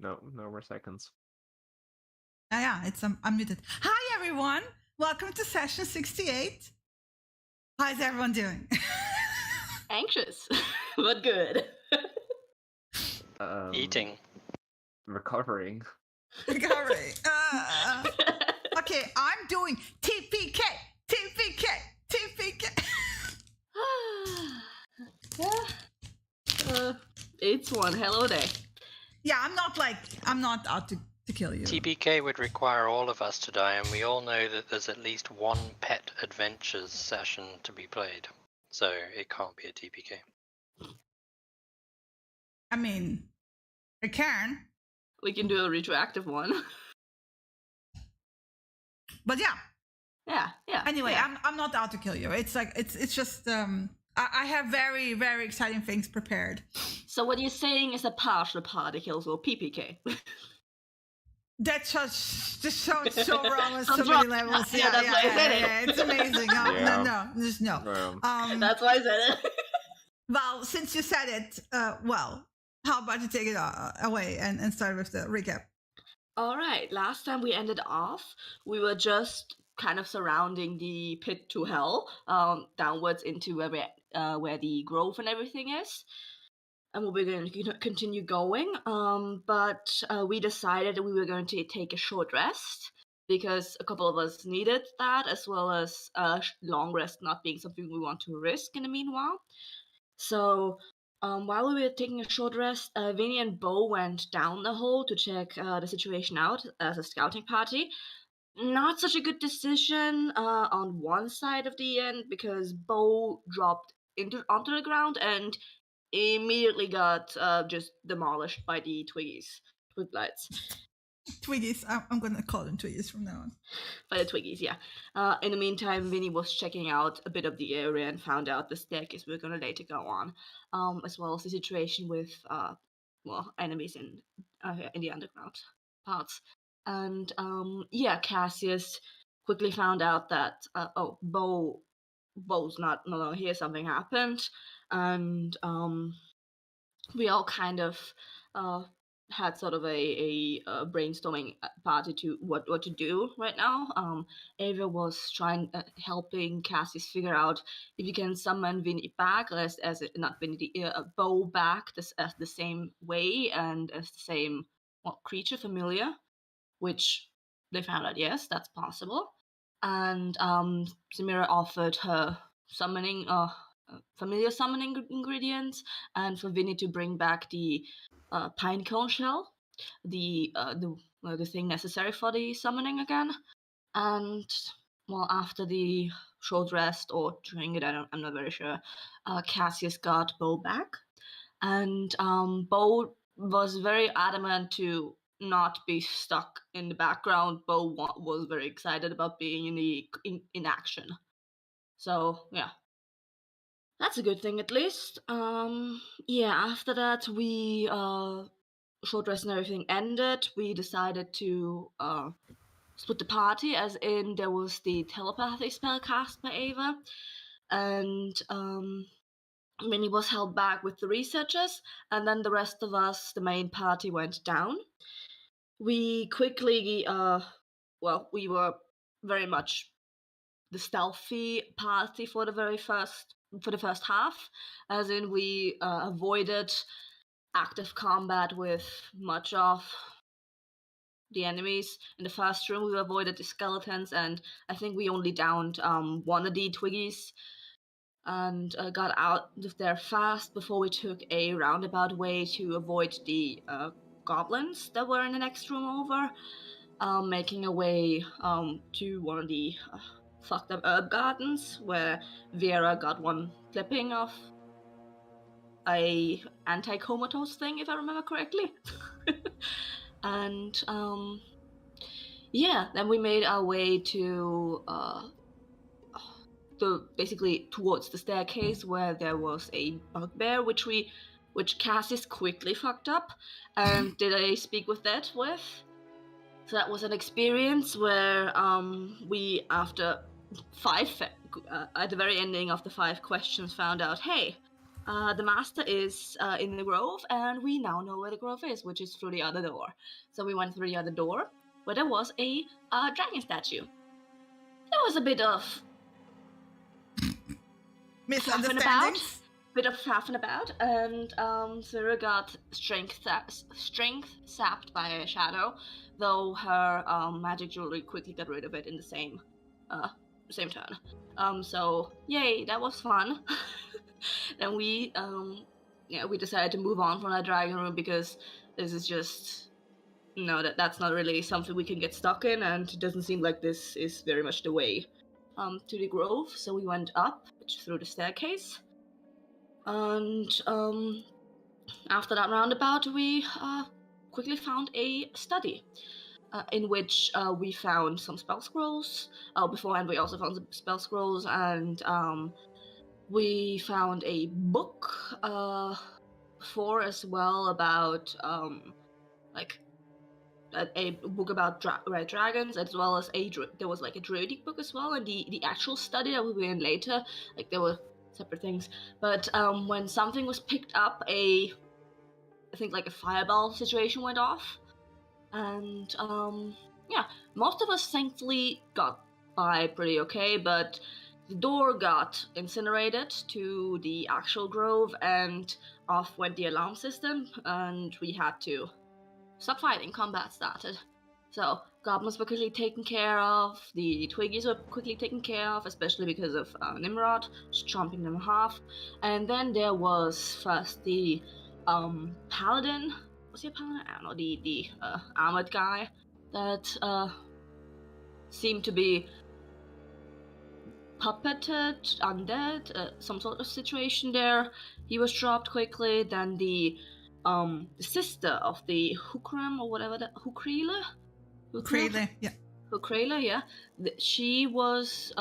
No more seconds. Yeah, it's unmuted. Hi, everyone. Welcome to session 68. How's everyone doing? Anxious, but good. Eating. Recovering. Recovery. Okay, I'm doing TPK. It's one hello day. Yeah, I'm not out to kill you. TPK would require all of us to die, and we all know that there's at least one pet adventures session to be played. So it can't be a TPK. I mean, I can. We can do a retroactive one. But yeah. Yeah. Anyway, yeah. I'm not out to kill you. It's like it's just I have very, very exciting things prepared. So what you're saying is a partial party kills or PPK. That's just so wrong on so Sounds many wrong. levels. Yeah, that's why I said it. It's amazing. No, just no. That's why I said it. Well, since you said it, how about you take it away and start with the recap? All right. Last time we ended off, we were just kind of surrounding the pit to hell, downwards into where the grove and everything is. And we're going to continue going. But we decided we were going to take a short rest because a couple of us needed that, as well as long rest not being something we want to risk in the meanwhile. So while we were taking a short rest, Vinny and Bo went down the hole to check the situation out as a scouting party. Not such a good decision on one side of the end because Bo dropped onto the ground and immediately got just demolished by the Twiglights. Twiggies. I'm going to call them Twiggies from now on. By the Twiggies, yeah. In the meantime, Vinny was checking out a bit of the area and found out the staircase we were going to later go on, as well as the situation with enemies in the underground parts. And Cassius quickly found out that Bo's not here. Something happened, and we all kind of had sort of a brainstorming party to what to do right now. Ava was helping Cassius figure out if you can summon Vinny back, Bo back as the same way and as the same creature familiar, which they found out yes, that's possible. And Samira offered her summoning familiar summoning ingredients, and for Vinny to bring back the pine cone shell, the thing necessary for the summoning again. And after the short rest or during it, I'm not very sure. Cassius got Bo back, and Bo was very adamant to not be stuck in the background. Bo was very excited about being in action. So yeah, that's a good thing at least. After that we short rest and everything ended. We decided to split the party, as in there was the telepathy spell cast by Ava, and Minnie was held back with the researchers, and then the rest of us, the main party, went down. We quickly, we were very much the stealthy party for the first half, as in we avoided active combat with much of the enemies. In the first room, we avoided the skeletons, and I think we only downed one of the Twiggies and got out of there fast before we took a roundabout way to avoid the goblins that were in the next room over, making a way to one of the fucked up herb gardens where Vera got one clipping of a anti-comatose thing, if I remember correctly. And then we made our way to basically towards the staircase where there was a bugbear, which Cassius quickly fucked up and did a speak with that with. So that was an experience where we, after at the very ending of the 5 questions, found out, hey, The master is in the grove, and we now know where the grove is, which is through the other door. So we went through the other door, where there was a dragon statue. There was a bit of Misunderstandings. faff and about, and Zira got strength sapped by a shadow, though her magic jewelry quickly got rid of it in the same turn. So yay, that was fun. And we decided to move on from that dragon room because this is just that's not really something we can get stuck in, and it doesn't seem like this is very much the way to the grove. So we went up through the staircase, and after that roundabout, we quickly found a study in which we found some spell scrolls. Beforehand, we also found some spell scrolls, and we found a book as well about a book about red dragons, as well as there was like a druidic book as well, and the actual study that we were in later, like there were separate things. But when something was picked up, I think like a fireball situation went off, and most of us thankfully got by pretty okay, but the door got incinerated to the actual grove, and off went the alarm system, and we had to stop fighting. Combat started. So goblins were quickly taken care of, the Twiggies were quickly taken care of, especially because of Nimrod chomping them in half. And then there was first the paladin. Was he a paladin? I don't know, the armored guy that seemed to be puppeted, undead, some sort of situation there. He was dropped quickly. Then the sister of the Hukram or whatever, the Hukrila, yeah. Hukrila, yeah. She was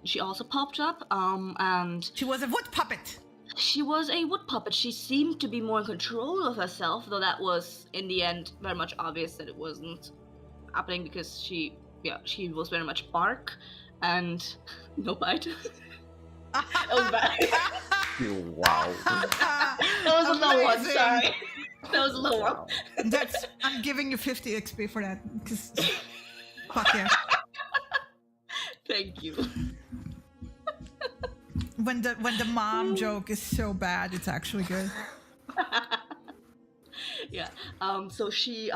she also popped up, and She was a wood puppet. she was a wood puppet. She seemed to be more in control of herself, though that was in the end very much obvious that it wasn't happening, because she was very much bark and no bite. That was bad. Wow. That was a low one, Amazing. sorry. That was a low one. I'm giving you 50 XP for that. Because fuck yeah. Thank you. When the mom joke is so bad, it's actually good. Yeah. So she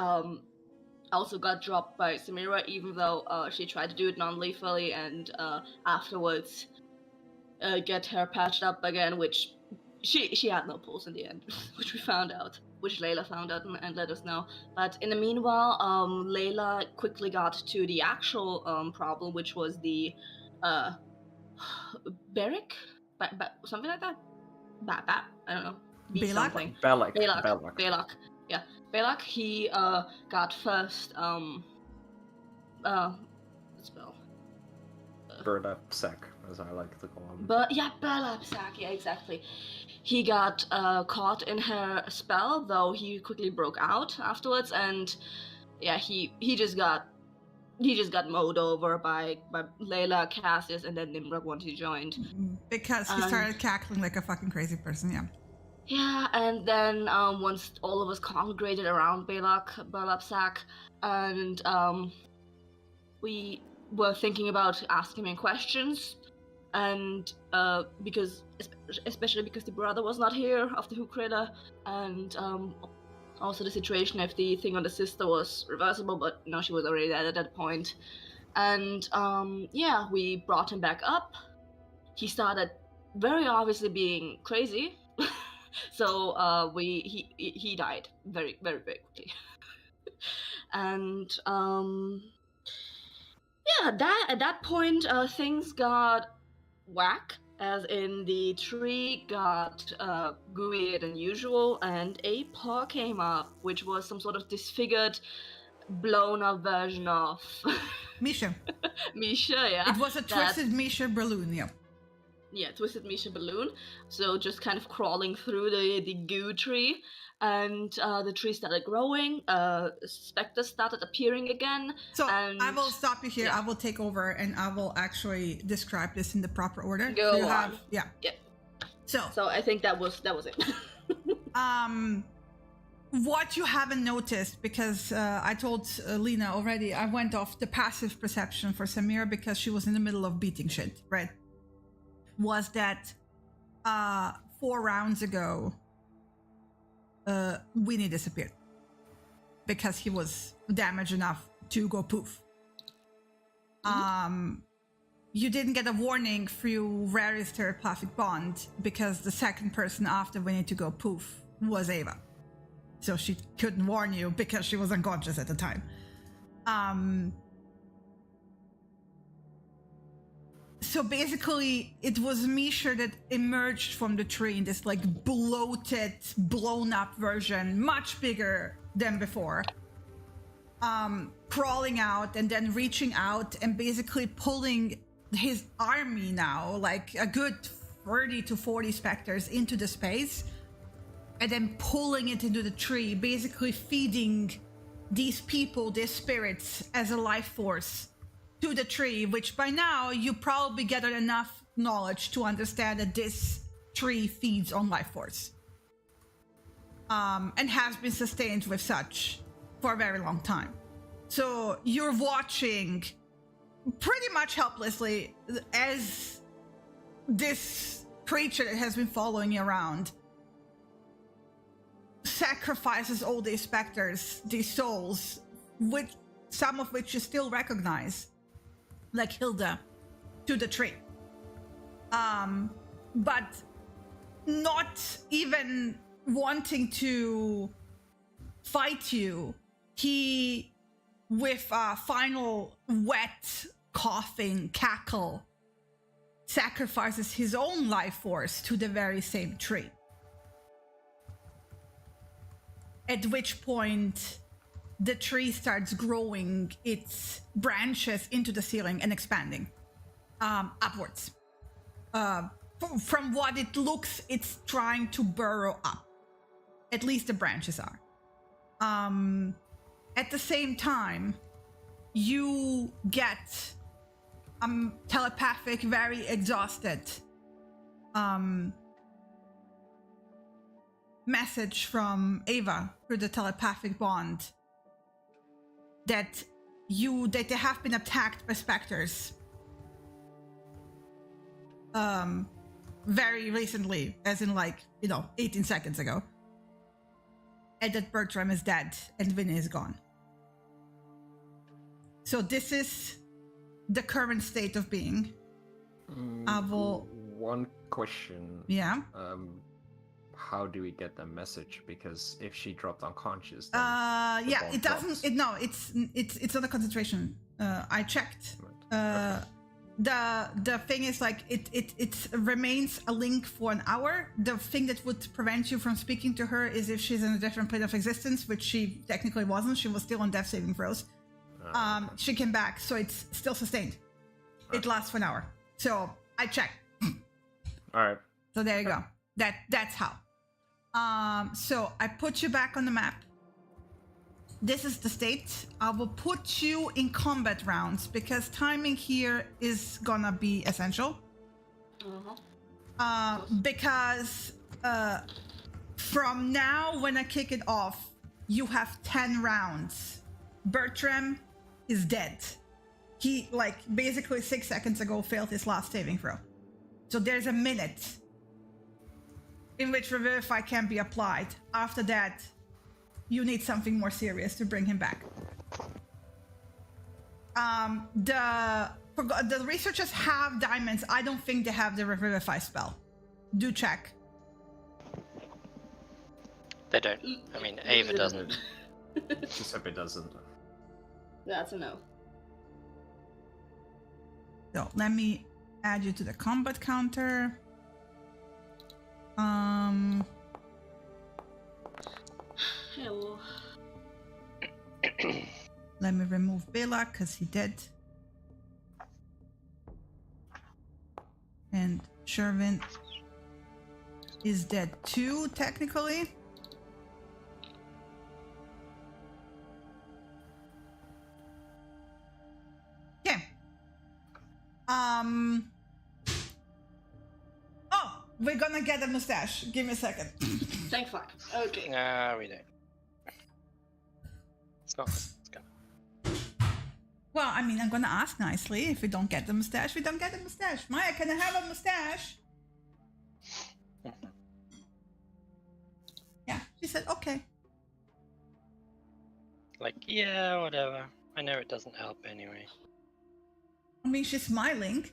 also got dropped by Samira, even though she tried to do it non-lethally, and afterwards get her patched up again, which she had no pulse in the end, which we found out, which Layla found out and let us know. But in the meanwhile, Layla quickly got to the actual problem, which was the Beric? Something like that? I don't know. Balak? Something. Balak. Balak. Yeah. Balak, he got first spell. Burdapsack, as I like to call him. But yeah, Balapsack, yeah, exactly. He got caught in her spell, though he quickly broke out afterwards, and yeah, he just got mowed over by Layla, Cassius, and then Nimrod once he joined. Because he started cackling like a fucking crazy person, yeah. Yeah, and then once all of us congregated around Balapsack, and we were thinking about asking him questions, and especially because the brother was not here of the Hukrila, and also the situation if the thing on the sister was reversible, but no, she was already dead at that point. And we brought him back up. He started very obviously being crazy. So he died very, very, very quickly. And at that point things got whack, as in the tree got gooier than usual, and a paw came up, which was some sort of disfigured, blown up version of Misha. Misha, yeah. It was a twisted Misha balloon, yeah. Yeah, twisted Misha balloon. So just kind of crawling through the goo tree, and the tree started growing. Specters started appearing again. So and I will stop you here. yeah. I will take over, and I will actually describe this in the proper order. Go So you on. have, yeah. Yeah. So I think that was it. What you haven't noticed, because I told Lena already, I went off the passive perception for Samira because she was in the middle of beating shit, right? Was that 4 rounds ago, Winnie disappeared because he was damaged enough to go poof. You didn't get a warning through Rary's telepathic bond because the second person after Winnie to go poof was Ava. So she couldn't warn you because she was unconscious at the time. So basically, it was Misha that emerged from the tree in this like bloated, blown up version, much bigger than before. Crawling out and then reaching out and basically pulling his army now, like a good 30 to 40 specters into the space, and then pulling it into the tree, basically feeding these people, these spirits, as a life force to the tree, which by now you probably gathered enough knowledge to understand that this tree feeds on life force. And has been sustained with such for a very long time. So you're watching pretty much helplessly as this creature that has been following you around sacrifices all these specters, these souls, which some of which you still recognize, like Hilda, to the tree. But not even wanting to fight you, he, with a final wet, coughing cackle, sacrifices his own life force to the very same tree. At which point, the tree starts growing its branches into the ceiling and expanding upwards. From what it looks, it's trying to burrow up. At least the branches are. At the same time, you get telepathic, very exhausted message from Ava through the telepathic bond that they have been attacked by specters very recently, as in 18 seconds ago, and that Bertram is dead and Vinny is gone. So this is the current state of being. One question. Yeah. How do we get the message? Because if she dropped unconscious, then yeah, bomb it doesn't. drops. It's under concentration. I checked. Okay. The thing is, like, it remains a link for an hour. The thing that would prevent you from speaking to her is if she's in a different plane of existence, which she technically wasn't. She was still on death saving throws. Okay. She came back, so it's still sustained. It lasts for an hour. So I checked. All right. So there you go. That's how. So I put you back on the map. This is the state. I will put you in combat rounds because timing here is gonna be essential. Because from now, when I kick it off, you have 10 rounds. Bertram is dead. He, basically 6 seconds ago failed his last saving throw. So there's a minute in which Revivify can be applied. After that, you need something more serious to bring him back. The researchers have diamonds. I don't think they have the Revivify spell. Do check. They don't. I mean, Ava doesn't. Giuseppe doesn't. That's a no. So let me add you to the combat counter. Hello. Let me remove Bela because he did. And Shervin is dead too, technically. Okay. Oh, We're gonna get a mustache. Give me a second. Thank fuck. Okay. No, we don't. It's not. It's gonna. Well, I mean, I'm gonna ask nicely. If we don't get the mustache, we don't get the mustache. Maya, can I have a mustache? Yeah, she said okay. Like, yeah, whatever. I know it doesn't help anyway. I mean, she's smiling.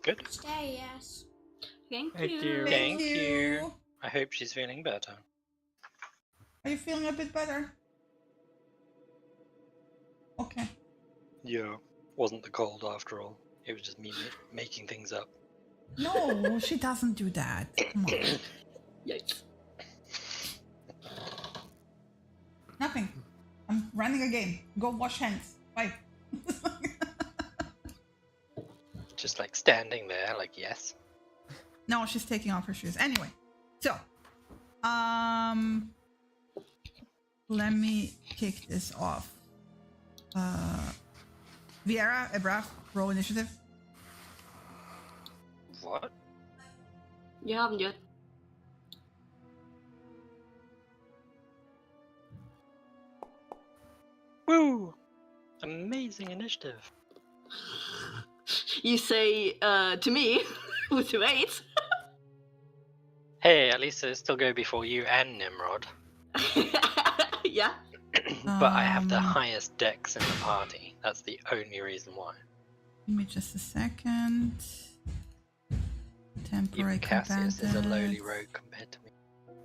Good. Stay, yes. Thank Thank you. you. Thank you. I hope she's feeling better. Are you feeling a bit better? Okay. Yeah. Wasn't the cold after all. It was just me making things up. No, she doesn't do that. Come on. Yikes. Nothing. I'm running a game. Go wash hands. Bye. Just like standing there, like, yes. No, she's taking off her shoes. Anyway, so, let me kick this off. Viera, Ebraf, roll initiative. What? You haven't yet. Woo! Amazing initiative. You say to me with 2 8s. Hey, at least it'll still go before you and Nimrod. Yeah. But I have the Um, highest dex in the party. That's the only reason why. Give me just a second. Temporary Even Cassius is a lowly combatants. rogue compared to me.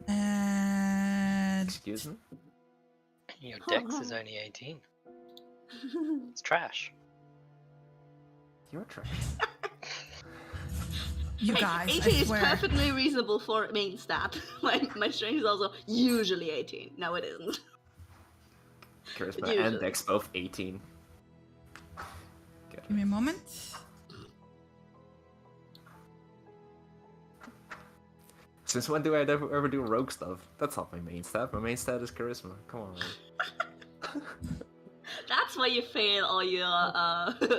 And Excuse me? Your dex is only 18. It's trash. You're trash. you Hey, guys, 18 I is swear. perfectly reasonable for main stat. My strength is also usually 18. No, it isn't. Charisma Usually. and Dex both 18. Good. Give me a moment. Since when do I ever do rogue stuff? That's not my main stat. My main stat is charisma. Come on, man. That's why you fail all your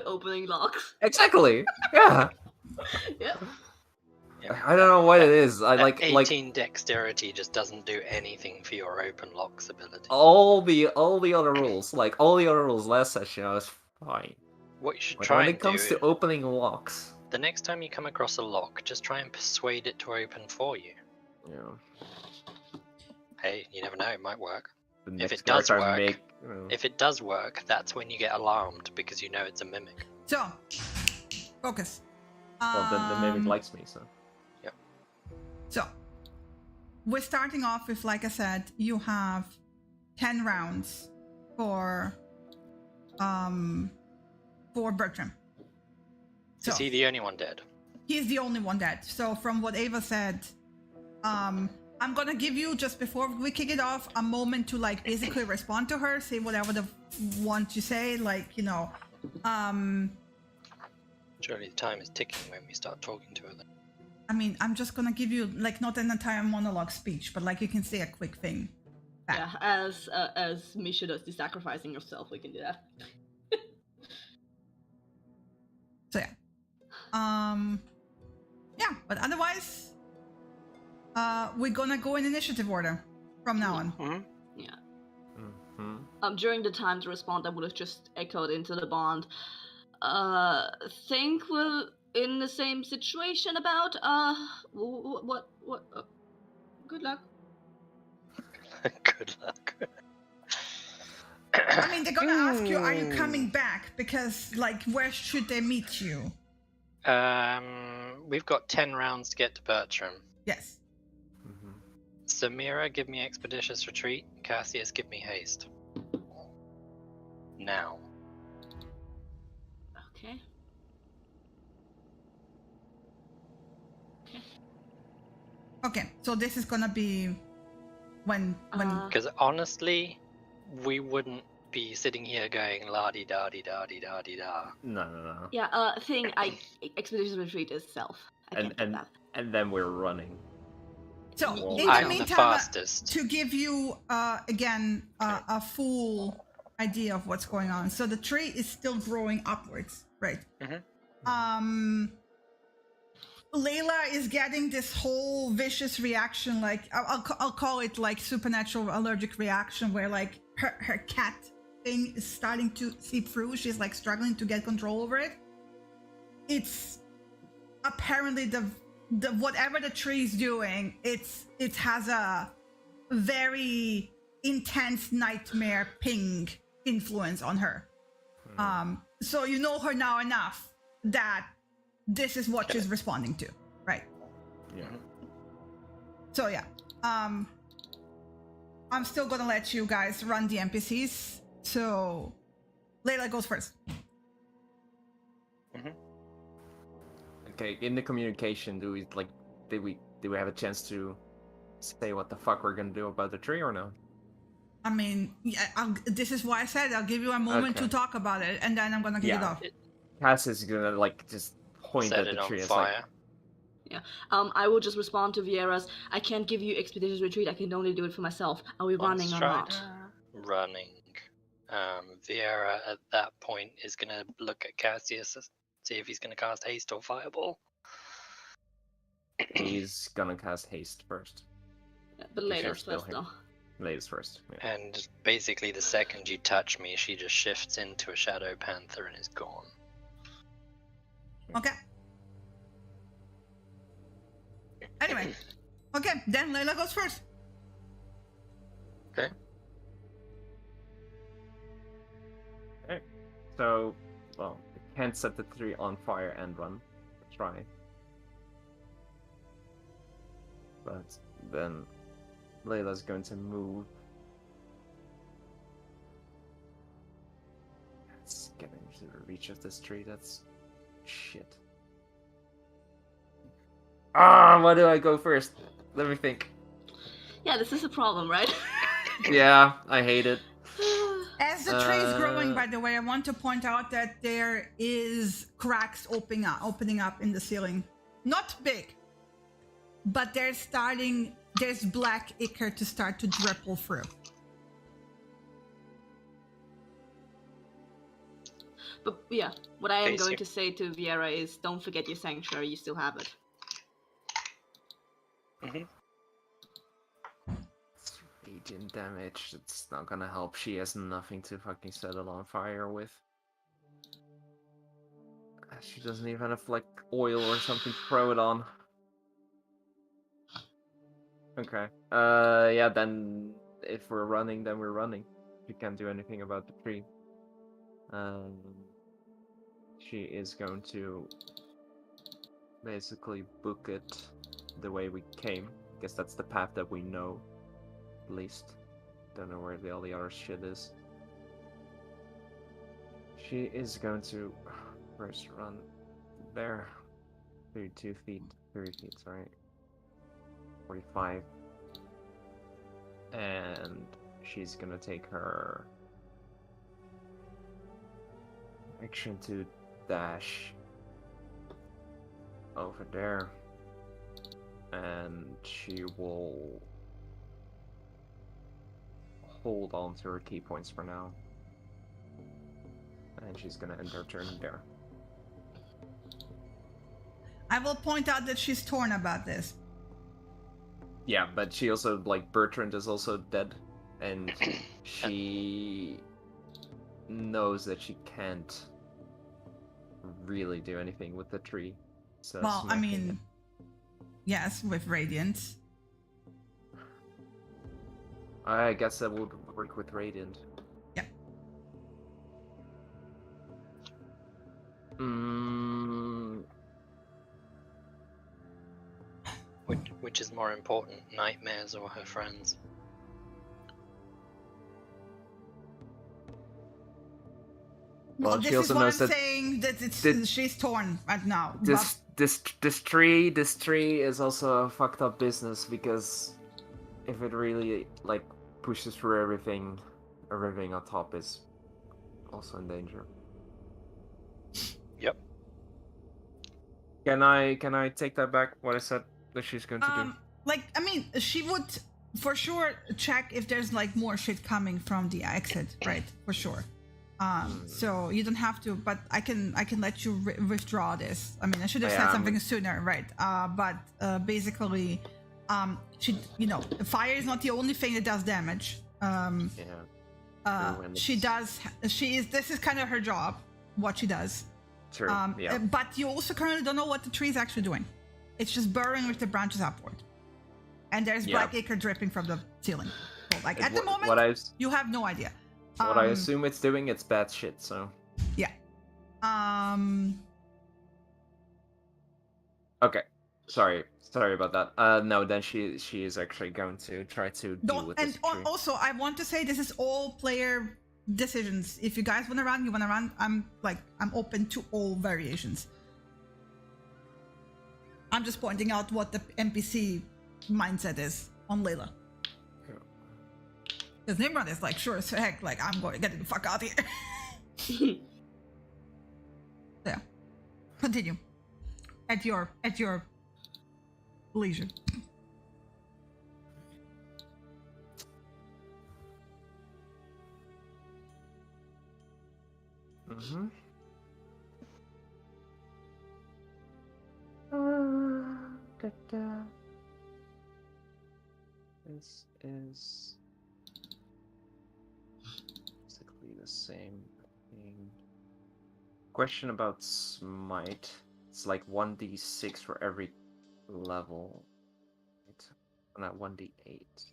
opening locks. Exactly. Yeah. Yep. I don't know what it is. I That like 18 dexterity just doesn't do anything for your open locks ability. all the other rules. Like all the other rules last session, I was fine. What you should But try when and it comes do, to opening locks, the next time you come across a lock, just try and persuade it to open for you. you know, Hey, you never know, it might work. the If next it does character I work, make, you know, If it does work, that's when you get alarmed because you know it's a mimic. So, focus. well, then the mimic Um, likes me, so. So, we're starting off with, like I said, you have 10 rounds for Bertram. So, Is he the only one dead? he's the only one dead. So, from what Ava said, I'm gonna give you, just before we kick it off, a moment to, like, basically respond to her, say whatever the want to say, like, you know, Surely the time is ticking when we start talking to her then. I mean, I'm just gonna give you, like, not an entire monologue speech, but, like, you can say a quick thing. back. Yeah, as Misha does the sacrificing yourself, we can do that. So yeah. Yeah, but otherwise, we're gonna go in initiative order from now on. Mm-hmm. Yeah. Mhm. During the time to respond, I would have just echoed into the bond. Think we're in the same situation about what good luck. Good luck. I mean, they're gonna ask you, are you coming back? Because, like, where should they meet you? We've got 10 rounds to get to Bertram. Yes. Mhm. Samira, give me Expeditious Retreat. Cassius, give me Haste. Now. Okay. Okay, so this is gonna be when Because honestly, we wouldn't be sitting here going la-di-da-di-da-di-da-di-da. No. Yeah, Expedition Retreat is self. I can't do that. And then we're running. so Well, in the I'm the meantime, fastest. to give you again a full idea of what's going on. So the tree is still growing upwards, right? Mhm. Layla is getting this whole vicious reaction, like I'll call it like supernatural allergic reaction, where like her cat thing is starting to seep through. She's like struggling to get control over it. It's apparently the whatever the tree's doing, it has a very intense nightmare ping influence on her. So you know her now enough that this is what she's responding to, right? Yeah. So yeah, I'm still gonna let you guys run the NPCs. So Layla goes first. Okay, in the communication, do we have a chance to say what the fuck we're gonna do about the tree or no? I mean, yeah, this is why I said I'll give you a moment to talk about it, and then I'm gonna kick it off. Cass is gonna like just point Set at it the on tree. It's fire. Yeah. I will just respond to Viera's. I can't give you expeditious retreat. I can only do it for myself. Are we running or Stride. not? Running. Viera at that point is gonna look at Cassius, see if he's gonna cast haste or fireball. He's gonna cast haste first. Yeah, but you're later still first here. though. Ladies first. Yeah. And basically, the second you touch me, she just shifts into a Shadow Panther and is gone. Okay. Anyway, okay, then Layla goes first. Okay. Okay. So, well, I can't set the tree on fire and run. Try. But then Layla's going to move. Let's get into the reach of this tree. That's shit. Why do I go first? Let me think. Yeah, this is a problem, right? Yeah, I hate it. As the tree is growing, by the way, I want to point out that there is cracks opening up in the ceiling. Not big, but there's black ichor to start to dripple through. But yeah, what I am going Basic. to say to Viera is, don't forget your sanctuary. You still have it. It's radiant damage. It's not gonna help. She has nothing to fucking set it on fire with. She doesn't even have like oil or something to throw it on. Okay. Yeah, then if we're running, then we're running. We can't do anything about the tree. She is going to basically book it the way we came. Guess that's the path that we know, at least. Don't know where all the other shit is. She is going to first run there. 32 feet. 30 feet, sorry. 45. And she's gonna take her action to dash over there. And she will hold on to her key points for now. And she's gonna end her turn there. I will point out that she's torn about this. Yeah, but she also, like, Bertrand is also dead. And she knows that she can't really do anything with the tree. So Well, I smacking mean, yes, with Radiant. I guess that would work with Radiant. Yeah. Which is more important, nightmares or her friends? Well, Well, she this is also what I'm knows that saying, that she's torn right now. this tree is also a fucked up business, because if it really like pushes through everything on top is also in danger. Yep. Can I take that back? What I said that she's going to do? Like, I mean, she would for sure check if there's like more shit coming from the exit, right? For sure. So you don't have to, but I can let you withdraw this. I mean, I should have said Yeah, something sooner, right? But basically, fire is not the only thing that does damage. She does. This is kind of her job, what she does. True. But you also currently don't know what the tree is actually doing. It's just burrowing with the branches upward, and there's black ichor dripping from the ceiling. So, like at the moment, you have no idea. What I assume it's doing, it's bad shit. So. Yeah. Okay. Sorry about that. No, then she is actually going to try to deal with this. And also, I want to say this is all player decisions. If you guys want to run, you want to run. I'm open to all variations. I'm just pointing out what the NPC mindset is on Layla. Because Nimrod is like, sure as heck, like, I'm going to get the fuck out of here. Yeah. Continue. At your leisure. Mm-hmm. This is basically the same thing. Question about smite. It's like 1d6 for every level. Not 1d8.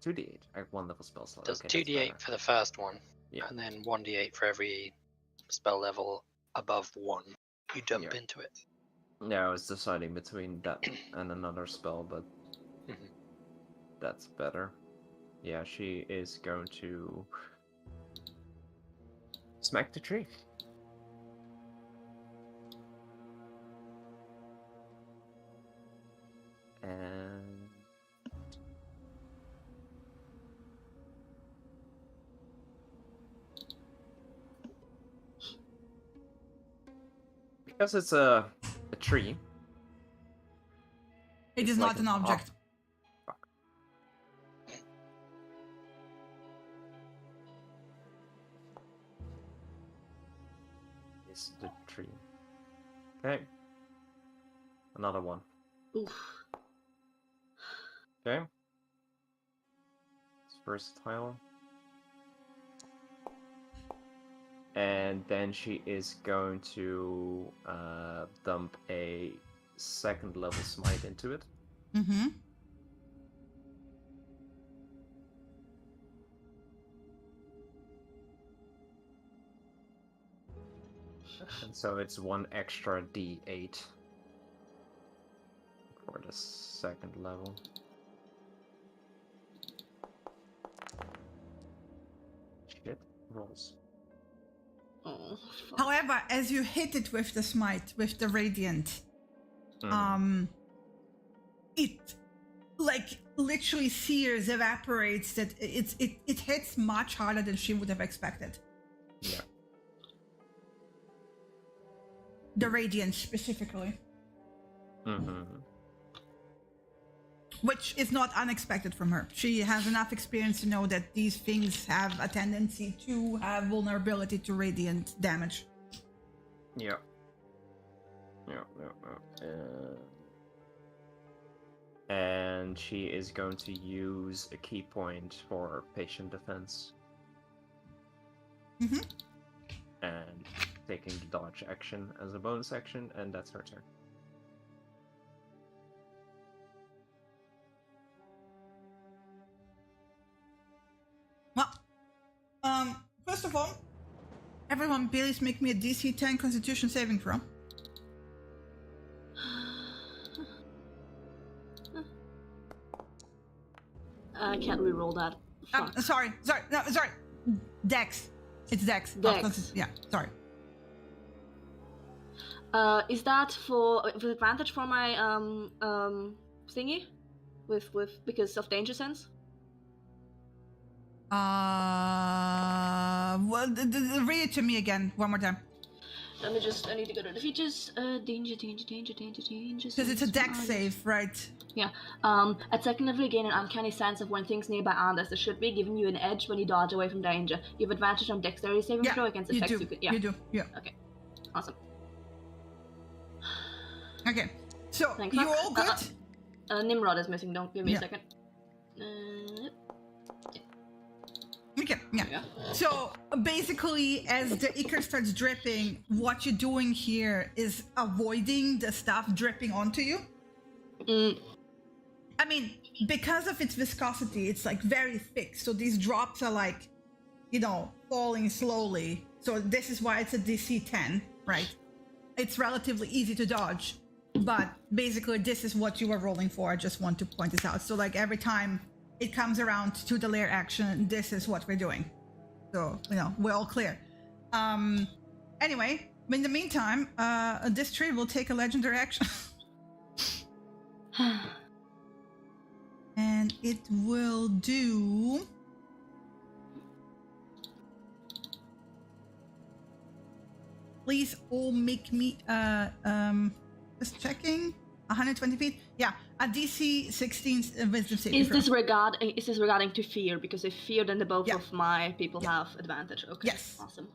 2d8. I have one level spell slot. Does Okay, 2d8 for the first one, yeah. and then 1d8 for every spell level above 1. You dump into it. Yeah, I was deciding between that and another spell, but that's better. Yeah, she is going to smack the tree. And because it's a tree, it is not an object. Fuck. It's the tree. Okay. Another one. Oof. Okay. It's versatile. And then she is going to dump a second level smite into it. Mm-hmm. And so it's one extra d8 for the second level. Shit rolls. Oh, fuck. However, as you hit it with the smite, with the radiant, it like literally sears, evaporates. That it hits much harder than she would have expected. Yeah. The radiant specifically, which is not unexpected from her. She has enough experience to know that these things have a tendency to have vulnerability to radiant damage. Yeah. And she is going to use a key point for patient defense. And taking the dodge action as a bonus action, and that's her turn. Well, first of all, everyone please make me a DC 10 Constitution saving throw. I can't reroll that. Fuck. Sorry. Dex. It's Dex. Dex. Yeah, sorry. Is that with advantage for my thingy, with because of danger sense? Well, read it to me again one more time. Let me just. I need to go to the features. Danger. Because it's a dex save, right? Yeah. At second level, you gain an uncanny sense of when things nearby aren't as they should be, giving you an edge when you dodge away from danger. You have advantage on dexterity saving throw against effects you could. Yeah. You do. Yeah. Okay. Awesome. Okay. So Thank you fuck. all good? Nimrod is missing. Don't give me Yeah. a second. Okay. Yeah. Yeah. So basically, as the ichor starts dripping, what you're doing here is avoiding the stuff dripping onto you. I mean, because of its viscosity, it's like very thick. So these drops are like, falling slowly. So this is why it's a DC 10, right? It's relatively easy to dodge. But basically, this is what you were rolling for. I just want to point this out. So like every time it comes around to the lair action, this is what we're doing. So, we're all clear. Anyway, in the meantime, this tree will take a legendary action. And it will do... Please all make me, just checking. 120 feet? Yeah, a DC 16 wisdom saving Is throw. this regarding to fear? Because if fear, then the both Yeah. of my people have advantage. Okay. Yes. Awesome.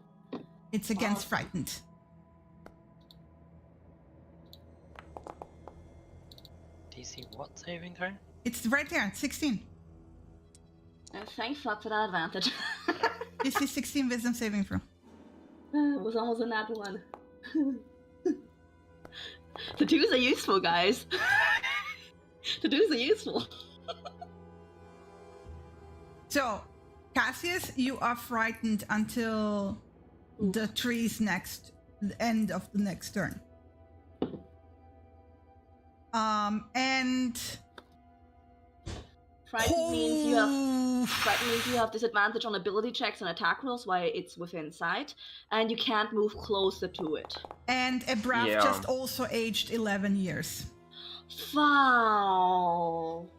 It's against Awesome. frightened. DC what saving throw? It's right there, 16. Thank fuck for that advantage. DC 16 wisdom saving throw. It was almost a nat one. The twos are useful, guys. The twos are useful. So, Cassius, you are frightened until the tree's the end of the next turn. And Frightened means you have disadvantage on ability checks and attack rolls while it's within sight, and you can't move closer to it. And Ebrav Yeah. just also aged 11 years. Foul.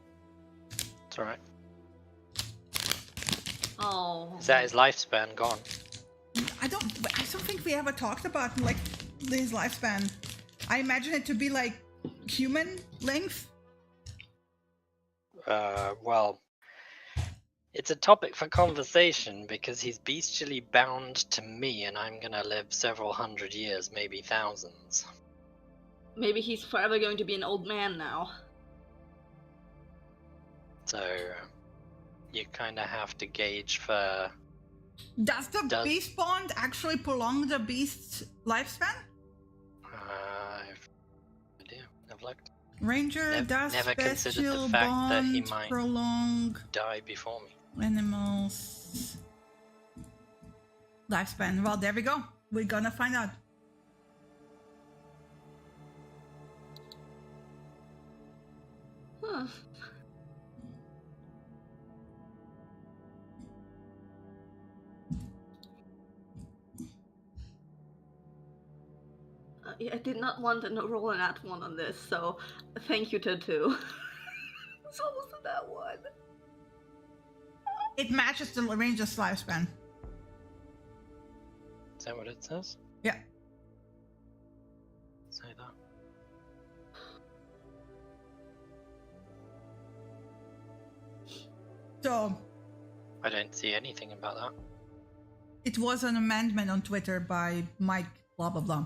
It's alright. Oh. Is that his lifespan gone? I don't think we ever talked about like his lifespan. I imagine it to be like human length. Well, it's a topic for conversation because he's bestially bound to me and I'm gonna live several hundred years, maybe thousands. Maybe he's forever going to be an old man now. So, you kinda have to gauge for... Does the beast bond actually prolong the beast's lifespan? I've no idea. I've looked. Ranger, does never considered the special fact that he bond might prolong die before me. animals' lifespan? Well, there we go. We're gonna find out. Huh. I did not want to roll an at one on this, so thank you to two. It's almost a that one. It matches the ranger's lifespan. Is that what it says? Yeah. Say that. So I don't see anything about that. it was an amendment on Twitter by Mike blah blah blah.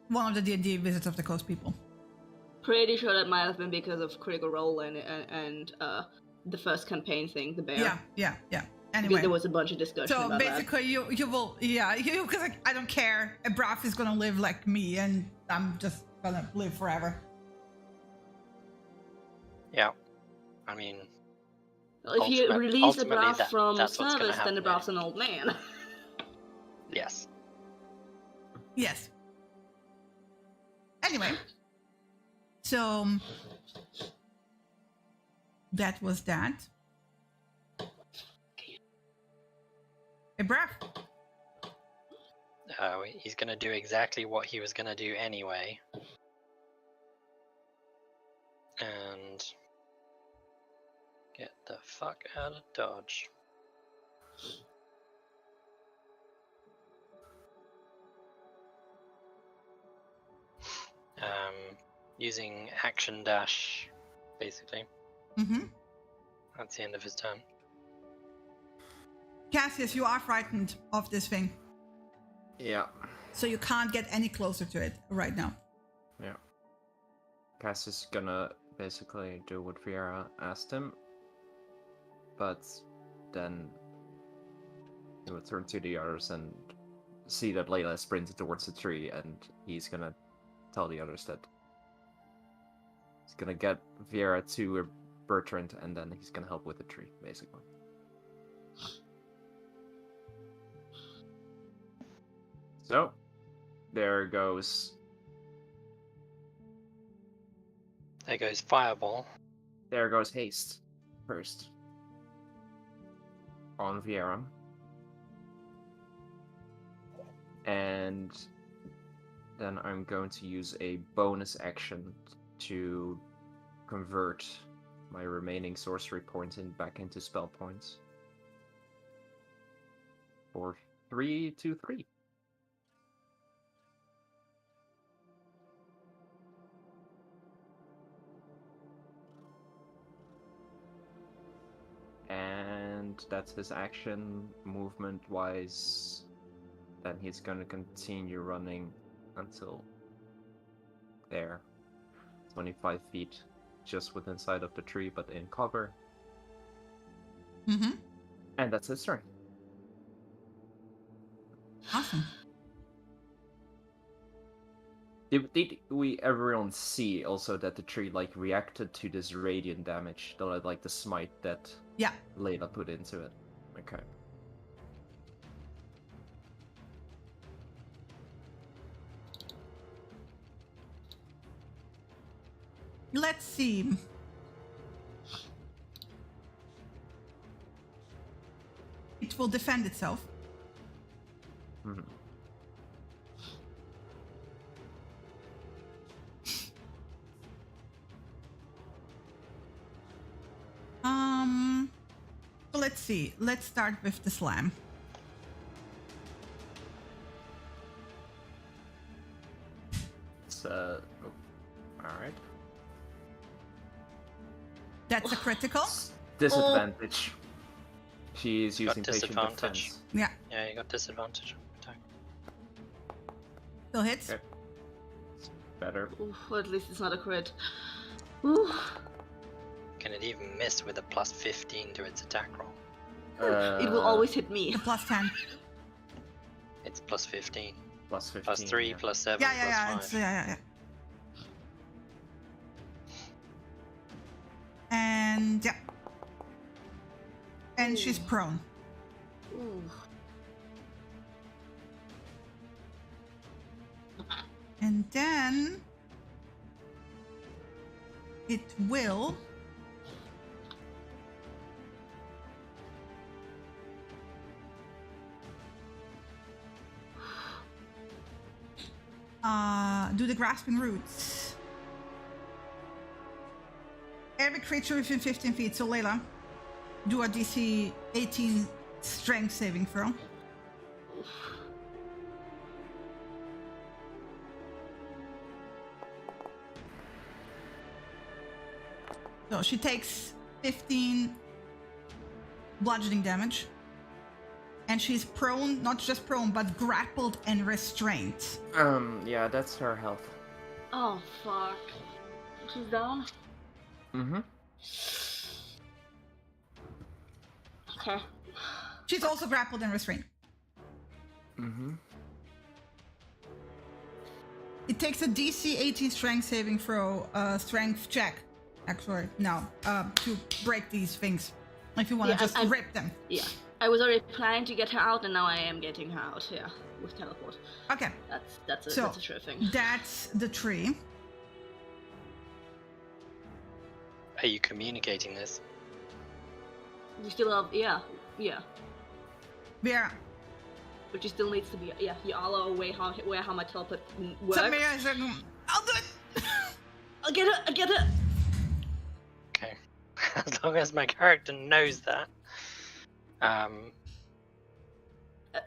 One of the D&D Wizards of the Coast people. Pretty sure that might have been because of Critical Role and the first campaign thing, the bear. Yeah. Because Anyway, there was a bunch of discussion so about basically you will, because like, I don't care. Ebrav is gonna live like me, and I'm just gonna live forever. Yeah. I mean, that. Well, if you release a ultimately Braff from that's what's gonna service, then the happen, Braff's an old man. yes. Yes. Anyway, so that was that. Ebrav. He's gonna do exactly what he was gonna do anyway. And get the fuck out of Dodge. Using action dash, basically. Mm-hmm. That's the end of his turn. Cassius, you are frightened of this thing, Yeah. so you can't get any closer to it right now. Yeah. Cass is gonna basically do what Viera asked him, but then he will turn to the others and see that Layla sprinted towards the tree, and he's gonna tell the others that he's gonna get Viera to Bertrand, and then he's gonna help with the tree, basically. So, there goes Fireball. There goes haste first on Viera. And then I'm going to use a bonus action to convert my remaining sorcery points back into spell points. For 3 to 3. And that's his action. Movement wise, then he's gonna continue running until there. 25 feet just within sight of the tree, but in cover. Mm-hmm. And that's his turn. Awesome. Did we everyone see also that the tree like reacted to this radiant damage, like the smite that Yeah. Layla put into it? Okay. Let's see. It will defend itself. Mhm. So let's see. Let's start with the slam. It's alright. That's a critical. Disadvantage. She's Got using patient disadvantage. defense. Yeah. Yeah, you got disadvantage. Attack. Still hits. Okay. It's better. Oof, well, at least it's not a crit. Ooh. Can it even miss with a plus 15 to its attack roll? It will always hit me. The plus 10. It's plus 15. Plus 15. Plus 3, yeah. plus 7, Yeah, plus yeah, 5. it's, yeah. And yeah. And she's prone. Ooh. And then it will do the grasping roots. Every creature within 15 feet. So Layla, do a DC 18 strength saving throw. So she takes 15 bludgeoning damage. And she's prone, not just prone, but grappled and restrained. Yeah, that's her health. Oh, fuck. She's down? Mm-hmm. Okay. She's also grappled and restrained. Mm-hmm. It takes a DC 18 strength saving throw, strength check. Actually, no, to break these things. If you want to Yeah, just I'm- rip them. Yeah. I was already planning to get her out, and now I am getting her out, yeah, with teleport. Okay, That's a sure thing. that's the tree. Are you communicating this? You still have, yeah. Vera. But you still needs to be, yeah, you all are aware how my teleport works. So Vera is like, I'll do it! I'll get her! Okay. As long as my character knows that.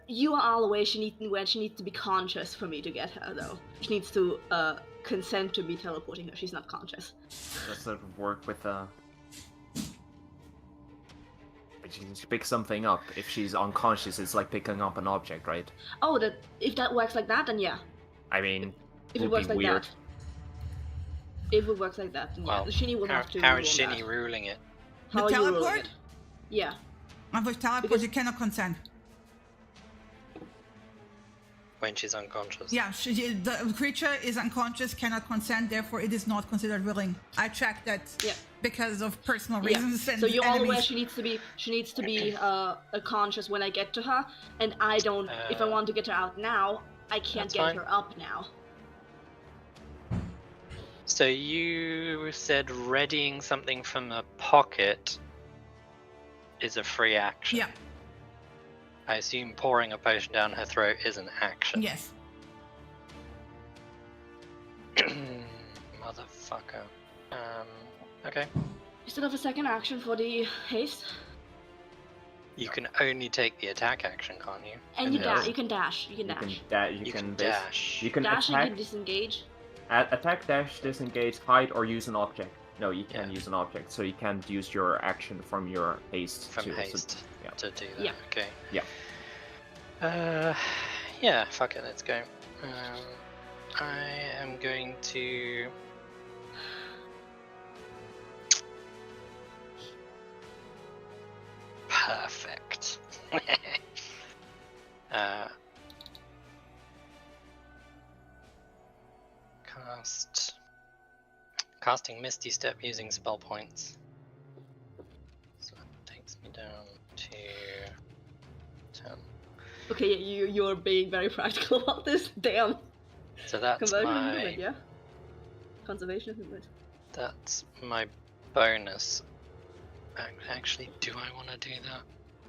You are all away. She needs to be conscious for me to get her, though. She needs to consent to me teleporting her. She's not conscious. Does that work with She can pick something up. If she's unconscious, it's like picking up an object, right? Oh, if that works like that, then yeah. I mean, If it would works be like weird. that. If it works like that, then yeah. Well, The Shinny will have to. how rule is on Shinny that. ruling it? How The are you ruling teleport? it? Yeah. And with teleport, Because- you cannot consent. When she's unconscious. Yeah, the creature is unconscious, cannot consent, therefore it is not considered willing. I checked that Yeah. because of personal Yeah. reasons and So you're all aware enemies. she needs to be conscious when I get to her, and I don't. If I want to get her out now, I can't That's get fine. her up now. So you said readying something from a pocket is a free action. Yeah, I assume pouring a potion down her throat is an action. yes. Motherfucker. Okay. You still have a second action for the haste, You can only take the attack action, can't you? and you No. You can dash. You can You dash. can You can bas- dash. You can Dash and attack, you can disengage. attack, dash, disengage, hide, or use an object. No, you can Yeah. use an object, so you can't use your action from your haste. From to, haste yeah. to do that. Yeah. Okay. Yeah. Yeah, fuck it, let's go. I am going to. Perfect. Casting Misty Step using spell points. So that takes me down to 10. Okay, you're being very practical about this. Damn. So that's Conversion my movement, yeah. Conservation movement. that's my bonus. Actually, do I want to do that?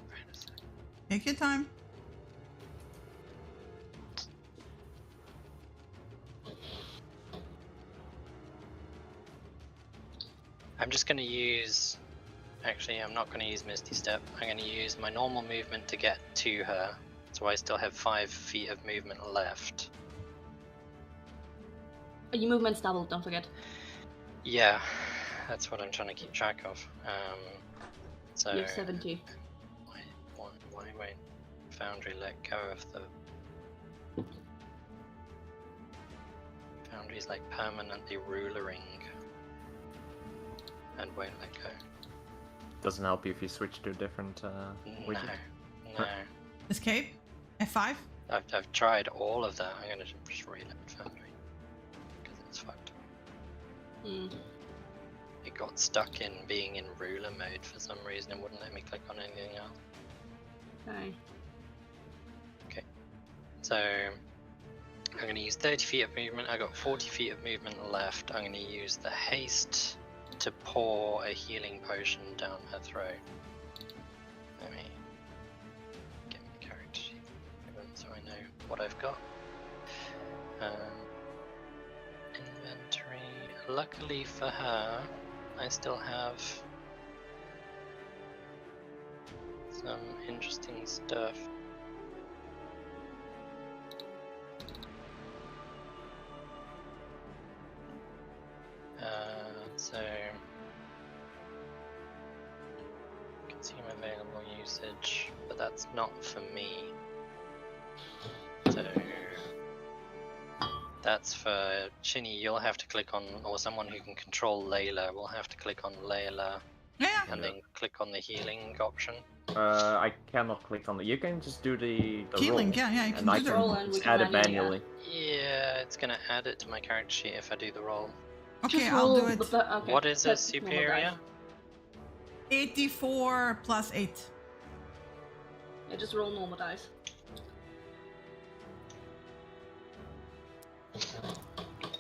Wait a sec. Take your time. I'm just going to use. Actually, I'm not going to use Misty Step. I'm going to use my normal movement to get to her. So I still have 5 feet of movement left. Your movement's doubled, don't forget. Yeah, that's what I'm trying to keep track of. So. You have 70. Why won't Foundry let go of the. Foundry's like permanently rulering. And won't let go. Doesn't help you if you switch to a different widget. No. Escape. F5. I've tried all of that. I'm gonna just read it Foundry. Because it's fucked. Hmm. It got stuck in being in ruler mode for some reason and wouldn't let me click on anything else. Okay. So I'm going to use 30 feet of movement. I got 40 feet of movement left. I'm going to use the haste to pour a healing potion down her throat. Let me get my character sheet so I know what I've got. Inventory. Luckily for her, I still have some interesting stuff. So consume available usage, but that's not for me. So that's for Chinny. You'll have to click on, or someone who can control Layla will have to click on Layla Yeah. and then click on the healing option. I cannot click on it. You can just do the Healing, roll, yeah, you and can I do the can roll and we just can add it manually manually. Yeah, it's gonna add it to my character sheet if I do the roll. Okay, Just I'll do roll it. okay. What is a That's normal superior? dice. 84 plus 8. Yeah, just roll normal dice.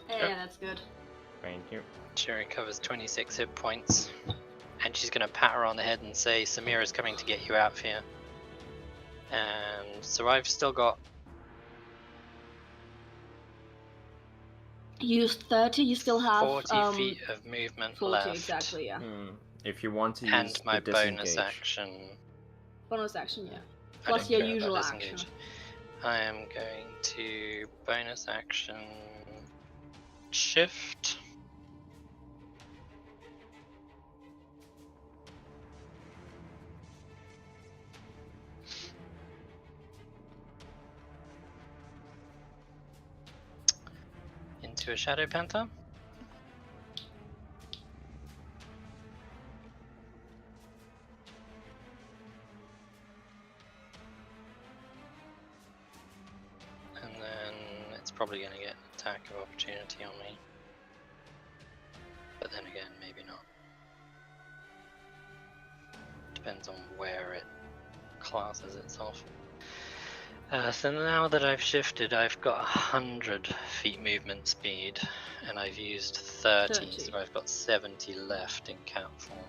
Yeah, that's good. Thank you. She recovers 26 hit points. And she's gonna pat her on the head and say, Samira's coming to get you out of here. And so I've still got. You used 30, you still have 40 feet of movement 40 left. exactly, yeah. If you want to use And my the bonus disengage, action. Bonus action, yeah. Plus don't your care about usual disengage. action. I am going to bonus action shift. Into a Shadow Panther. And then it's probably going to get an attack of opportunity on me. But then again, maybe not. Depends on where it classes itself. So now that I've shifted, I've got 100 feet movement speed, and I've used 30, so I've got 70 left in cat form.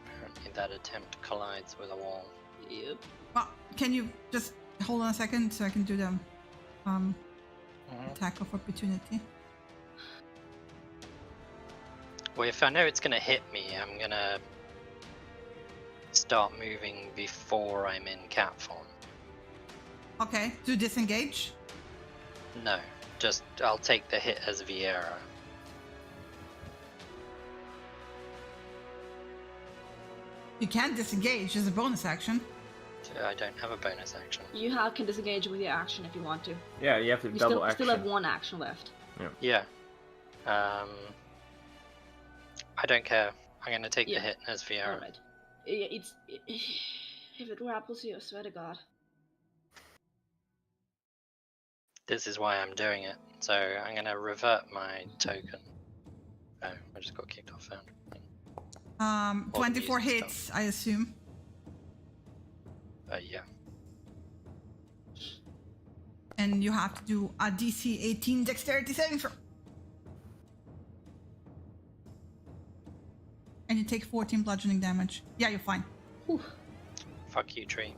Apparently that attempt collides with a wall. Yep. Well, can you just hold on a second so I can do the attack of opportunity? Well, if I know it's going to hit me, I'm going to start moving before I'm in cat form. Okay, to disengage? No, just I'll take the hit as Viera. You can't disengage as a bonus action. I don't have a bonus action. You can disengage with your action if you want to. Yeah, you have to You double action. still have one action left. Yeah. I don't care. I'm going to take the hit as Viera. Alright. If it grapples you, I swear to God. This is why I'm doing it. So I'm going to revert my token. Oh, I just got kicked off found. 24 music hits, I assume. Yeah. And you have to do a DC 18 dexterity saving throw. And you take 14 bludgeoning damage. Yeah, you're fine. Whew. Fuck you, tree.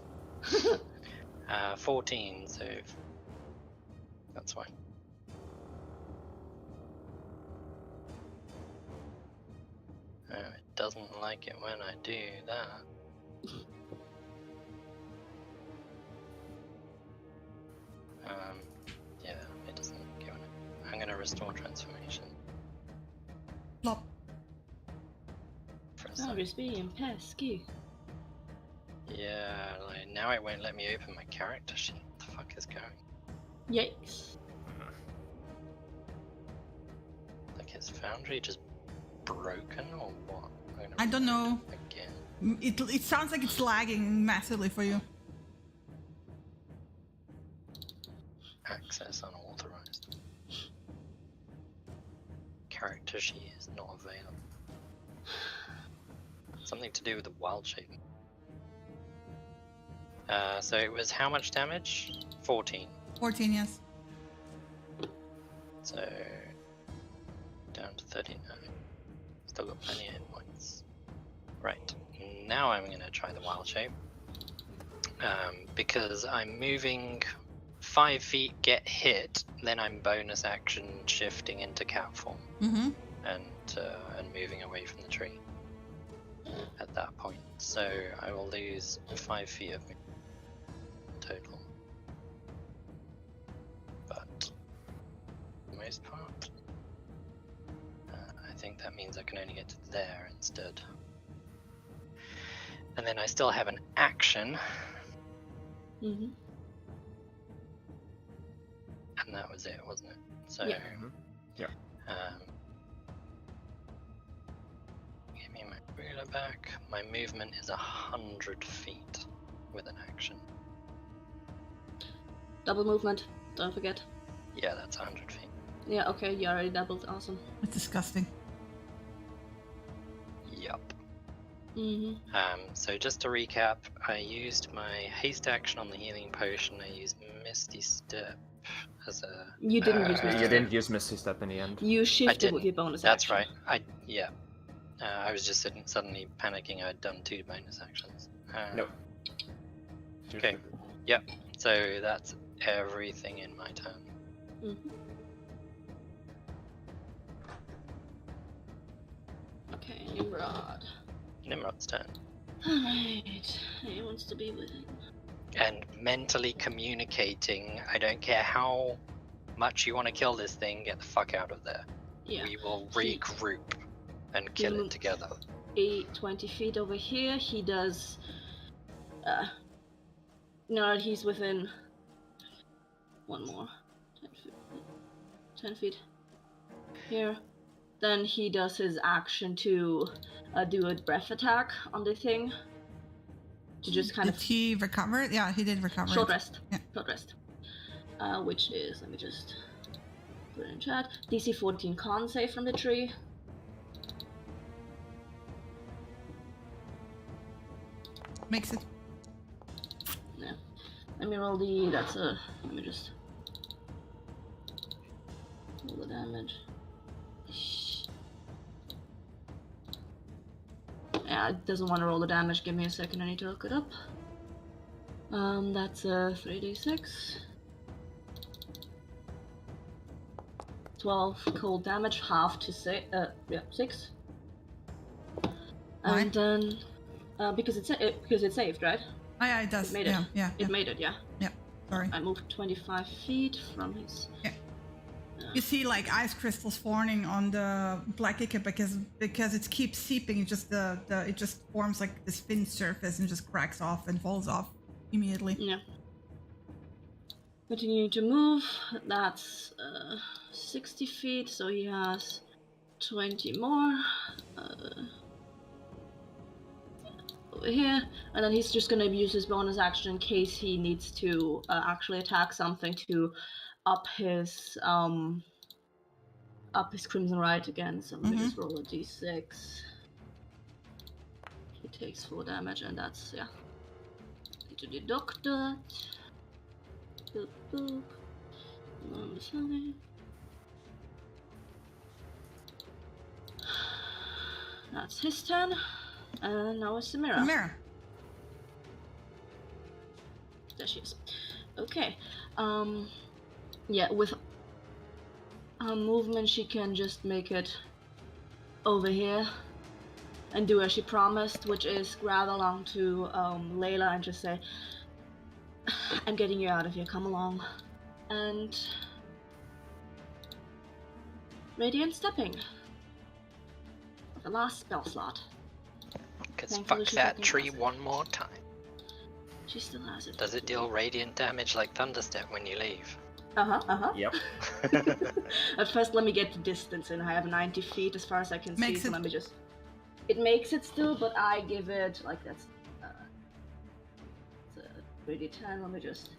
14, so that's fine. Oh, it doesn't like it when I do that. Yeah, it doesn't like it when I'm gonna restore transformation. Plop. For a Oh, sec. just being pesky. Yeah, like now it won't let me open my character sheet. What the fuck is going? Yikes. Like, is Foundry just broken or what? I don't know. Again. It sounds like it's lagging massively for you. Access unauthorized. Character sheet is not available. Something to do with the wild shape. So it was how much damage? 14. 14, yes. So down to 39. Still got plenty of hit points. Right. Now I'm gonna try the wild shape. Because I'm moving 5 feet, get hit, then I'm bonus action shifting into cat form Mm-hmm. and moving away from the tree at that point. So I will lose 5 feet of movement total. But for the most part, I think that means I can only get to there instead. And then I still have an action, Mm-hmm. and that was it, wasn't it? So, Yeah. Yeah. Give me my ruler back. My movement is 100 feet with an action. Double movement. Don't forget. Yeah, that's 100 feet. Yeah, okay, you already doubled. Awesome. It's disgusting. Yup. Mm-hmm. So just to recap, I used my haste action on the healing potion. I used Misty Step as a. You didn't use Misty You Step. didn't use Misty Step in the end. You shifted didn't. with your bonus That's action. right. I was just suddenly panicking. I'd done 2 bonus actions. Nope. Okay. Yep. So that's everything in my turn. Mm-hmm. Okay, Nimrod. Nimrod's turn. Alright, he wants to be with him. And mentally communicating, I don't care how much you want to kill this thing, get the fuck out of there. Yeah. We will regroup and kill it together. 20 feet over here. He does. No, he's within. One more. 10 feet. 10 feet. Here. Then he does his action to do a breath attack on the thing. To just kind Did he recover? Yeah, he did recover. Short rest. Yeah. Short rest. Which is, let me just put it in chat. DC 14 con save from the tree. Makes it. Yeah. Let me roll the. That's a. Let me just roll the damage. Yeah, it doesn't want to roll the damage. Give me a second. I need to look it up. That's a 3d6. 12 cold damage, half to 6. Why? And then, because it saved, right? Oh yeah, it does. It made yeah, it. yeah. It made it, yeah. Sorry. I moved 25 feet from his. Yeah. You see, like ice crystals forming on the black ichor because it keeps seeping. It just it just forms like this thin surface and just cracks off and falls off immediately. Yeah. Continuing to move. That's 60 feet, so he has 20 more. Over here, and then he's just gonna use his bonus action in case he needs to actually attack something to up his Crimson Rite again. So let me just roll a d6. He takes 4 damage, and that's need to deduct that. Boop, boop. Sorry. That's his turn. And now it's Samira. Samira. There she is. Okay. Yeah, with movement she can just make it over here and do as she promised, which is grab along to Layla and just say, I'm getting you out of here, come along. And Radiant Stepping. The last spell slot. Because Thankfully fuck she that fucking tree has it. one more time. She still has it. Does it deal radiant damage like Thunderstep when you leave? Yep. At first, let me get the distance in. I have 90 feet as far as I can Makes see, so it- let me just... It makes it still, but I give it, like, that's... it's a 3d10, let me just...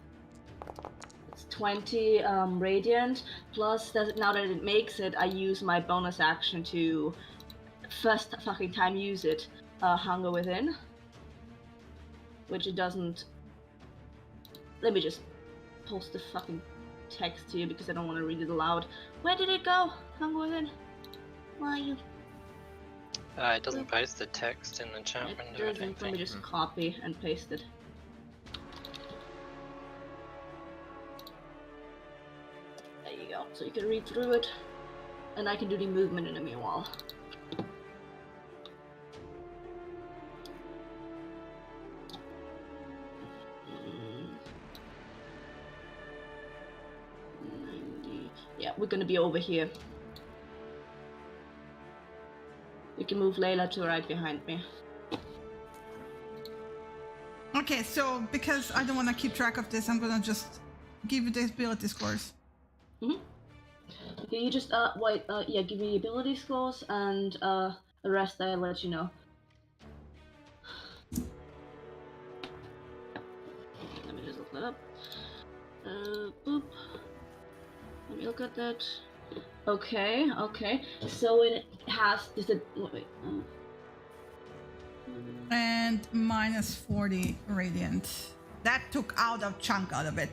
It's 20 radiant, plus now that it makes it, I use my bonus action to first fucking time use it, Hunger Within. Which it doesn't... Let me just post the fucking text to you because I don't want to read it aloud. Where did it go? Hunger Within? Why are you... It doesn't post the text in the chat It window, I don't doesn't. Let me think. just copy and paste it. There you go. So you can read through it, and I can do the movement in the meanwhile. Mm. 90. Yeah, we're gonna be over here. You can move Layla to right behind me. Okay, so because I don't want to keep track of this, I'm gonna just give you the ability scores. Okay, you just yeah, give me ability scores and the rest I'll let you know. Let me just look that up. Boop. Let me look at that. Okay, okay. So it has wait. And minus 40 radiant. That took out a chunk out of it.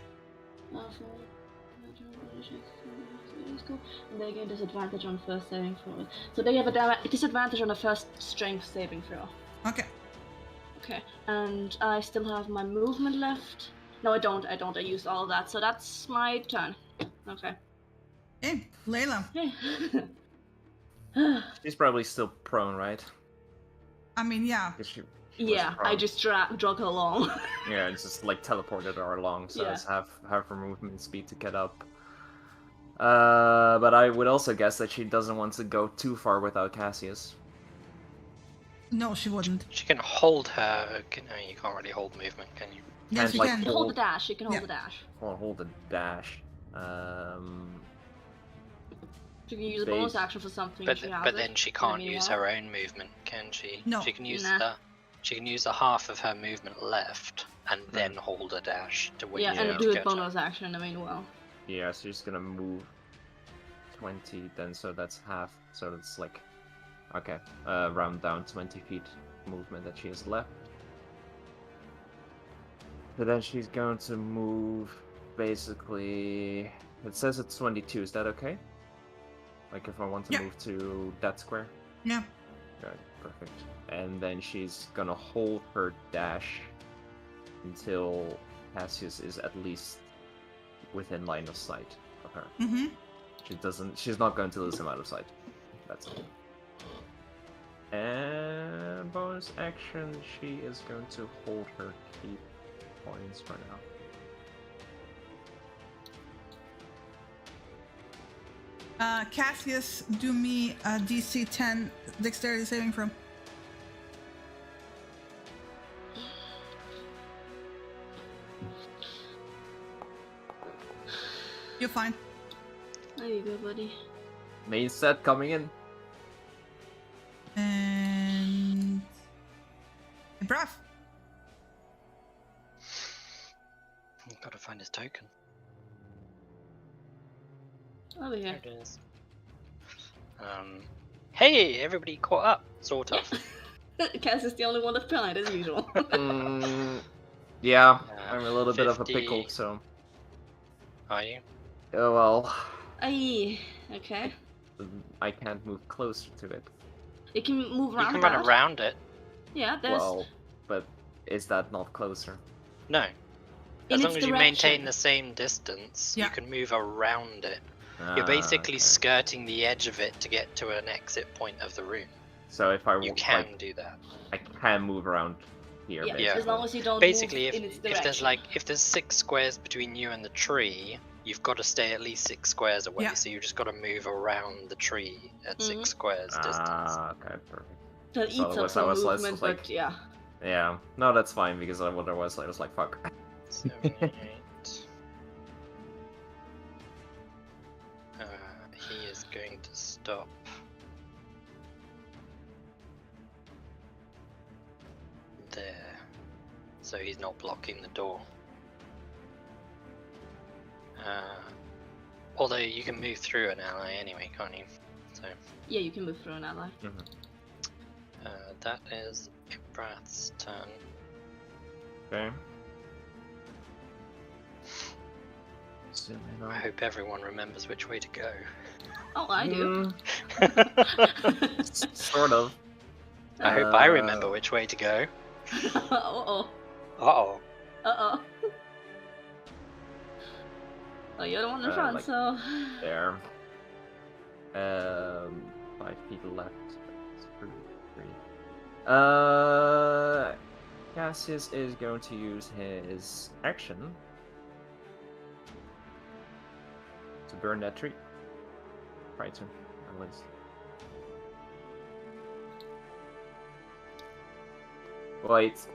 And they gain disadvantage on first saving throw. So they have a disadvantage on the first strength saving throw. Okay. Okay, and I still have my movement left. No, I don't. I used all of that, so that's my turn. Okay. Hey, Layla. Hey. She's probably still prone, right? I mean, yeah. 'Cause she was Yeah, I prone. just drug her along. Yeah, it's just like teleported her along, so Yeah. it's half her movement speed to get up. But I would also guess that she doesn't want to go too far without Cassius. No, she wouldn't. She can hold her. No, you can't really hold movement, can you? Yes, And, you like, can. Hold the dash. You can hold Yeah. the dash. Or hold the dash. She can use a bonus Base. action for something. But she has but it. then she I can't mean, use yeah. her own movement, can she? No. She can use Nah. the half of her movement left and then hold a dash to wait Yeah, for and you do to a catch bonus up. action. I mean, well. Yeah, so she's gonna move 20 then, so that's half. So it's like, okay, round down 20 feet movement that she has left. So then she's going to move basically. It says it's 22. Is that okay? Like if I want to Yeah. move to that square? Yeah. Right, perfect. And then she's gonna hold her dash until Cassius is at least within line of sight of her. Mm-hmm. She's not going to lose him out of sight. That's it. And bonus action, she is going to hold her key points for now. Cassius, do me a DC 10 dexterity saving throw. You're fine. There you go, buddy. Main set coming in. And Brav. Gotta find his token. Over There here. it is. Hey, everybody caught up, sort of. Cass is the only one left behind, as usual. Yeah, I'm a little bit of a 50. pickle, so. Are you? Oh well. Aye. Okay. I can't move closer to it. You can move You around can about. run around it. Yeah, there's. Well, but is that not closer? No. In As its long as you maintain direction. the same distance, Yeah. you can move around it. You're basically Okay. skirting the edge of it to get to an exit point of the room. So if I You want, can like, do that. I can move around here. Yeah, basically. as long as you don't Basically, move in its if direction. there's 6 squares between you and the tree, you've got to stay at least 6 squares away. Yeah. So you just got to move around the tree at Mhm. 6 squares distance. Okay, perfect. That so eats otherwise up some I was less movement, like- but yeah. Yeah, no, that's fine because otherwise I was like, fuck. 78. He is going to stop. There. So he's not blocking the door. Although you can move through an ally anyway, can't you? So Yeah, you can move through an ally. that is Ibrath's turn. Okay. I hope everyone remembers which way to go. Oh, I do. Sort of. I hope I remember which way to go. Uh-oh. Uh-oh. Uh-oh. Well, you're the one in front, like- so... There. 5 feet left. That's 3. Cassius is going to use his action to burn that tree. Try to, at least. Wait.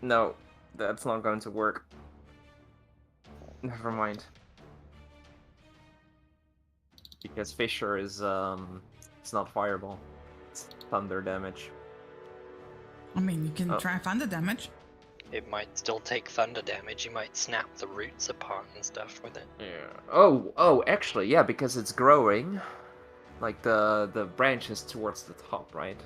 No, that's not going to work. Never mind. Because Fissure is, it's not fireball. It's thunder damage. I mean, you can Oh. try and find the damage. It might still take thunder damage. You might snap the roots apart and stuff with it. Yeah. Oh, actually, yeah, because it's growing. Like the branches towards the top, right?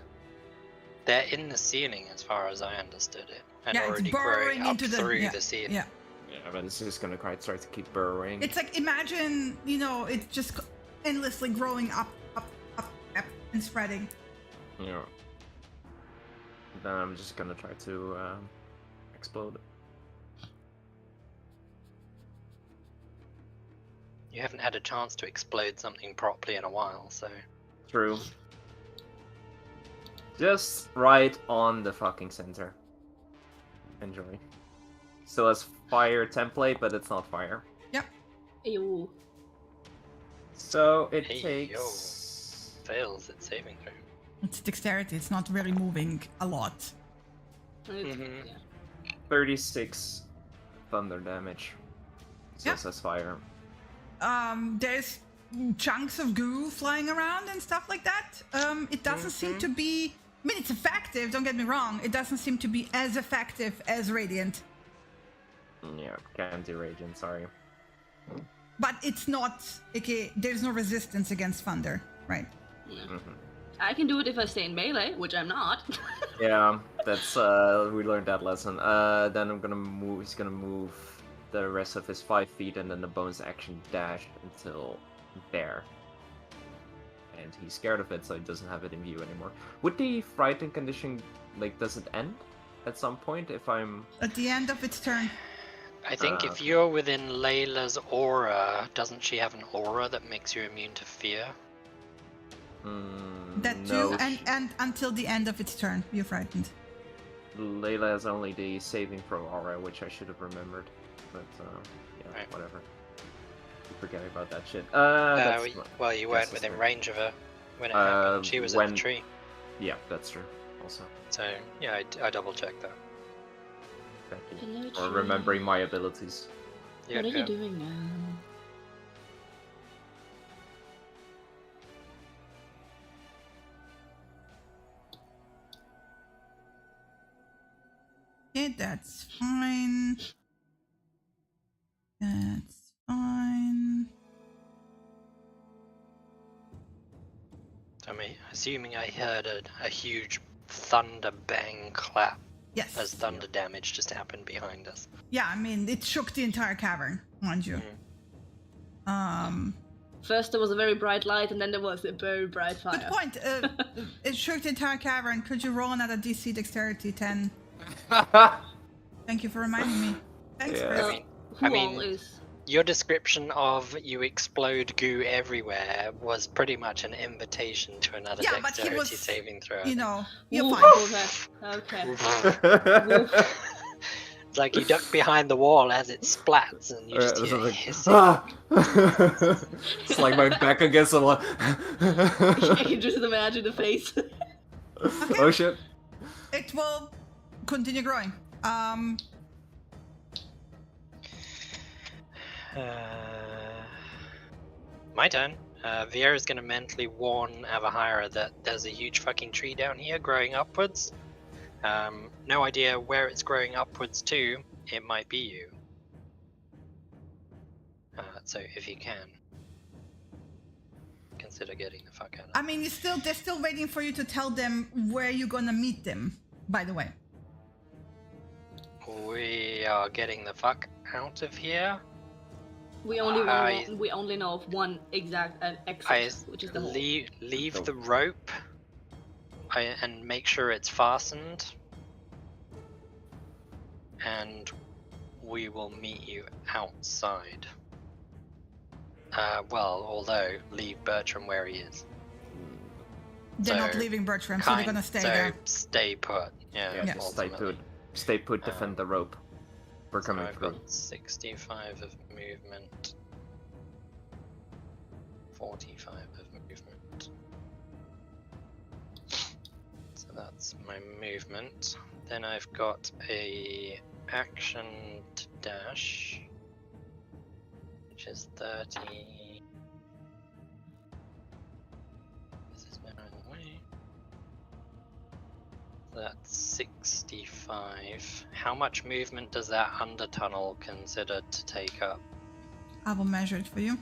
They're in the ceiling as far as I understood it. And Yeah, it's already burrowing growing up into the- through yeah, the ceiling. Yeah. Yeah, but it's just gonna start to keep burrowing. It's like, imagine, it's just endlessly growing up, and spreading. Yeah. Then I'm just gonna try to explode it. You haven't had a chance to explode something properly in a while, so True. Just right on the fucking center. Enjoy. Still has fire template, but it's not fire. Ew. So it Hey, takes... Fails at saving throw. It's dexterity. It's not really moving a lot. It's- Mhm. yeah. 36 thunder damage. Still Yeah. says fire. There's chunks of goo flying around and stuff like that. It doesn't seem to be. I mean, it's effective. Don't get me wrong. It doesn't seem to be as effective as Radiant, Yeah, can't do Radiant, sorry. but it's not. Okay, there's no resistance against thunder, right? I can do it if I stay in melee, which I'm not. Yeah, that's we learned that lesson. Then I'm gonna move. He's gonna move the rest of his 5 feet, and then the bonus action dash until there. And he's scared of it, so he doesn't have it in view anymore. Would the frightened condition, like, does it end at some point if I'm? At the end of its turn. I think if Okay. you're within Layla's aura, doesn't she have an aura that makes you immune to fear? That no, too, and until the end of its turn, you're frightened. Layla has only the saving throw aura, which I should have remembered. But yeah, Right. whatever. Keep forgetting about that shit. Well, you weren't that's within fair. range of her when it happened. She was at when- the tree. Yeah, that's true. Also, So, yeah, I double checked that. thank you Hello, for tree. remembering my abilities. Yeah, What are yeah. you doing now? Okay, that's fine. That's fine. I'm assuming I heard a huge thunder bang clap Yes. as thunder damage just happened behind us. Yeah, I mean, it shook the entire cavern, mind you. First there was a very bright light, and then there was a very bright fire. Good point. It shook the entire cavern. Could you roll another DC Dexterity 10? Thank you for reminding me. Thanks, Yeah. Chris. I mean, Who I mean- all is? Your description of you explode goo everywhere was pretty much an invitation to another Yeah, but he dexterity was, saving throw. You know, you're Ooh, fine. Okay. It's like you duck behind the wall as it splats and you just hear like, hissing. "Ah!" It's like my back against the wall. I can just imagine the face. Oh shit. It will continue growing. My turn. Vieira's gonna mentally warn Avahira that there's a huge fucking tree down here growing upwards. No idea where it's growing upwards to. It might be you. So if you can, consider getting the fuck out of I mean, they're still waiting for you to tell them where you're gonna meet them, by the way. We are getting the fuck out of here. We only know of one exact exit, I which is the hole. leave the rope and make sure it's fastened, and we will meet you outside. Well, although leave Bertram where he is. They're not So, leaving Bertram, so they're gonna stay there. Stay put. Yeah, Yeah, just stay ultimately. put. Stay put, defend the rope. We're So coming I've through. got 65 of movement, 45 of movement. So that's my movement. Then I've got a action to dash, which is 30. This is better in the way. That's 65. How much movement does that under tunnel consider to take up? I will measure it for you.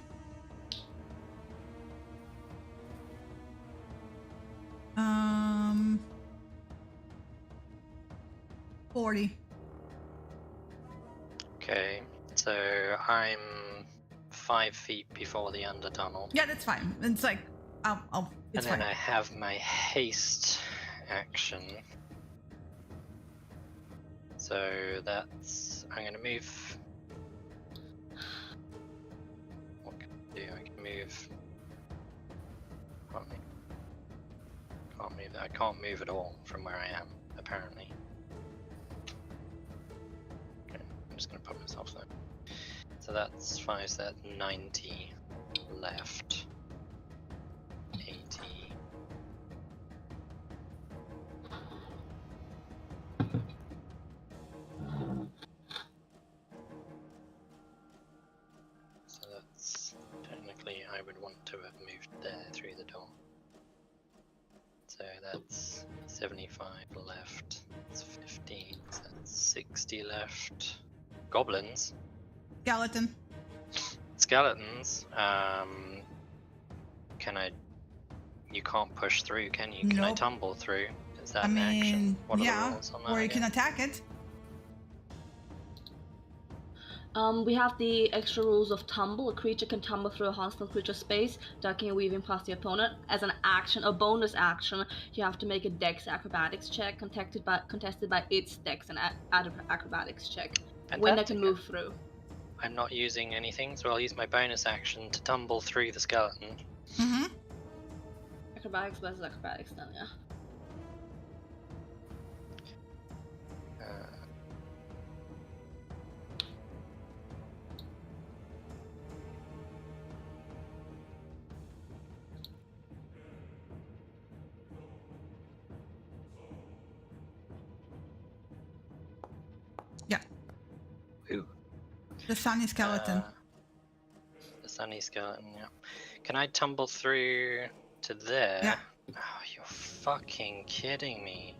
Um, 40. Okay, so I'm 5 feet before the under tunnel. Yeah, that's fine. It's like, it's and then fine. I have my haste action. So I'm gonna move. What can I do? I can move. Pardon me. move. I can't move at all from where I am, apparently. Okay, I'm just gonna put myself there. So that's 5, so that's 90 left. 80. So that's technically I would want to have moved there through the door. So that's 75 left. That's 15. So that's 60 left. Goblins. Skeleton. Skeletons. Can I? You can't push through, can you? Can I Nope. tumble through? Is that I an action? mean, What are the yeah. rules on that Or you can again? attack it. We have the extra rules of tumble. A creature can tumble through a hostile creature space, ducking and weaving past the opponent. As an action, a bonus action, you have to make a Dex acrobatics check, contested by its Dex and acrobatics check. When I can Fantastic. move through. I'm not using anything, so I'll use my bonus action to tumble through the skeleton. Mm-hmm. Acrobatics versus acrobatics then, yeah. Yeah. Ooh. The sunny skeleton. The sunny skeleton, yeah. Can I tumble through to there? Yeah. Oh, you're fucking kidding me.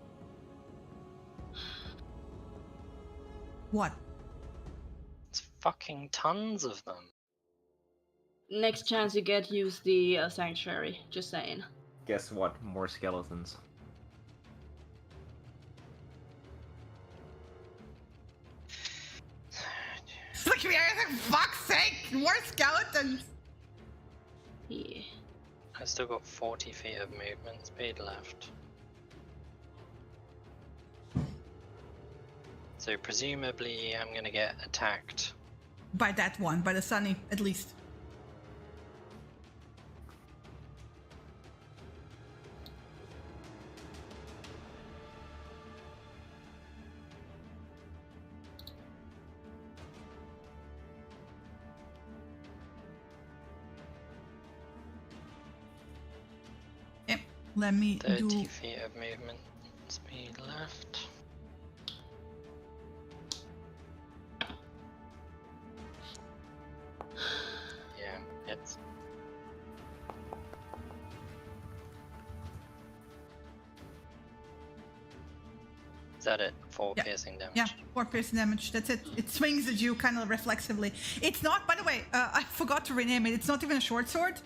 What? It's fucking tons of them. Next chance you get, use the sanctuary. Just saying. Guess what? More skeletons. Look at me, for fuck's sake! More skeletons! Yeah. I've still got 40 feet of movement speed left. So presumably I'm gonna get attacked. By that one, by the sunny, at least. Yep, let me 30 do... feet of movement speed left. Yeah, it's... Is that it? 4 Yeah. piercing damage? Yeah, 4 piercing damage. That's it. It swings at you kind of reflexively. It's not, by the way, I forgot to rename it. It's not even a short sword.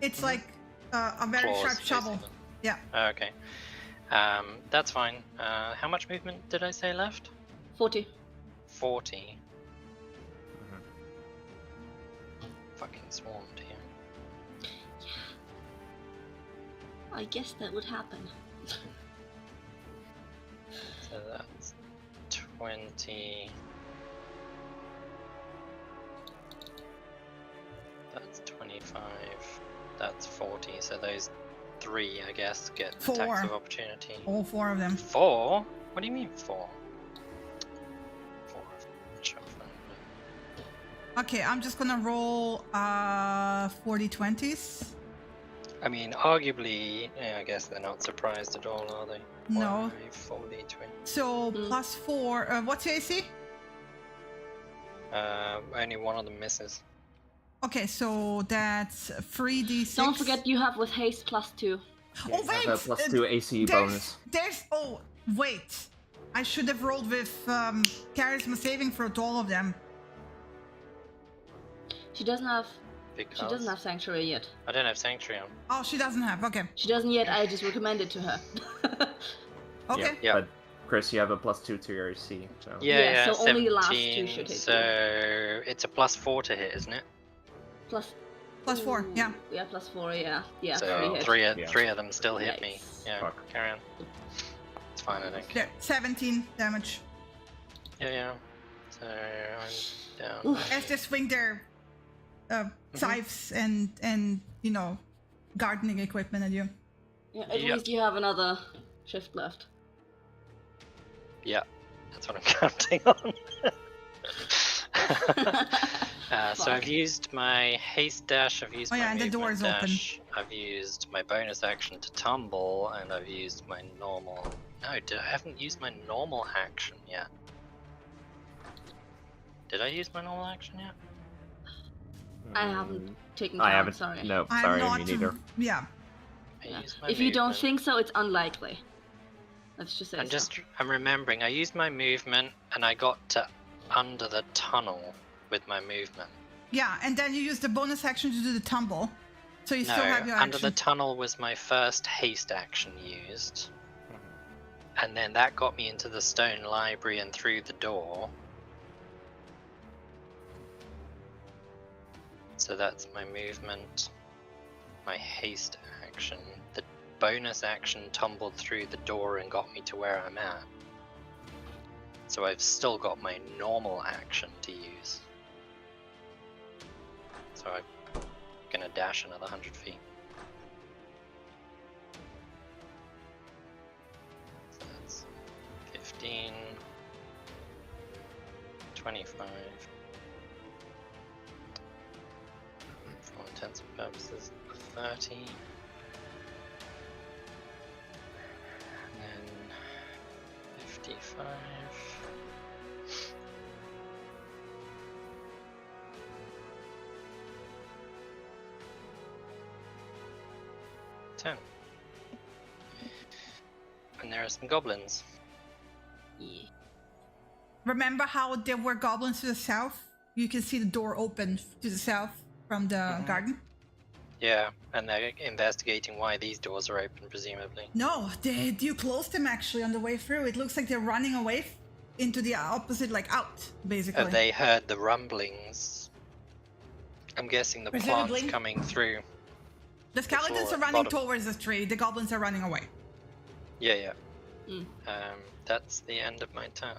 It's like a very Claws, sharp shovel. basically. Yeah. Okay. That's fine. How much movement did I say left? 40. 40. Mhm. Fucking swarmed here. I guess that would happen. So that's 20. That's 25. That's 40. So those 3, I guess, get attacks 4. of opportunity. All 4 of them. 4? What do you mean 4? 4 of them. Sure, fine. Okay, I'm just gonna roll 40 20s. I mean, arguably, yeah, I guess they're not surprised at all, are they? No. 40, 20. So plus 4. What's your AC? Only one of them misses. Okay, so that's 3d6. Don't forget you have with haste +2. Oh, I wait! have a +2 AC bonus. Oh, wait. I should have rolled with charisma saving for all of them. She doesn't have Because sanctuary yet. I don't have Sanctuary on. Oh, she doesn't have. Okay. She doesn't yet, I just recommend it to her. Okay. Yeah. But Chris, you have a +2 to your AC. So. Yeah, so only the last two 17, should hit So it's a +4 to hit, isn't it? Plus Plus 4, yeah. Yeah, +4, yeah. Yeah, So 3 hits. three of them still hit me. Yikes. Yeah, Fuck. carry on. It's fine, I think. There, 17 damage. Yeah. So I'm down. Oof. As they swing their scythes and gardening equipment at you. Yeah, at Yep. least you have another shift left. Yeah, that's what I'm counting on. So I've Fuck. used my haste dash, I've used Oh, my yeah, and the movement door is open. dash, I've used my bonus action to tumble, and I've used my normal... No, I haven't used my normal action yet. Did I use my normal action yet? I haven't taken I count, haven't. sorry. No, I'm sorry, not. me neither. Yeah. I Yeah. used my If you don't movement. think so, it's unlikely. Let's just say I'm remembering, I used my movement, and I got to under the tunnel with my movement. Yeah, and then you use the bonus action to do the tumble. So you No, still have your under action. the tunnel was my first haste action used. And then that got me into the stone library and through the door. So that's my movement, my haste action. The bonus action tumbled through the door and got me to where I'm at. So I've still got my normal action to use. So I'm gonna dash another 100 feet. So that's 15, 25. For all intents and purposes, 30. And then 55. And there are some goblins. Yeah. Remember how there were goblins to the south? You can see the door open to the south from the garden. Yeah, and they're investigating why these doors are open, presumably. No, you closed them actually on the way through. It looks like they're running away into the opposite, like out, basically. Have they heard the rumblings? I'm guessing the Presumably. plant's coming through. The skeletons floor are at running bottom. towards the tree. The goblins are running away. Yeah, yeah. Mm. That's the end of my turn.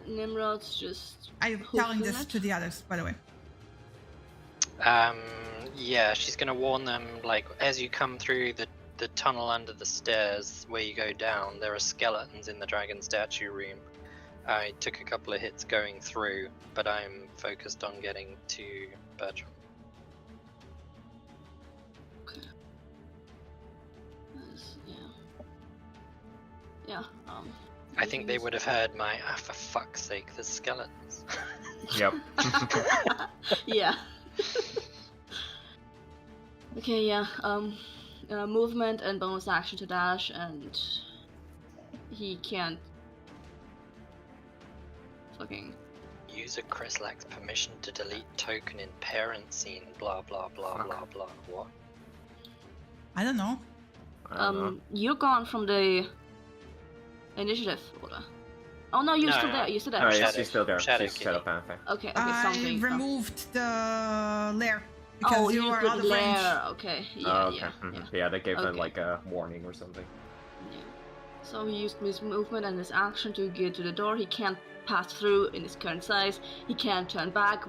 Nimrod's just. I'm hoofing telling this it. to the others, by the way. Yeah, she's gonna warn them, like, as you come through the tunnel under the stairs where you go down, there are skeletons in the dragon statue room. I took a couple of hits going through, but I'm focused on getting to Bertram. Yeah. I think they would have heard my, for fuck's sake, there's skeletons. Yep. Yeah. Okay, yeah. Movement and bonus action to dash, and he can't. Fucking. User Chris lacks permission to delete token in parent scene, blah blah blah Fuck. blah blah. What? I don't know. I don't know. You're gone from the initiative order. Oh no, you're No, still no. there. You're still there. Oh, Okay, yeah, Shadow- she's still there. Shadow She's Kitty. Shadow Panther. okay, I something. removed the lair because Oh, you you are put out of range. lair. Okay. Yeah, Oh, okay. yeah, Mhm. yeah. Yeah, they gave Okay. them like a warning or something. Yeah. So he used his movement and his action to get to the door. He can't pass through in his current size. He can't turn back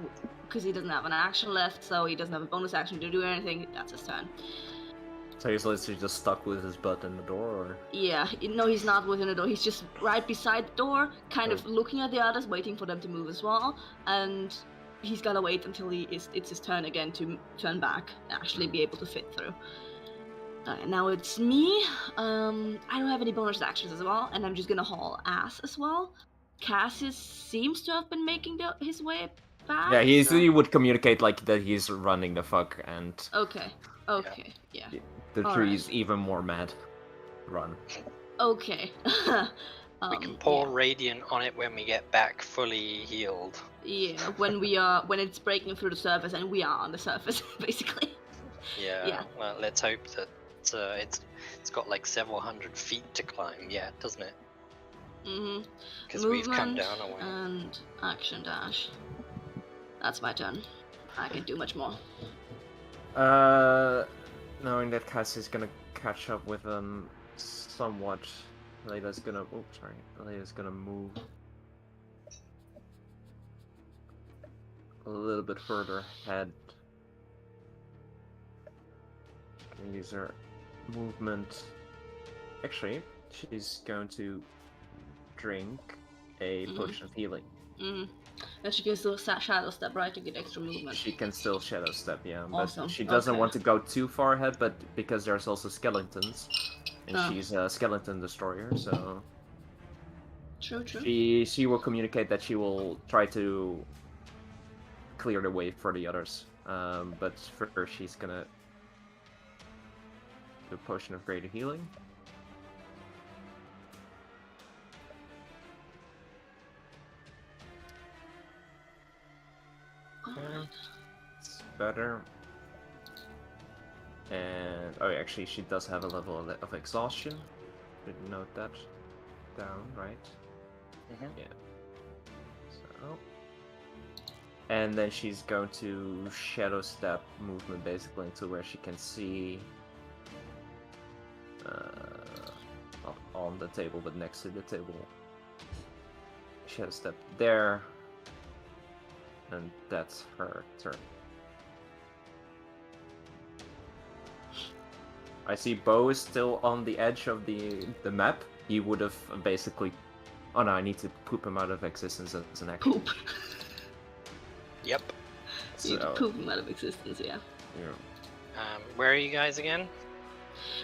because he doesn't have an action left, so he doesn't have a bonus action to do anything. That's his turn. So he's literally just stuck with his butt in the door, or? Yeah, no, he's not within the door. He's just right beside the door, kind of looking at the others, waiting for them to move as well. And he's gotta wait until it's his turn again to turn back and actually be able to fit through. Now it's me. I don't have any bonus actions as well, and I'm just gonna haul ass as well. Cassius seems to have been making his way back. Yeah, so- he would communicate like that he's running the fuck, and Okay. Okay. Yeah. the All tree's even more mad. Run. Okay. We can pour yeah. radiant on it when we get back fully healed. Yeah, when it's breaking through the surface and we are on the surface, basically. Yeah. Yeah. Well, let's hope that it's got like several hundred feet to climb yet, doesn't it? Mhm. Because we've come Movement down a way. and action dash. That's my turn. I can do much more. Knowing that Cass is gonna catch up with them somewhat, Layla's gonna. Oh, sorry. Layla's gonna move a little bit further ahead. use her movement. Actually, she's going to drink a potion of healing. And she can still shadow step, right, to get extra movement. She can still shadow step, yeah. Awesome. But she doesn't Okay. want to go too far ahead, but because there's also skeletons, and Oh. she's a skeleton destroyer, so True. she will communicate that she will try to clear the way for the others. But first she's gonna do a potion of greater healing. Alright. It's better. And oh, actually, she does have a level of exhaustion. Didn't note that down, right? Yeah. So, and then she's going to shadow step movement basically into where she can see not on the table, but next to the table. Shadow step there, and that's her turn. I see Bo is still on the edge of the map. He would have basically... Oh no, I need to poop him out of existence as an action. Poop. Yep. You need to So, poop him out of existence, yeah. yeah. Where are you guys again?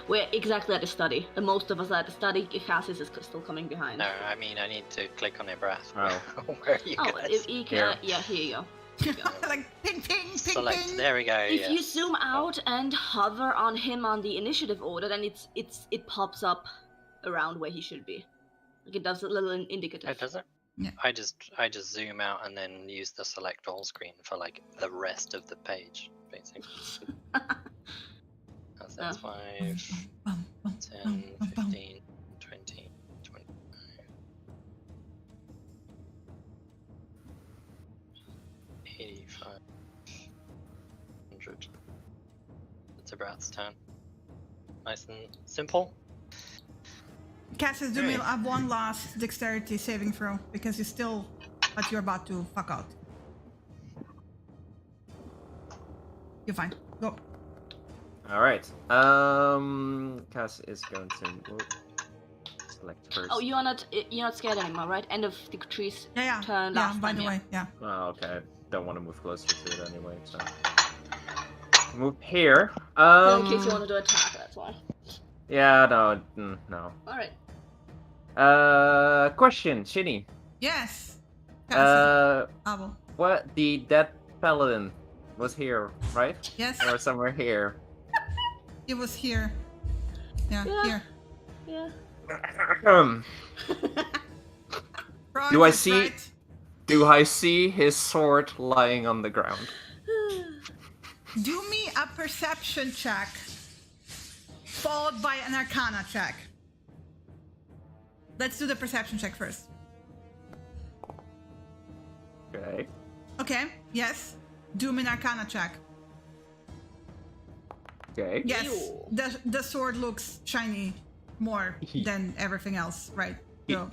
We're exactly at the study. And most of us are at the study. Cassis is still coming behind. No, I mean I need to click on their breath. Oh. Where are you Oh, guys? if you can, Here. yeah, here you go. Like ping, ping, ping, Select. ping. There we go. If yeah. you zoom out and hover on him on the initiative order, then it pops up around where he should be. Like it does a little indicative. Oh, does it? Yeah. I just zoom out and then use the select all screen for like the rest of the page, basically. That's 5, 10, 15, 20, 25. 85. 100. It's a Brat's turn. Nice and simple. Cassius, do me one last dexterity saving throw because you still, but you're about to fuck out. You're fine. Go. Alright. Cass is going to select first. Oh, you're not scared anymore, right? End of the tree's Yeah. turn Yeah. last By time, the yeah. way, yeah. Oh, okay. I don't want to move closer to it anyway, so... Move here. In case you want to do attack, that's why. Yeah, no. Alright. Question, Shinny. Yes. Cassius. Uh, what? The dead paladin was here, right? Yes. Or somewhere here. It was here. Yeah. Yeah. Here. Yeah. Right, Do I that's see- right. Do I see his sword lying on the ground? Do me a perception check, followed by an arcana check. Let's do the perception check first. Okay. Okay, yes. Do me an arcana check. Okay. Yes, Ew. the sword looks shiny more than everything else, right? So,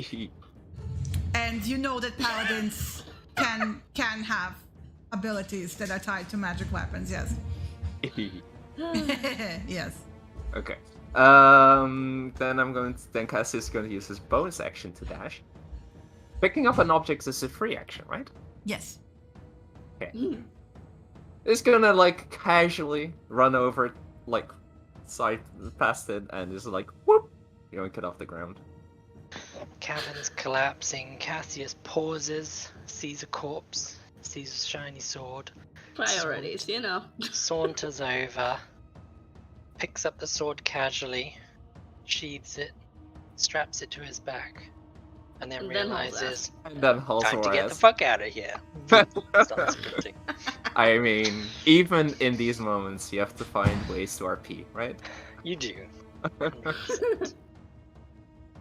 and you know that paladins can have abilities that are tied to magic weapons, yes. Yes. Okay. Then Cassius is going to use his bonus action to dash. Picking up an object is a free action, right? Yes. It's gonna like casually run over, like side past it, and just like whoop, yoink it off the ground. Cabin's collapsing. Cassius pauses, sees a corpse, sees a shiny sword, Priorities, you know. saunters over, picks up the sword casually, sheathes it, straps it to his back, and then And then hauls realizes And then hauls time to her get the ass. fuck out of here. Starts sprinting. I mean, even in these moments, you have to find ways to RP, right? You do.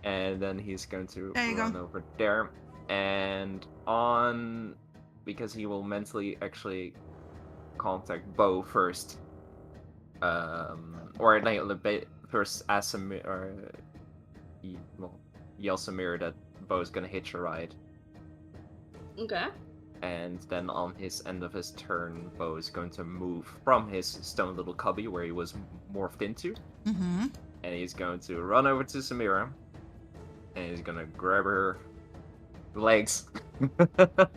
And then he's going to There you run go. over there, and because he will mentally actually contact Bo first, or like first ask him, or yell Samir that Bo's gonna hitch a ride. Okay. And then on his end of his turn, Bo is going to move from his stone little cubby where he was morphed into. Mm-hmm. And he's going to run over to Samira. And he's going to grab her legs. I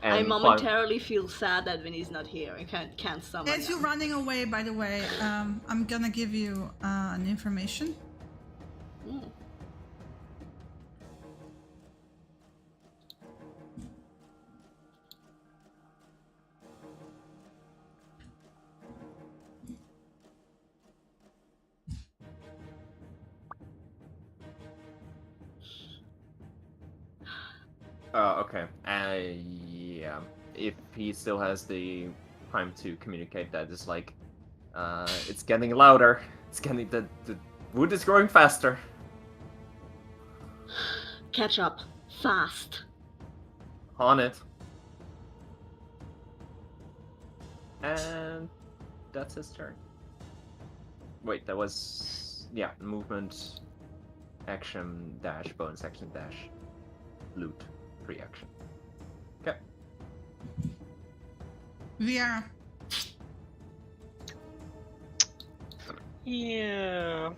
and momentarily feel sad that Vinny's not here. I can't summon As you're him. running away, by the way, I'm gonna give you an information. Mm. Okay. Yeah. If he still has the time to communicate that, it's like, it's getting louder. It's getting the wood is growing faster. Catch up fast. On it. And that's his turn. Wait, that was movement, action dash, bonus action dash, loot, free action. Okay. Viera. Yeah.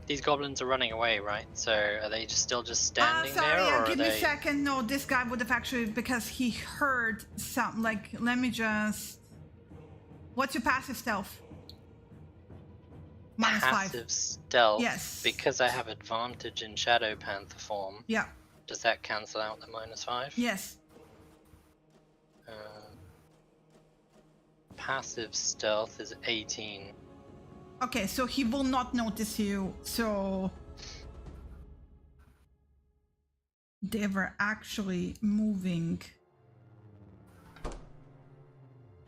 These goblins are running away, right? So are they still just standing Sorry, there, or give are me a they? second. No, this guy would have actually, because he heard some, like, let me just... What's your passive stealth? -5. Passive stealth. Yes. Because I have advantage in Shadow Panther form. Yeah, Does that cancel out the -5? yes. Passive stealth is 18. Okay, so he will not notice you, so... They were actually moving...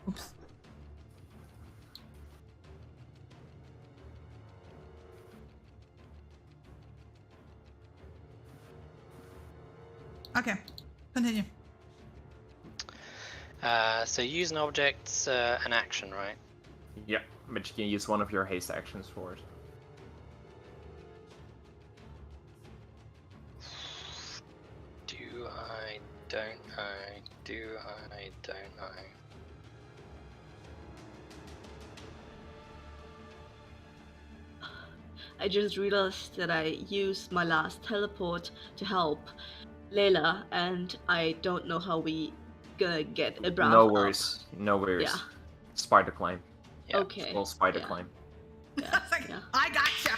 Oops. Okay, continue. So use an object's an action, right? Yeah, but you can use one of your haste actions for it. Do I? Don't I? Do I? Don't I? I just realized that I used my last teleport to help Layla, and I don't know how we gonna get a Brav No up. worries. No worries. Yeah. Spider climb. Yeah. Okay. Full spider yeah. climb. Yeah. It's like, yeah. I gotcha!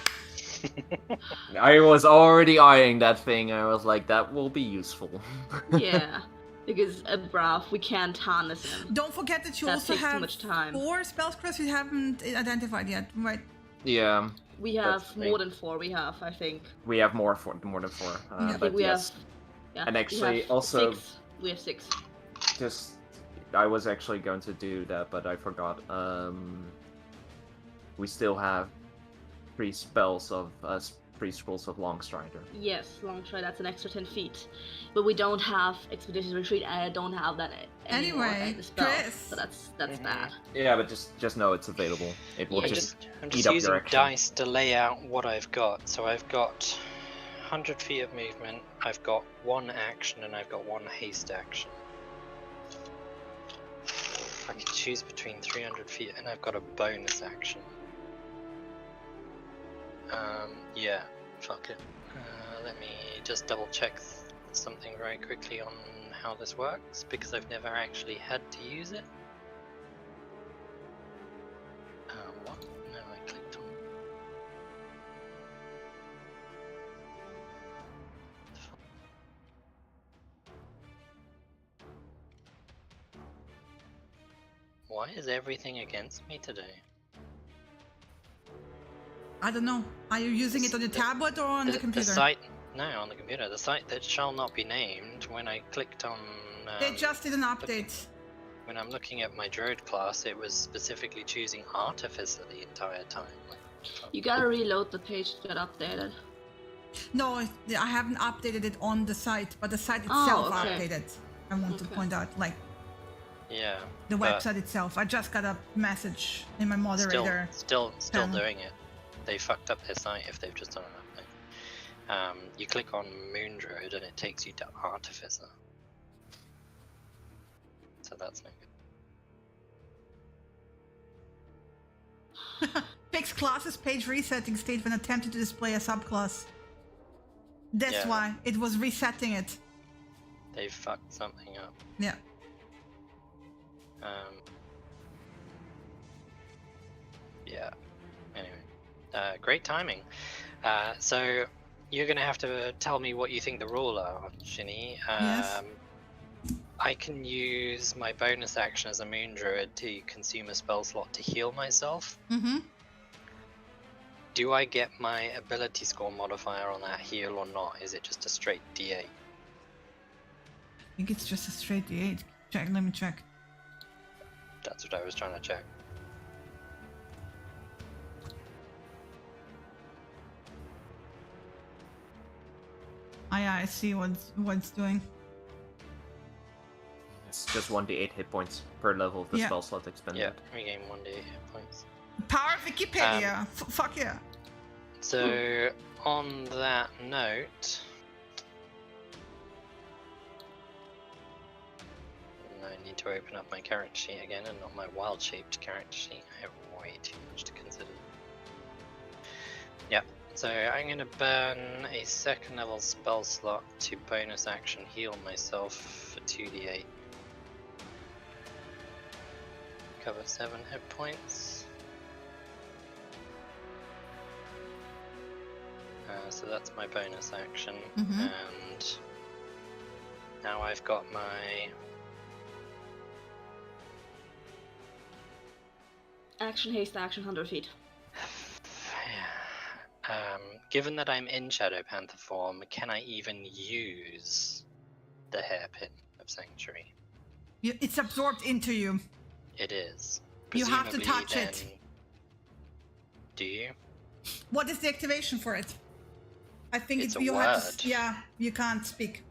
I was already eyeing that thing. I was like, that will be useful. Yeah, because a Brav, we can't harness him. Don't forget that you That also takes too have much time. 4 spell scrolls you haven't identified yet, right? Yeah, We That's have the thing. more than 4. We have, I think. we have more than 4. Yeah. I But think we yes, have. Yeah. And we actually, have also- 6. We have 6. just I was actually going to do that, but I forgot. We still have 3 spells of 3 scrolls of Longstrider. Yes, long try. That's an extra 10 feet, but we don't have Expedition Retreat. And I don't have that anymore Anyway, as a spell, Chris. so that's Mhm. bad. Yeah, but just know it's available. It will Yeah, just I'm eat just up your using action. dice to lay out what I've got. So I've got 100 feet of movement, I've got 1 action, and I've got 1 haste action. I can choose between 300 feet, and I've got a bonus action. Yeah, fuck it. Let me just double check something very quickly on how this works, because I've never actually had to use it. What? No, I clicked on. Why is everything against me today? I don't know. Are you using it on the tablet or on the computer? The site, no, on the computer. The site that shall not be named. When I clicked on, They just did an update. when I'm looking at my druid class, it was specifically choosing artificer the entire time. Like, You gotta reload the page to get updated. No, I haven't updated it on the site, but the site Oh, itself okay. updated. I want to Okay. point out, like, yeah, the but website itself. I just got a message in my moderator. Still panel. doing it. They fucked up their site if they've just done an update. You click on Moon Druid and it takes you to Artificer. So that's no good. Fix classes page resetting state when attempting to display a subclass. That's Yeah. why it was resetting it. They fucked something up. Yeah. Yeah. Anyway, great timing. So you're gonna have to tell me what you think the rules are, Ginny. Yes. I can use my bonus action as a Moon Druid to consume a spell slot to heal myself. Mm-hmm. Do I get my ability score modifier on that heal or not? Is it just a straight D8? I think it's just a straight D8. Let me check. That's what I was trying to check. I see what it's doing. It's just 1d8 hit points per level of the Yeah. spell slot expended. Yeah, regain 1d8 hit points. Power of Wikipedia. Fuck yeah. So, on that note, I need to open up my character sheet again and not my wild-shaped character sheet. I have way too much to consider. Yep, so I'm going to burn a second level spell slot to bonus action heal myself for 2d8. Cover 7 hit points. So that's my bonus action, Mhm. and now I've got my Action, haste, action, 100 feet. given that I'm in Shadow Panther form, can I even use the hairpin of Sanctuary? It's absorbed into you. It is. You have to Presumably touch it. then- Do you? What is the activation for it? I think It's a you have word. to. Yeah, you can't speak.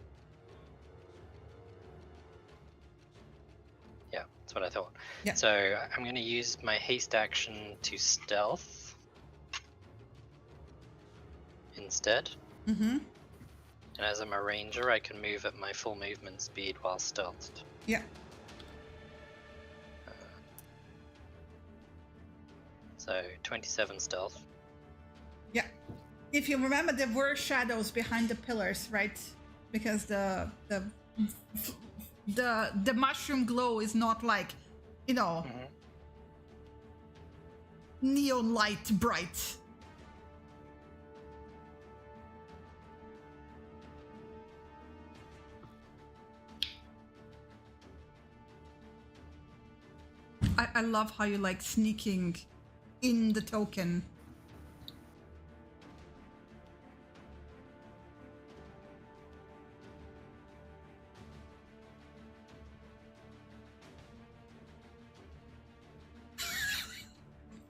Yeah, that's what I thought. Yeah. So I'm going to use my haste action to stealth instead. Mm-hmm. And as I'm a ranger, I can move at my full movement speed while stealthed. Yeah. So 27 stealth. Yeah. If you remember, there were shadows behind the pillars, right? Because the mushroom glow is not like, you know, neon light bright. I love how you like sneaking in the token. I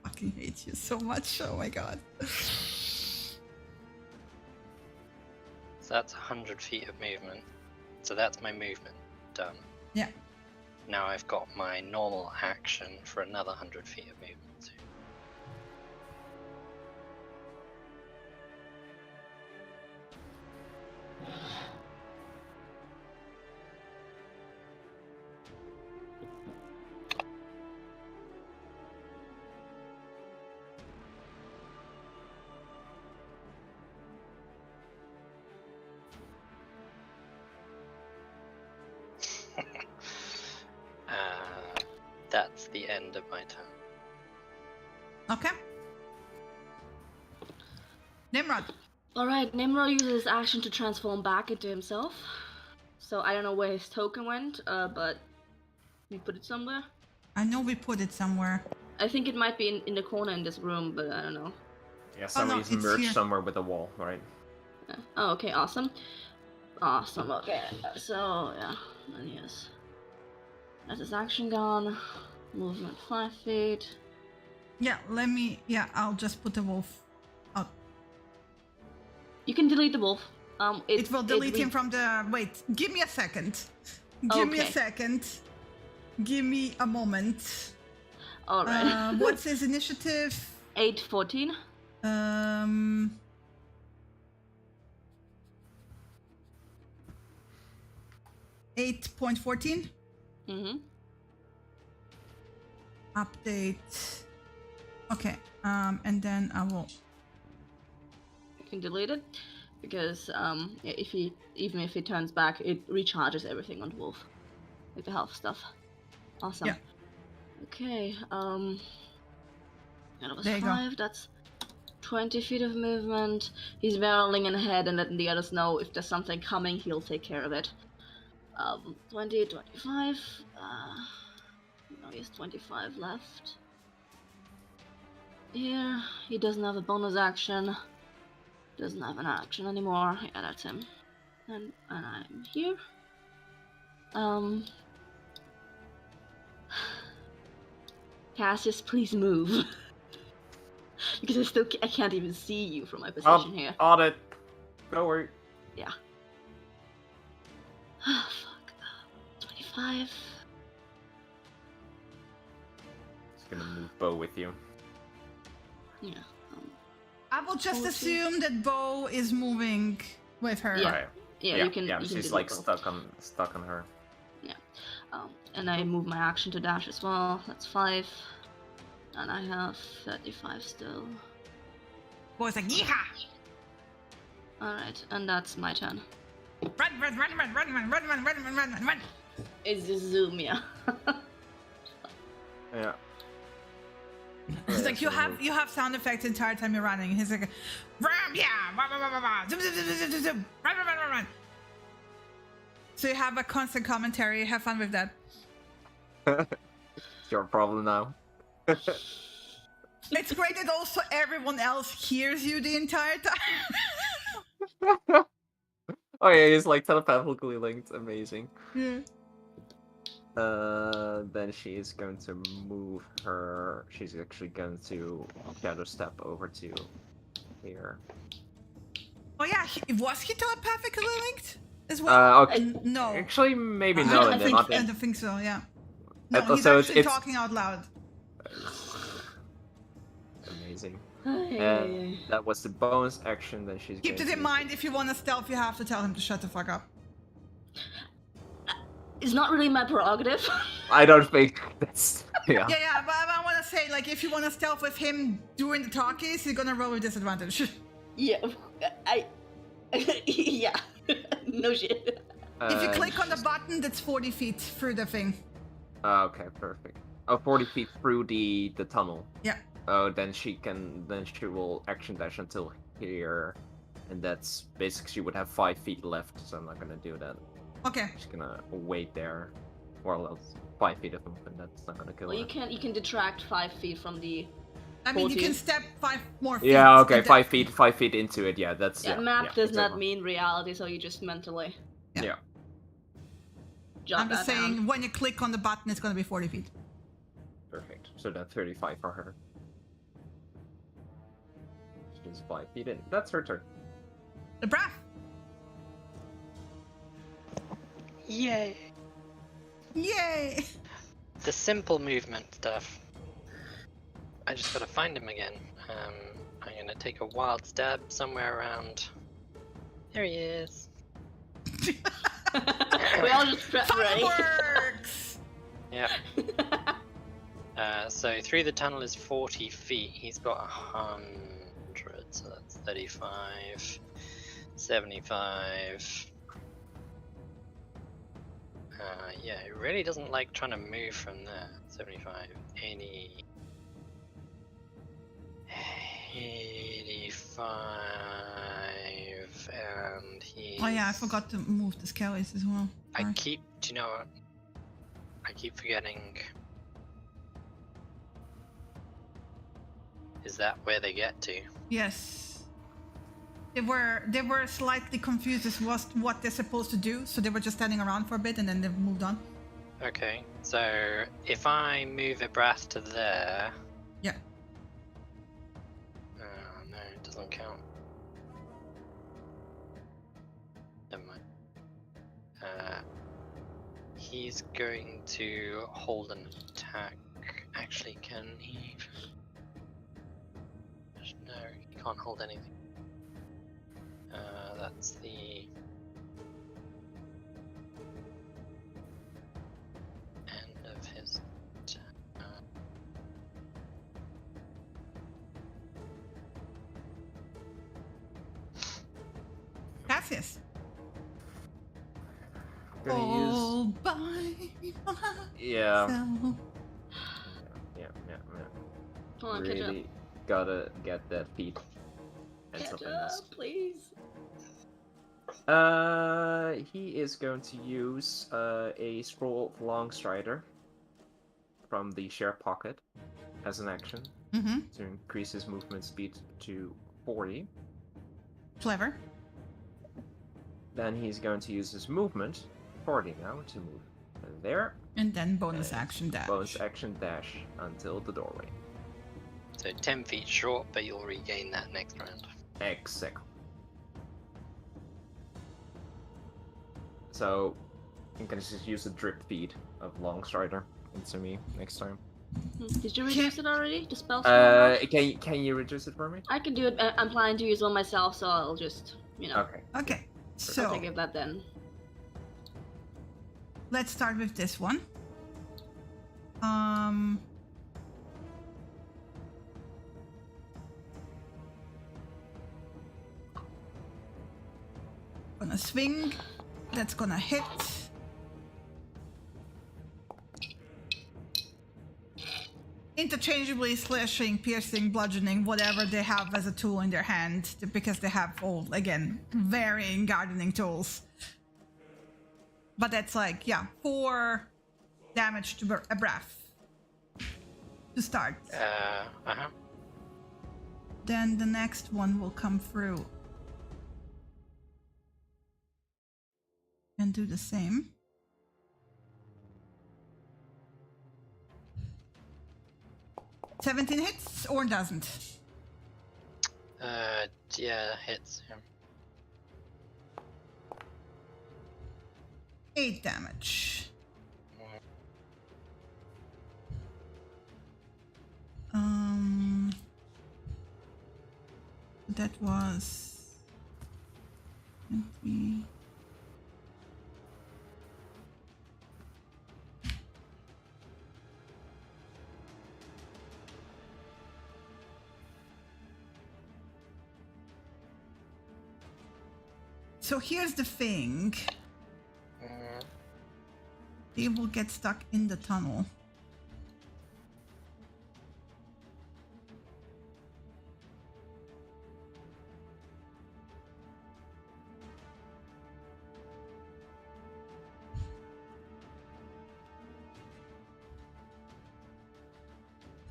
fucking hate you so much. Oh my god. So that's 100 feet of movement. So that's my movement done. Yeah. Now I've got my normal action for another 100 feet of movement. That's the end of my turn. Okay. Nimrod. Alright, Nimrod uses his action to transform back into himself. So I don't know where his token went, but we put it somewhere. I know we put it somewhere. I think it might be in the corner in this room, but I don't know. Yeah, somebody's it's merged here. somewhere with a wall, right? Yeah. Oh, okay, awesome. Awesome, okay. So, yeah, then yes. That's his action gone. Movement 5 feet. Yeah, I'll just put the wolf out. You can delete the wolf. It will delete him from the... Wait, give me a second. Give me a Okay. second. Give me a moment. Alright. What's his initiative? 8-14. 8.14. Mm-hmm. Update. Okay. And then I will. You can delete it because even if he turns back, it recharges everything on Wolf, like the health stuff. Awesome. Yeah. Okay. That was There you go. 5. That's 20 feet of movement. He's barreling in ahead and letting the others know if there's something coming, he'll take care of it. 20, 25. No, he has 25 left. Here, he doesn't have a bonus action. Doesn't have an action anymore. Yeah, that's him. And I'm here. Cassius, please move. Because I can't even see you from my position here. On it. Don't worry. Yeah. Fuck. 25. Just gonna move Bo with you. Yeah. I will just 40. assume that Bo is moving with her. Yeah. Alright. Yeah, you can. Yeah, you can she's delete like both. stuck on her. And I move my action to dash as well. That's 5. And I have 35 still. Bo's like, yeehaw! Alright, and that's my turn. Run, run, run, run, run, run, run, run, run, run, run, run. It's just zoom, yeah. Yeah. It's like you have sound effects the entire time you're running. He's like, ram, yeah, rah, rah, rah, rah, rah. Zoom, zoom, zoom, zoom, zoom, zoom, run, run, run, run, run. So you have a constant commentary. Have fun with that. It's your problem now. It's great that also everyone else hears you the entire time. Oh yeah, he's like telepathically linked. Amazing. Yeah. Then she is going to move her. She's actually going to shadow step over to here. Oh yeah, was he telepathically linked as well? Okay. No. Actually, maybe I no. don't And think, then I don't think so. Yeah. No, Oh, he's so actually it's- talking out loud. amazing. And that was the bonus action. Then she's Keep going it in to- mind. If you want to stealth, you have to tell him to shut the fuck up. It's not really my prerogative. I don't think that's yeah. Yeah, but I want to say, like, if you want to stealth with him during the talkies, he's gonna roll with disadvantage. Yeah, yeah. No shit. If you click on the button, that's 40 feet through the thing. Okay, perfect. Oh, 40 feet through the tunnel. Yeah. Oh, then she will action dash until here, and that's basically she would have 5 feet left. So I'm not gonna do that. Okay. She's gonna wait there, or else 5 feet of movement. That's not gonna kill Well, her. you can detract 5 feet from the. I mean, you 40. can step 5 more feet. Yeah. Okay. and 5 feet. 5 feet into it. Yeah. That's Yeah, map does not exactly. mean reality, so you just mentally. Yeah. Jot I'm just that saying, down. when you click on the button, it's gonna be 40 feet. Perfect. So then 35 for her. She's 5 feet in. That's her turn. The breath. Yay! Yay! The simple movement stuff. I just gotta find him again. I'm gonna take a wild stab somewhere around. There he is. We all just prep ready. Fireworks! Yeah. So through the tunnel is 40 feet. He's got 100, so that's 35, 75. Yeah, he really doesn't like trying to move from there. 75, 80, 85, and he's... Oh yeah, I forgot to move the skellies as well. I Sorry. keep, do you know what? I keep forgetting. Is that where they get to? Yes. They were slightly confused as what they're supposed to do, so they were just standing around for a bit and then they moved on. Okay, so if I move a breath to there. Yeah. Oh no, it doesn't count. Never mind. He's going to hold an attack. Actually, can he? No, he can't hold anything. That's the Cassius. Gonna All by myself. Yeah. Come on, catch up. Really gotta get that feat. And Catch something up, else. please. He is going to use a scroll of Longstrider from the share pocket as an action Mm-hmm. to increase his movement speed to 40. Clever. Then he's going to use his movement, 40 now, to move there. And then bonus action dash. Bonus action dash until the doorway. So 10 feet short, but you'll regain that next round. Exactly. So I'm gonna just use a drip feed of Longstrider into me next time. Did you reduce it already? The spell? Can you reduce it for me? I can do it. I'm planning to use one myself, so I'll just, Okay. Okay. I'll So take it that then. let's start with this one. Gonna swing. That's gonna hit. Interchangeably slashing, piercing, bludgeoning, whatever they have as a tool in their hand, because they have all, again, varying gardening tools. But that's like, yeah, 4 damage to a breath to start. Then the next one will come through and do the same. $17 hits or doesn't? Yeah, hits him. 8 damage. That was 20. So here's the thing. They will get stuck in the tunnel.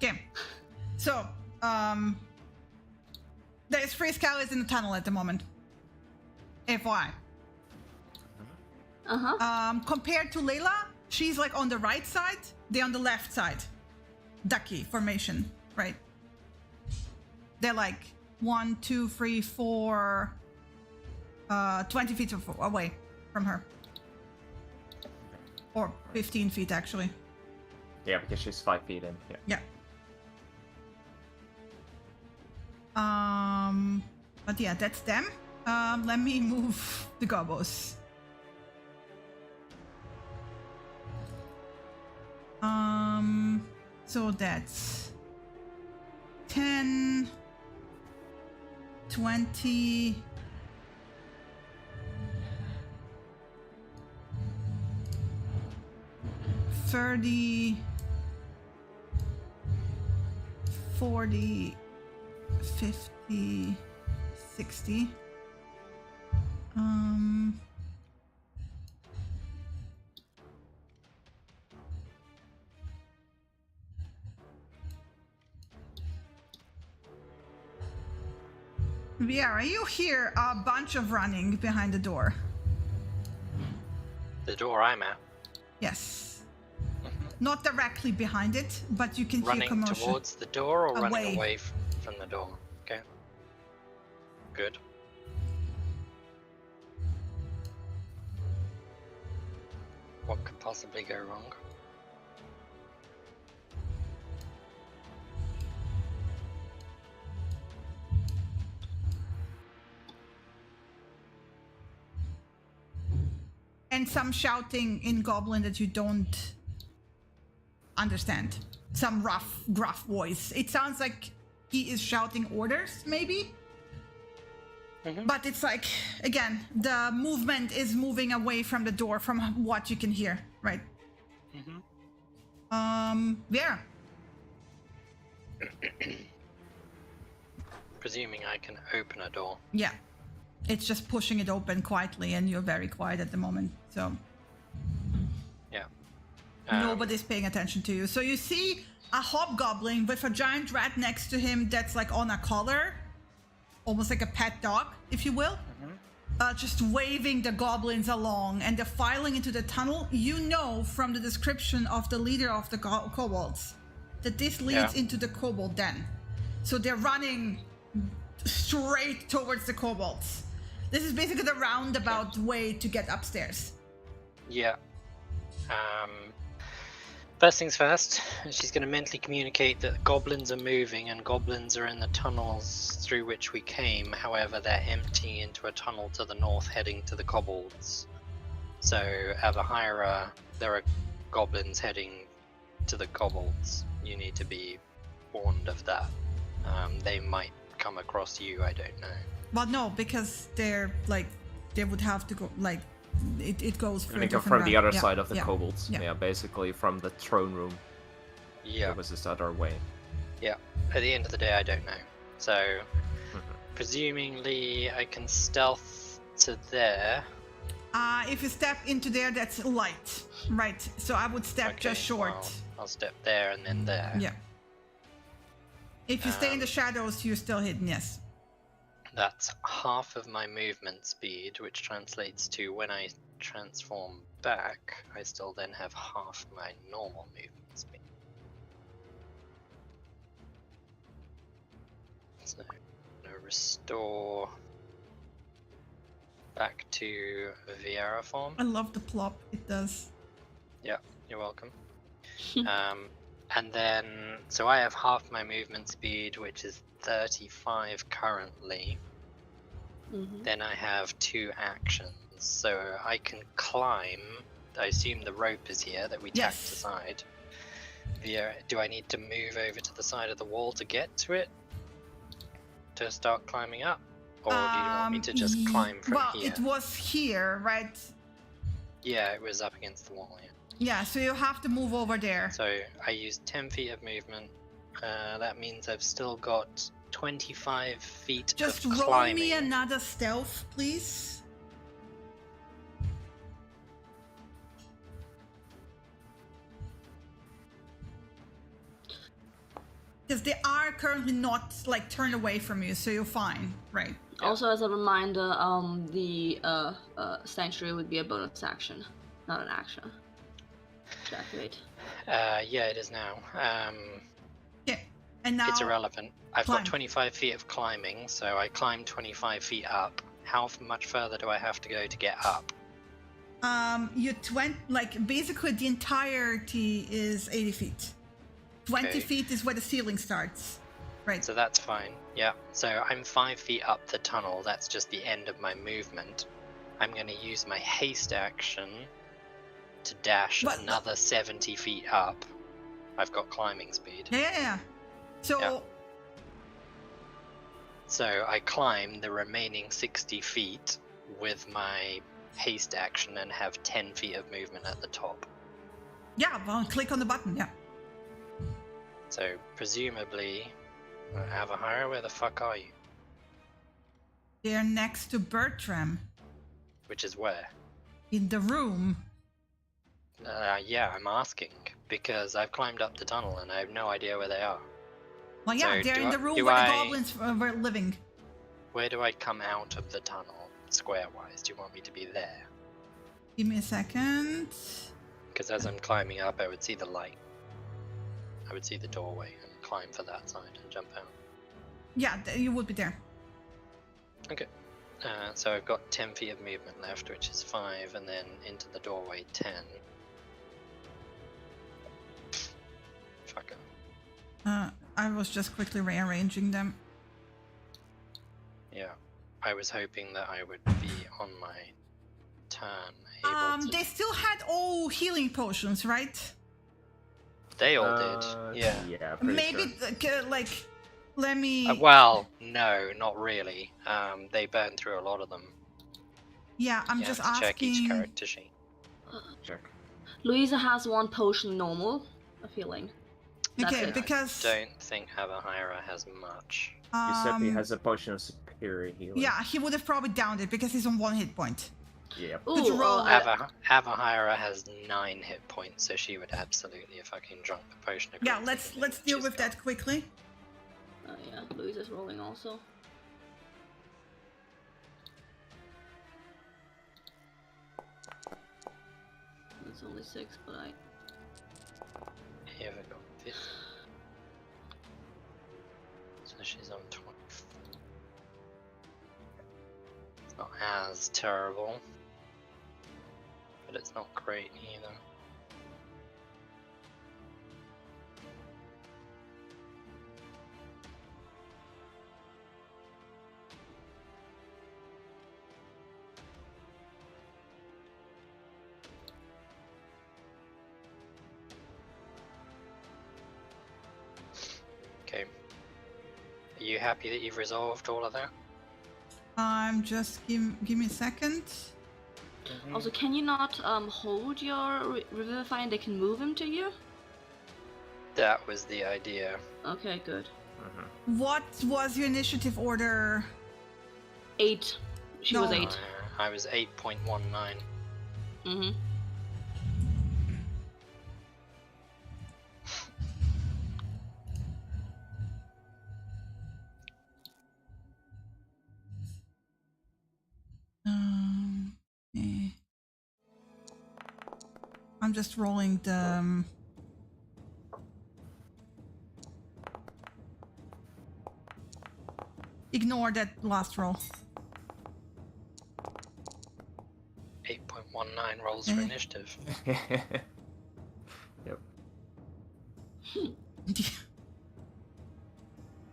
Okay. So, there's 3 skellies in the tunnel at the moment. FYI. Compared to Layla, she's like on the right side, they're on the left side. Ducky formation, right? They're like 1, 2, 3, 4, 20 feet away from her. Or 15 feet, actually. Yeah, because she's 5 feet in. Yeah. Yeah. But yeah, that's them. Let me move the gobos. So that's 10, 20, 30, 40, 50, 60. Viera, you hear a bunch of running behind the door. The door I'm at. Yes. Not directly behind it, but you can hear Running commotion. towards the door or Away. running away from the door? Okay. Good. What could possibly go wrong? And some shouting in Goblin that you don't understand. Some rough, gruff voice. It sounds like he is shouting orders, maybe? But it's like, again, the movement is moving away from the door from what you can hear, right? Yeah. Presuming I can open a door. Yeah. It's just pushing it open quietly, and you're very quiet at the moment, so Yeah. nobody's paying attention to you. So you see a hobgoblin with a giant rat next to him that's like on a collar, almost like a pet dog, if you will. Just waving the goblins along, and they're filing into the tunnel. You know from the description of the leader of the kobolds that this leads into the kobold den. So they're running straight towards the kobolds. This is basically the roundabout way to get upstairs. Yeah. First things first, she's going to mentally communicate that goblins are moving and goblins are in the tunnels through which we came. However, they're emptying into a tunnel to the north heading to the kobolds. So, Avahira, there are goblins heading to the kobolds. You need to be warned of that. They might come across you, I don't know. Well, no, because they're like, they would have to go, like, it goes And they go from the other side of the kobolds. Yeah. Yeah, basically from the throne room. Yeah. It was this other way. Yeah. At the end of the day, I don't know. So, presumably, I can stealth to there. If you step into there, that's light, right? So I would step just short. Well, I'll step there and then there. Yeah. If you stay in the shadows, you're still hidden, yes. That's half of my movement speed, which translates to when I transform back, I still then have half my normal movement speed. So, I'm gonna restore back to Viera form. I love the plop it does. Yeah, you're welcome. And then, so I have half my movement speed, which is 35 currently. Then I have 2 actions, so I can climb. I assume the rope is here that we tacked aside. Do I need to move over to the side of the wall to get to it? To start climbing up? Or do you want me to just climb from here? Well, it was here, right? Yeah, it was up against the wall, yeah. Yeah, so you have to move over there. So I used 10 feet of movement. That means I've still got 25 feet Just of roll climbing. me another stealth, please. Because they are currently not like turned away from you, so you're fine, right? Also, as a reminder, the sanctuary would be a bonus action, not an action to activate. Yeah, it is now. Yeah, and now It's irrelevant. I've climb. got 25 feet of climbing, so I climbed 25 feet up. How much further do I have to go to get up? you like basically the entirety is 80 feet. 20 Okay. feet is where the ceiling starts, right? So that's fine. Yeah. So I'm 5 feet up the tunnel. That's just the end of my movement. I'm going to use my haste action to dash But- another 70 feet up. I've got climbing speed. Yeah. So Yeah. So I climb the remaining 60 feet with my haste action and have 10 feet of movement at the top. yeah, well, click on the button. Yeah. So presumably, Avahira, where the fuck are you? They're next to Bertram Which is where? in the room. Yeah, I'm asking because I've climbed up the tunnel and I have no idea where they are. Well, yeah, So they're do in I- the room do where the I- goblins were living. Where do I come out of the tunnel, square-wise? Do you want me to be there? Give me a second. Because as I'm climbing up, I would see the light. I would see the doorway and climb for that side and jump out. Yeah, you would be there. Okay. So I've got 10 feet of movement left, which is 5, and then into the doorway 10. Fuck it. I was just quickly rearranging them. Yeah. I was hoping that I would be on my turn able to... They still had all healing potions, right? They all did. Yeah. Yeah, pretty Maybe sure. let me. Well, no, not really. They burn through a lot of them. Yeah, I'm You just have to check each asking. character sheet. Check. Louisa has 1 potion normal, a feeling. That's Okay, it. because I don't think Havahira has much. Giuseppe has a potion of superior healing. yeah, he would have probably downed it because he's on 1 hit point. Yep. Could you roll? Havahira has 9 hit points, so she would absolutely fucking drunk the potion. of Yeah, great healing, let's deal which with is that quickly. Yeah, Louisa's rolling also. It's only 6, but I... Here we go. 50. So she's on 20. It's not as terrible, but it's not great either. Okay. Are you happy that you've resolved all of that? I'm just give me a second. Also, can you not hold your Revivify and they can move him to you? That was the idea. Okay, good. What was your initiative order? 8. She was No. 8. I was 8.19. Mm-hmm. Eh. I'm just rolling the. Ignore that last roll. 8.19 rolls for initiative. Yep.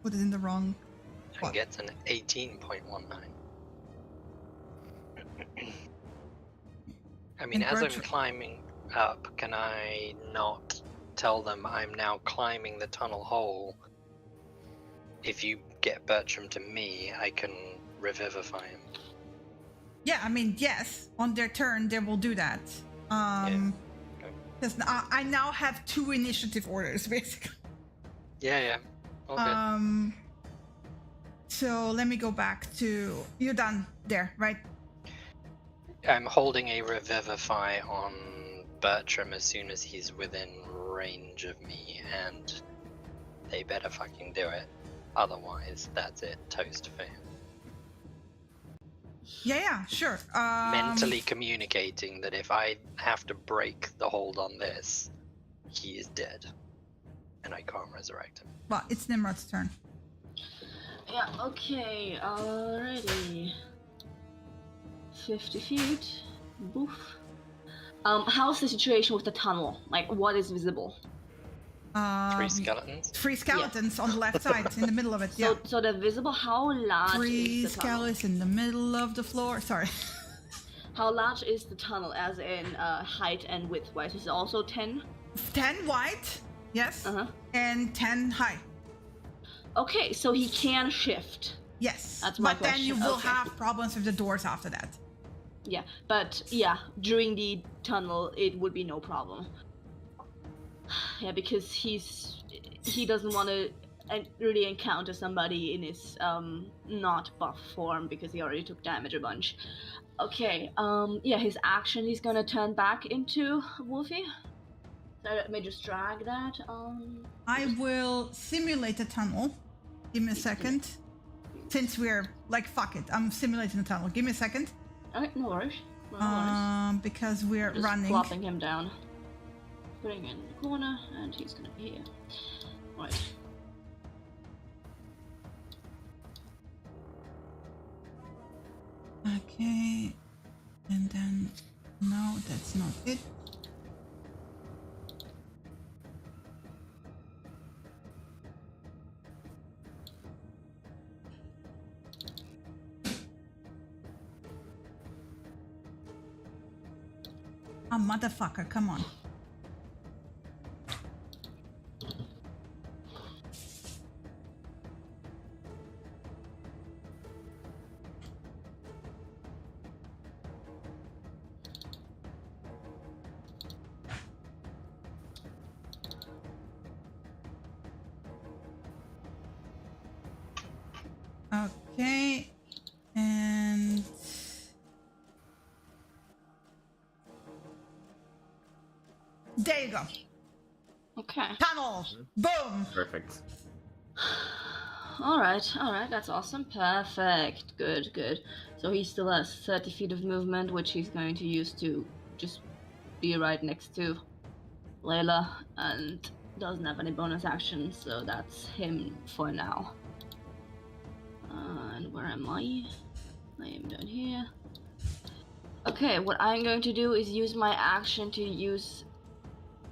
Put it in the wrong. And What? gets an 18.19. I mean, And as I'm Bertram- climbing up, can I not tell them I'm now climbing the tunnel hole? If you get Bertram to me, I can revivify him. Yeah, I mean, yes. On their turn, they will do that. Okay. Because I now have 2 initiative orders, basically. Yeah. All good. So let me go back to. You're done there, right? I'm holding a revivify on Bertram as soon as he's within range of me, and they better fucking do it. Otherwise, that's it. Toast for him. Yeah, sure. Mentally communicating that if I have to break the hold on this, he is dead. And I can't resurrect him. Well, it's Nimrod's turn. Yeah, okay, alrighty. 50 feet. Boof. How's the situation with the tunnel? Like, what is visible? 3 skeletons? 3 skeletons on the left side, in the middle of it. Yeah. So they're visible. How large 3 is the tunnel? skeletons in the middle of the floor. Sorry. How large is the tunnel, as in height and width wise? Is it also 10? 10 wide, yes, Uh-huh. and 10 high. Okay, so he can shift. Yes. That's my but then you question. will Okay. have problems with the doors after that. Yeah, but yeah, during the tunnel, it would be no problem. Yeah, because he doesn't want to really encounter somebody in his not buff form because he already took damage a bunch. Okay, yeah, his action, he's gonna turn back into Wolfie. So let me just drag that. I will simulate a tunnel. Give me a second. Since we're like, fuck it, I'm simulating a tunnel. Give me a second. Okay, no worries. No worries. Because we're Just running. plopping him down. Putting him in the corner, and he's gonna be here. Right. Okay. And then, no, that's not it. A motherfucker, come on. Okay. And there you go. Okay. Tunnel. Boom. Perfect. Alright, that's awesome. Perfect. Good. So he still has 30 feet of movement, which he's going to use to just be right next to Layla, and doesn't have any bonus actions, so that's him for now. And where am I? I am down here. Okay, what I'm going to do is use my action to use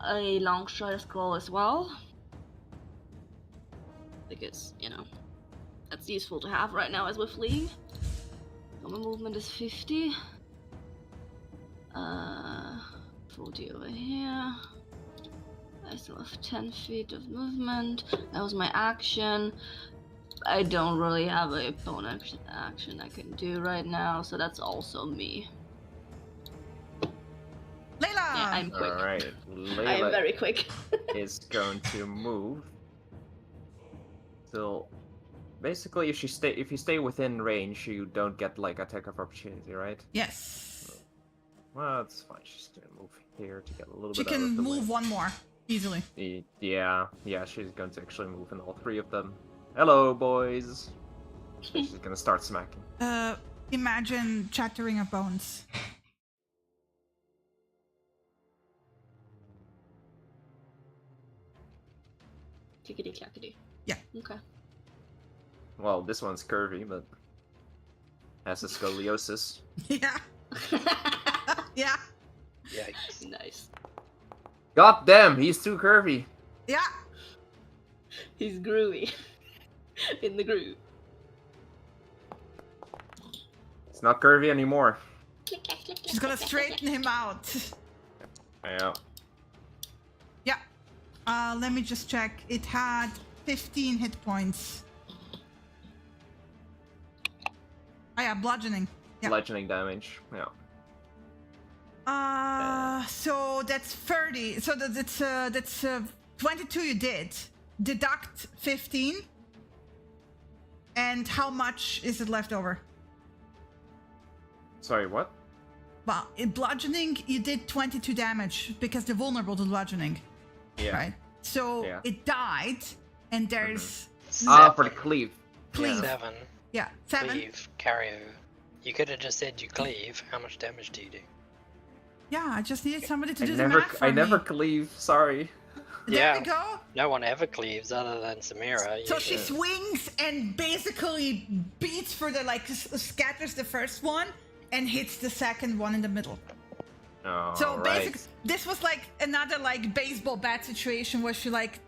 a long strider scroll as well. Because, you know, that's useful to have right now as we're fleeing. So my movement is 50. 40 over here. I still have 10 feet of movement. That was my action. I don't really have a bonus action I can do right now, so that's also me. Layla. Yeah, I'm quick. Alright. I am Layla very quick. is going to move. So basically if you stay within range, you don't get like attack of opportunity, right? Yes. Well, it's fine. She's gonna move here to get a little She bit out can of the move way. one more easily. Yeah, she's going to actually move in all three of them. Hello, boys. She's gonna start smacking. Imagine chattering of bones. Clickety clackety. Yeah. Okay. Well, this one's curvy, but has a scoliosis. Yeah. Yeah. Yikes. Nice. God damn, he's too curvy. Yeah. He's groovy. In the groove. It's not curvy anymore. She's gonna straighten him out. Yeah. Yeah. Let me just check. It had 15 hit points. Oh yeah, bludgeoning. Yeah. Bludgeoning damage. Yeah. So that's 30. So that's 22 you did. Deduct 15. And how much is it left over? Sorry, what? Well, in bludgeoning, you did 22 damage because they're vulnerable to bludgeoning, Yeah. right? So Yeah. it died, and there's For the cleave. cleave. 7. Yeah, 7. Cleave. Carry. You could have just said you cleave. How much damage do you do? Yeah, I just needed somebody to I do never, the math for I never me. cleave. Sorry. There Yeah. we go. No one ever cleaves other than Samira. So You she should- swings and basically beats for the scatters the first one and hits the second one in the middle. Oh, So right. basically, this was like another like baseball bat situation where she like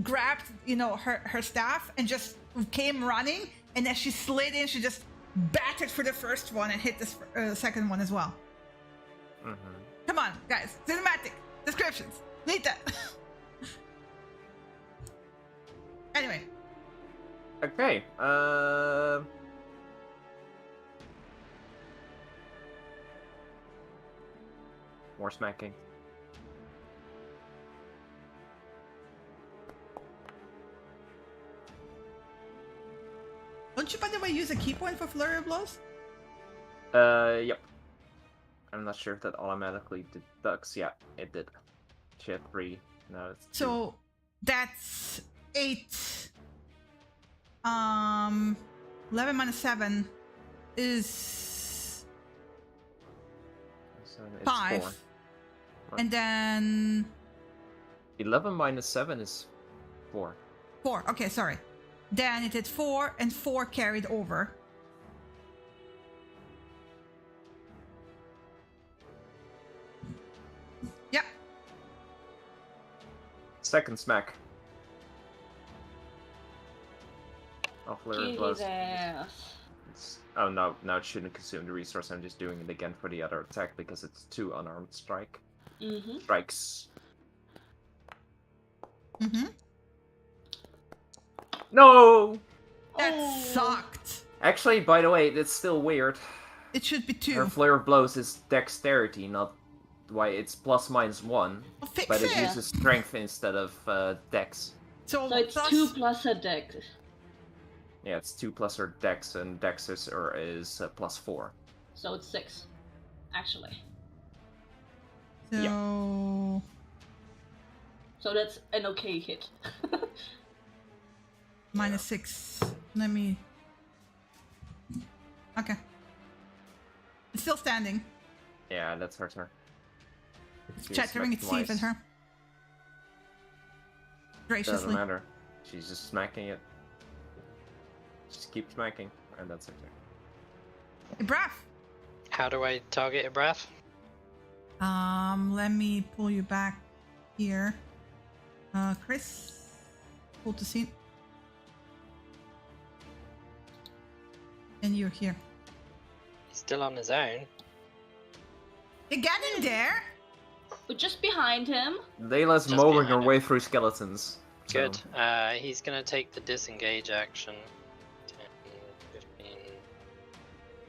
grabbed, you know, her staff and just came running, and as she slid in, she just battered for the first one and hit the second one as well. Mhm. Come on, guys, cinematic descriptions. Need that. Anyway, Okay. More smacking. don't you by the way use a key point for flurry of blows? Yep. I'm not sure if that automatically deducts. Yeah, it did. She had 3. Now it's 2. So that's 8. 11 minus 7 is So it's 5. 4. And then 11 minus 7 is 4. 4. Okay, sorry. Then it did 4, and 4 carried over. Yeah. Second smack. Oh, flurry of blows. Oh no, now it shouldn't consume the resource. I'm just doing it again for the other attack because it's 2 unarmed strikes. Mm-hmm. No! That Oh. sucked. Actually, by the way, that's still weird. It should be 2. Her flare of blows is dexterity, not why it's plus minus 1, Well, fix but it it. uses strength instead of dex. So So it's plus 2 plus a dex. Yeah, it's 2 plus her dex, and dex is +4. So it's 6, actually. So So that's an okay hit. -6. Let me. Okay. It's still standing. Yeah, that's her turn. It's She chattering its smacked teeth at twice. her. Doesn't Graciously. matter. She's just smacking it. Just keep smacking, and that's her turn. Hey, Braff. How do I target a breath? Let me pull you back here. Chris, pull to scene. And you're here. He's still on his own. You're getting there. We're just behind him. Layla's Just mowing her behind way through skeletons. so- Good. He's gonna take the disengage action. 10, 15.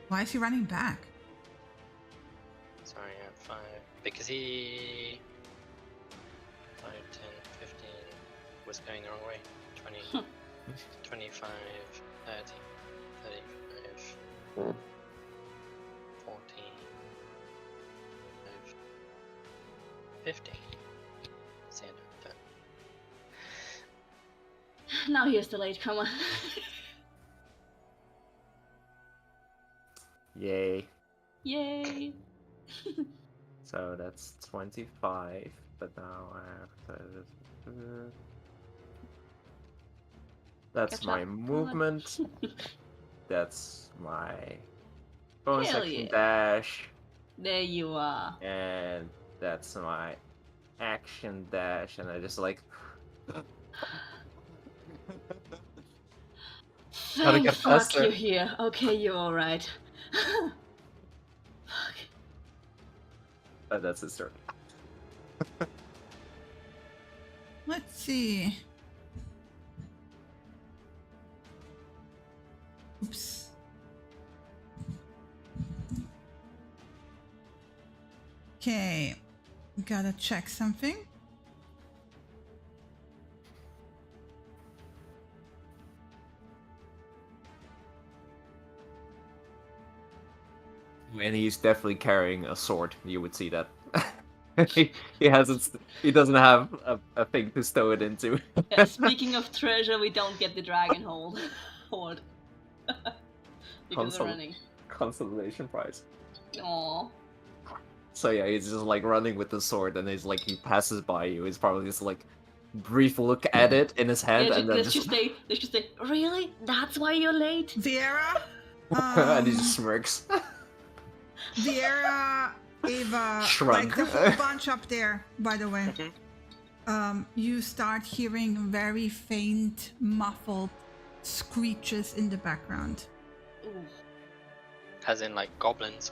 Why is he running back? Sorry, at 5. Because he. 5, 10, 15 was going the wrong way. 20, 25, 30, 35, 40, 50. That's the end of the turn. Now here's the latecomer. Yay. Yay! So that's 25, but now I have to... That's Catch my up. Come on. movement. That's my bonus Hell action yeah. dash. There you are. And that's my action dash, and I just like... Gotta Thank get fuck faster. you're here. Okay, you're alright. Fuck. That's his turn. Let's see. Oops. Okay. Gotta check something. And he's definitely carrying a sword. You would see that. he hasn't. He doesn't have a thing to stow it into. Yeah, speaking of treasure, we don't get the dragon hold. Hoard. Because we're Consol- running. Consolation prize. Aww. So yeah, he's just like running with the sword, and he's like he passes by you. He's probably just like brief look at it in his hand, Yeah, and then let's just say, really? That's why you're late? Viera. and he just smirks. Viera, Ava, Shrug. like the whole bunch up there, by the way. Mhm. You start hearing very faint, muffled screeches in the background. Ooh, As in, like, goblins.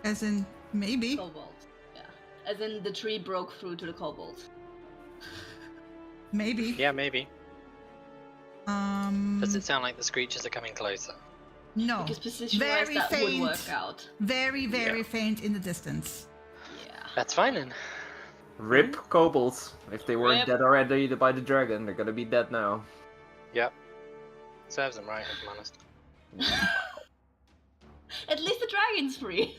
As in, maybe. kobolds. Yeah. As in, the tree broke through to the kobolds. Maybe. Yeah, maybe. Does it sound like the screeches are coming closer? No. Because position-wise, Very that would faint. work out. Very, very Yeah. faint in the distance. Yeah. That's fine then. Rip kobolds. If they weren't Rip. dead already by the dragon, they're gonna be dead now. Yep. Serves them right, if I'm honest. At least the dragon's free.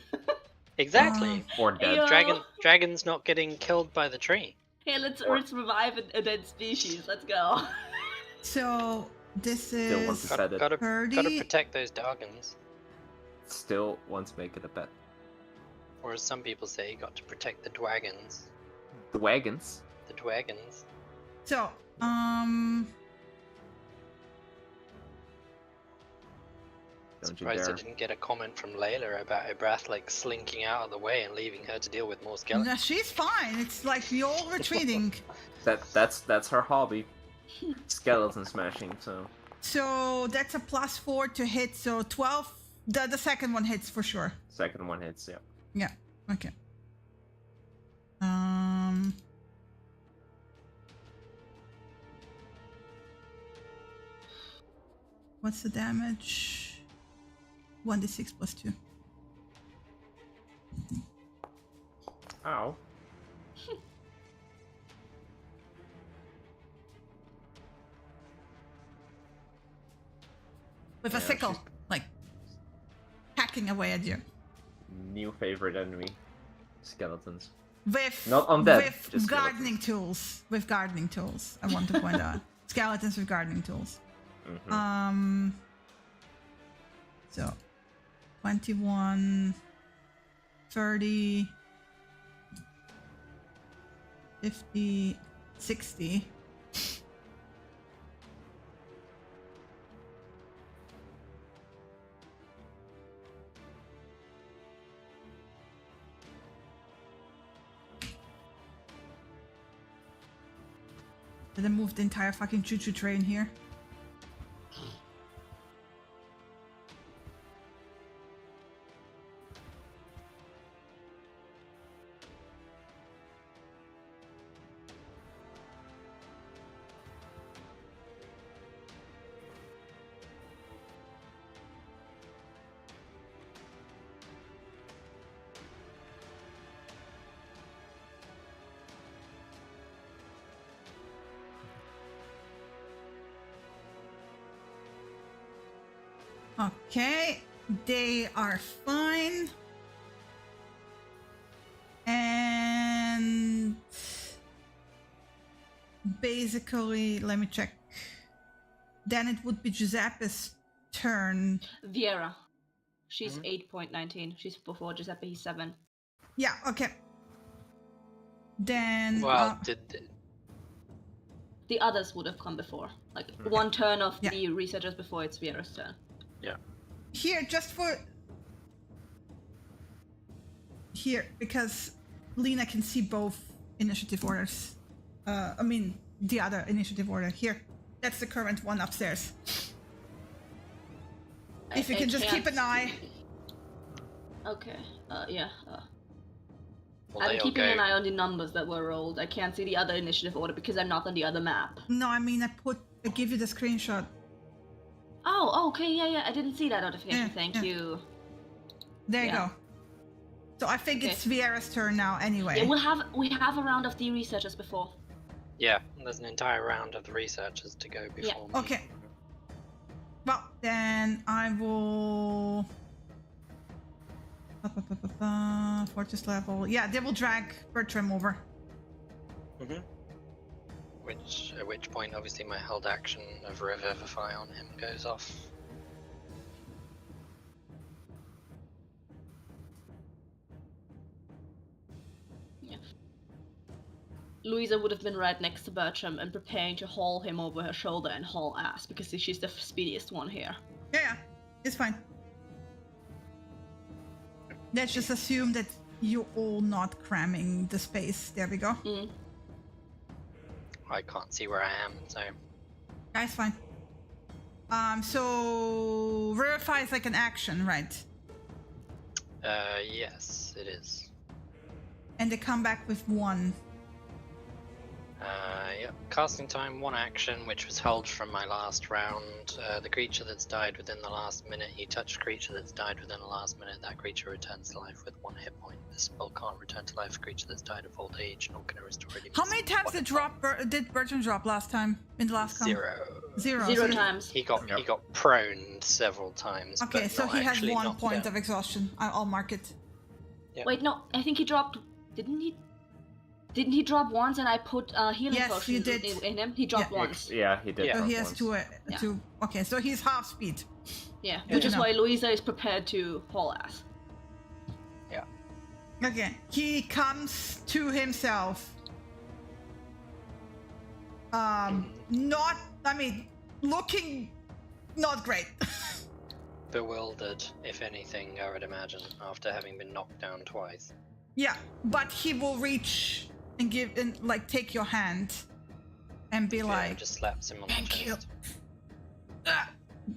Exactly. Or dead. Ayo. Dragon's not getting killed by the tree. Hey, let's revive a dead species. Let's go. So this Still wants is to bet it. Gotta 30. protect those Dargans. Still wants to make it a bet. Or as some people say, you got to protect the Dwagons. The wagons. The Dwagons. So, Don't you Surprised I dare. didn't get a comment from Layla about Ibrath like slinking out of the way and leaving her to deal with more skeletons. no, she's fine. It's like you're all retreating. That's her hobby. Skeleton smashing. So that's a +4 to hit. So 12. The second one hits for sure. Second one hits. Yeah. Yeah. Okay. What's the damage? 1d6 + 2. Ow. with a Yeah, sickle, she's- like hacking away at you. New favorite enemy. Skeletons. With Not undead, with just gardening tools. With gardening tools. I want to point out skeletons with gardening tools. Mhm. So 21, 30, 50, 60. Did I move the entire fucking choo-choo train here? Okay, they are fine. And basically, let me check. Then it would be Giuseppe's turn. Viera. She's 8.19. She's before Giuseppe, he's 7. Yeah, okay. Then Well, The others would have come before. Like, one turn of Yeah. the researchers before it's Viera's turn. here, just for here, because Lena can see both initiative orders. I mean, the other initiative order. Here, that's the current one upstairs. If you I can just keep can't an eye. see. Okay, yeah. well, I'm they'll keeping go. an eye on the numbers that were rolled. I can't see the other initiative order because I'm not on the other map. No, I mean, I give you the screenshot. Oh, okay, yeah. I didn't see that notification. Yeah, Thank yeah. you. There you Yeah. go. So I think Okay. it's Viera's turn now anyway. Yeah, we have a round of the researchers before. Yeah, there's an entire round of the researchers to go before me. Okay. Well, then I will. Fortress level. Yeah, they will drag Bertram over. Mhm. At which point, obviously, my held action of Revivify on him goes off. Louisa would have been right next to Bertram and preparing to haul him over her shoulder and haul ass because she's the speediest one here. Yeah, it's fine. Let's just assume that you're all not cramming the space. There we go. Mm. I can't see where I am, so That's fine. So verify is like an action, right? yes, it is. And they come back with 1. Yep. Casting time, 1 action, which was held from my last round. The creature that's died within the last minute, you touch a creature that's died within the last minute, that creature returns to life with 1 hit point. This spell can't return to life a creature that's died of old age, nor can it restore it. How many times did Bertram drop last time in the last count? 0. Zero. Zero So- times. He got proned several times. Okay, but so not he has actually 1 knocked point down. of exhaustion. I'll mark it. Yep. Wait, no, I think he dropped. Didn't he? Didn't he drop once and I put healing Yes, potion you did. in him? He dropped Yeah. once. Yeah, he did. Yeah. So drop he has once. 2. Yeah. 2. Okay, so he's half speed. Yeah, Good which to is know. why Louisa is prepared to haul ass. Okay, he comes to himself. Not. I mean, looking not great. Bewildered, if anything, I would imagine, after having been knocked down twice. Yeah, but he will reach and give and like take your hand and be Yeah, like, just slaps him on "Thank the you." chest. "Ah,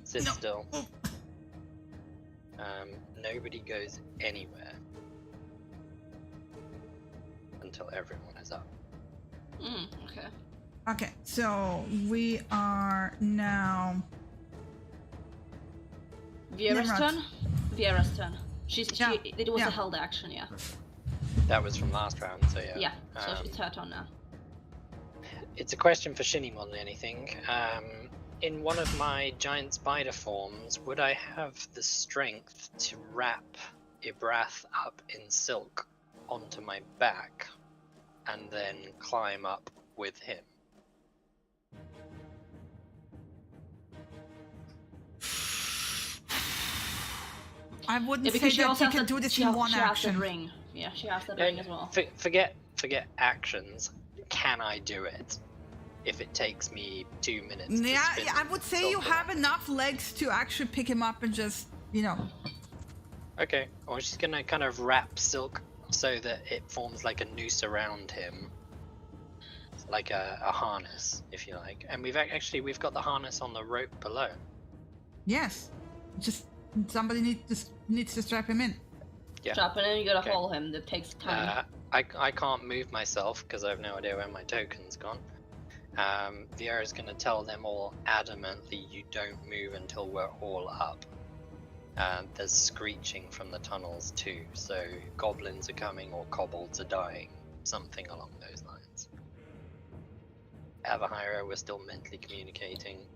Sit No. still. oh." Nobody goes anywhere until everyone is up. Okay. Okay, so we are now. Viera's Nimrod. turn. Viera's turn. Yeah, It was yeah. a held action, yeah. That was from last round, so yeah. Yeah. So Um, it's her turn now. It's a question for Shinny more than anything. in one of my giant spider forms, would I have the strength to wrap Ibrath up in silk onto my back and then climb up with him? I wouldn't Yeah, say because she that also you has can the- do this she in has- one she has action. that ring. Yeah, she has that No, ring as well. Forget actions. Can I do it? If it takes me 2 minutes. to Yeah, spin I would say you silk have around. enough legs to actually pick him up and just, you know. Okay, well, she's gonna kind of wrap silk so that it forms like a noose around him, like a harness, if you like. And we've got the harness on the rope below. Yes. Just somebody needs to strap him in. Yeah. Strap it in, you gotta Okay. hold him. That takes time. I can't move myself because I have no idea where my token's gone. Viera's gonna tell them all adamantly, you don't move until we're all up. There's screeching from the tunnels too, so goblins are coming or kobolds are dying, something along those lines. Avahira, we're still mentally communicating.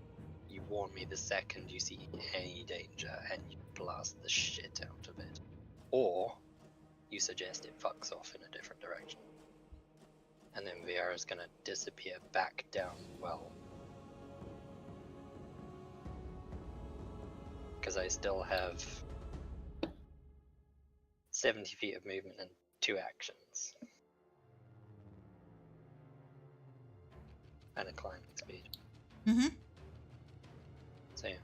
You warn me the second you see any danger and you blast the shit out of it. Or you suggest it fucks off in a different direction. And then Viera's gonna disappear back down the well. Because I still have 70 feet of movement and 2 actions. And a climbing speed. Mm-hmm. So yeah,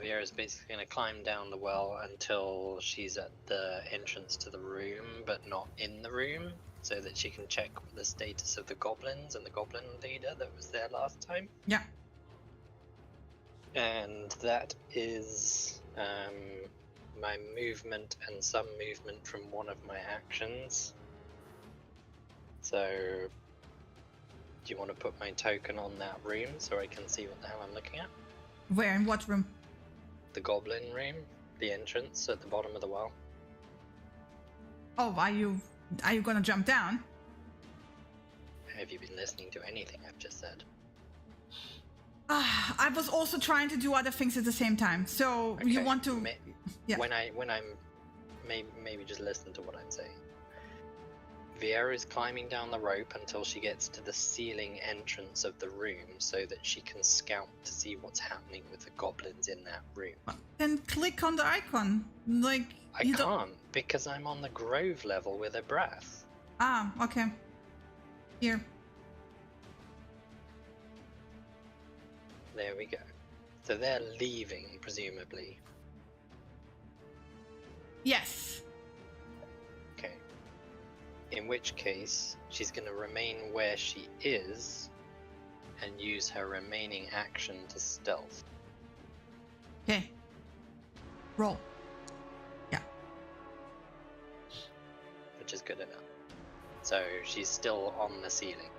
Viera's basically going to climb down the well until she's at the entrance to the room, but not in the room, so that she can check the status of the goblins and the goblin leader that was there last time. Yeah. And that is my movement and some movement from one of my actions. So, do you want to put my token on that room so I can see what the hell I'm looking at? Where? In what room? The goblin room, the entrance at the bottom of the well. Oh, are you gonna jump down? Have you been listening to anything I've just said? I was also trying to do other things at the same time. So you Okay, want to? Yeah. When I'm maybe just listen to what I'm saying. Viera is climbing down the rope until she gets to the ceiling entrance of the room so that she can scout to see what's happening with the goblins in that room. Then click on the icon. Like I you don't- can't because I'm on the grove level with a breath. Ah, okay. Here. There we go. So they're leaving, presumably. Yes. Okay. In which case, she's going to remain where she is and use her remaining action to stealth. Okay. Roll. Yeah. Which is good enough. So she's still on the ceiling.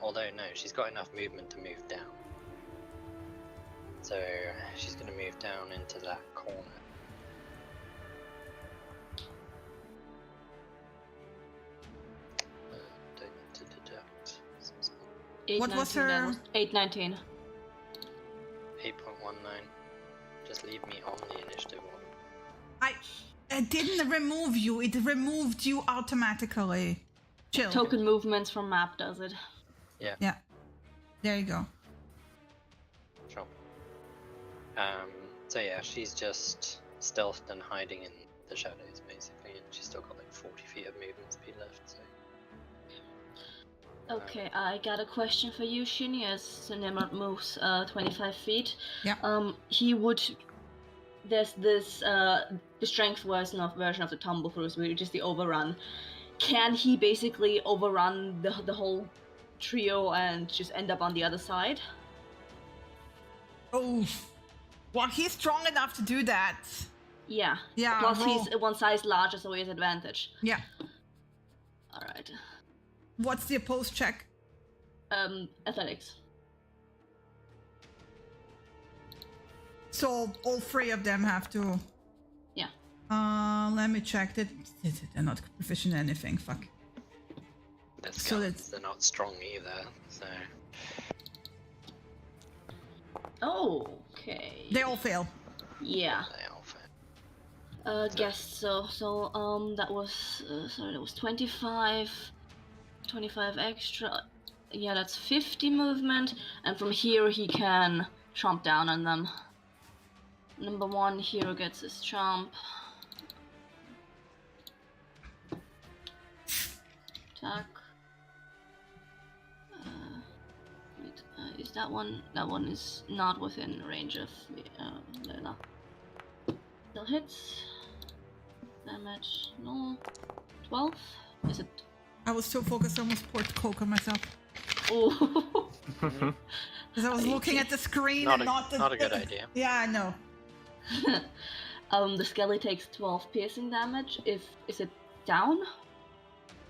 Although, no, she's got enough movement to move down. So she's going to move down into that corner. Don't need to deduct. 8, What was 19, that her- was 819. 8.19. Just leave me on the initiative one. I didn't remove you. It removed you automatically. Chill. Token movements from map does it. Yeah. There you go. Sure. So yeah, she's just stealthed and hiding in the shadows, basically, and she's still got like 40 feet of movement speed left, so... Okay, I got a question for you, Shinny, as Nimrod moves 25 feet. Yeah. He would... There's this, the strength version of the tumble throughs, which is the overrun. Can he basically overrun the whole trio and just end up on the other side? Oh. Well, he's strong enough to do that. Yeah. Yeah, Plus roll. he's one size larger, so he has advantage. Yeah. Alright. What's the opposed check? Athletics. So all three of them have to. Yeah. Let me check. They're not proficient in anything. Fuck. That's So that's- they're not strong either, so... Okay. They all fail. Yeah. They all fail. Guess so. So that was sorry, that was 25 extra. Yeah, that's 50 movement, and from here he can chomp down on them. Number 1 hero gets his chomp. Attack. Wait, is that one? That one is not within range of Layla. Still hits. Damage, no. 12? Is it? I was so focused, I almost poured Coke on myself. Oh. Because I was looking at the screen Not and not the... not a good idea. Yeah, I know. The Skelly takes 12 piercing damage. Is it down?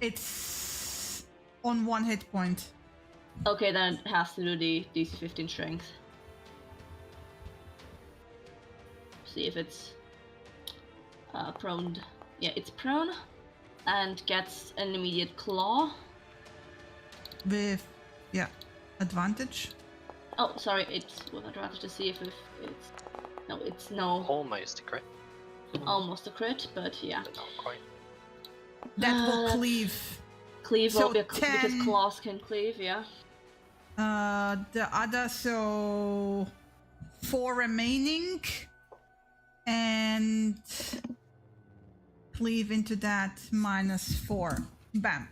It's on 1 hit point. Okay, then it has to do the DC 15 strength. See if it's prone. Yeah, it's prone, and gets an immediate claw. With, yeah, advantage. Oh, sorry, it's with advantage to see if it's... No, it's no... Almost a crit, Almost a crit, but yeah. but not quite. That will That's- cleave. Cleave So will be because 10. claws can cleave, yeah. The other, so 4 remaining, and cleave into that -4. Bam.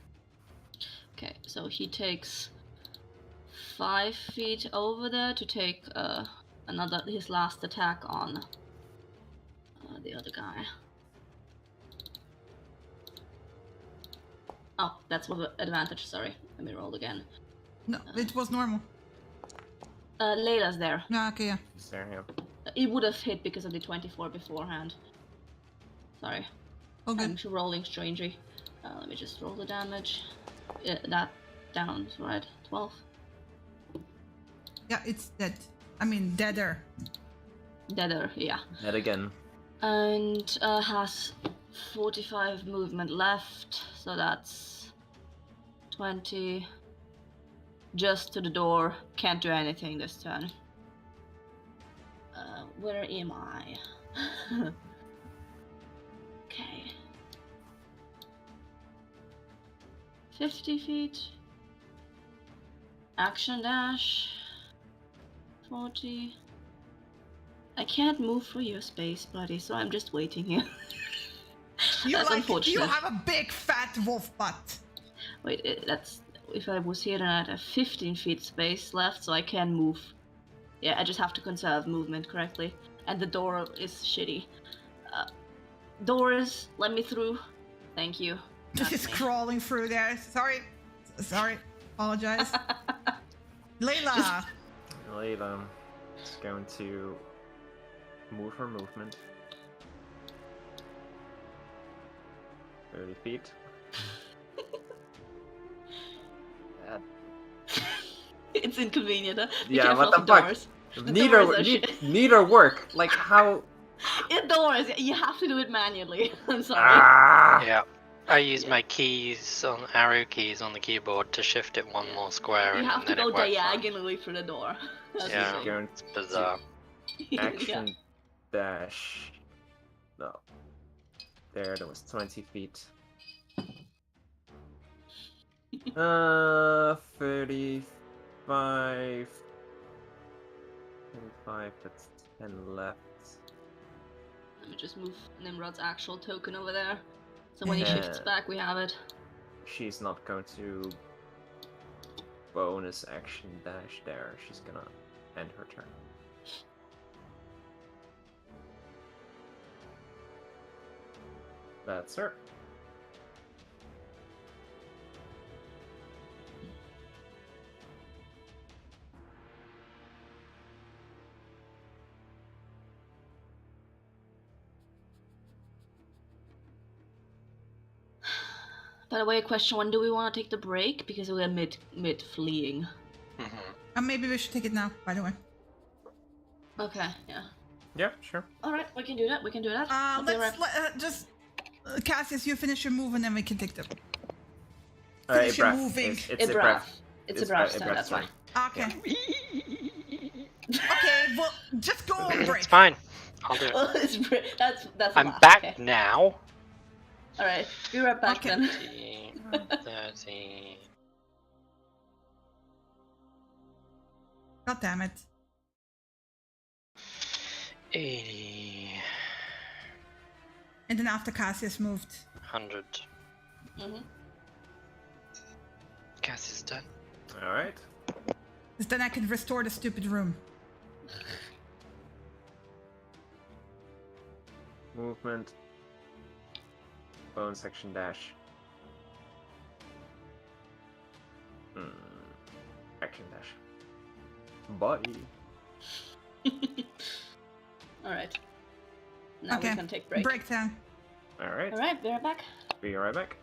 Okay, so he takes 5 feet over there to take his last attack on the other guy. Oh, that's with advantage, sorry. Let me roll again. No, it was normal. Layla's there. Yeah, okay, yeah. There, yeah. He would have hit because of the 24 beforehand. Sorry. All I'm good. rolling strangely. Let me just roll the damage. That down, right? 12. Yeah, it's dead. I mean, deader. Deader, yeah. That again. And has 45 movement left, so that's 20. Just to the door. Can't do anything this turn. Where am I? Okay. 50 feet. Action dash. 40. I can't move for your space, buddy, so I'm just waiting here. You That's you unfortunate. have a big fat wolf butt. Wait, that's... If I was here, then I'd have 15 feet space left, so I can move. Yeah, I just have to conserve movement correctly. And the door is shitty. Doors, let me through. Thank you. Just That's me. crawling through there. Sorry. Apologize. Layla. Layla is going to move her movement 30 feet. It's inconvenient, huh? Be Yeah, careful what of the fuck? doors. The doors are shit. Neither work. Like how? Doors, you have to do it manually. I'm sorry. Ah! Yeah. I use my keys on arrow keys on the keyboard to shift it one more square, You and have to then go it works fine. diagonally through the door. That's Yeah. the thing. Going It's bizarre. Yeah. action dash. No. There was 20 feet. 35. 35, that's 10 left. Let me just move Nimrod's actual token over there. So when he Yeah. shifts back, we have it. She's not going to bonus action dash there. She's gonna end her turn. That's her. By the way, a question: when do we want to take the break? Because we're mid fleeing. Maybe we should take it now, by the way. Okay, yeah. Yeah, sure. All right, we can do that. We can do that. I'll be right- Cassius, you finish your move and then we can take the... Alright, Finish your breath. moving. It's a Ibrav. breath. It's a breath turn. breath's That's why. turn. Okay. Okay, Well, just go on break. It's fine. I'll do it. Well, that's a I'm lot. back Okay. now. All right, be right back Okay. then. 20, 30. God damn it. 80. And then after Cassius moved. 100. Mhm. Cass is done. All right. Because then I can restore the stupid room. Movement. Bone section dash. Action dash. Bye. All right. Now Okay. we can take break. Break time. All right. All right, be right back. Be right back.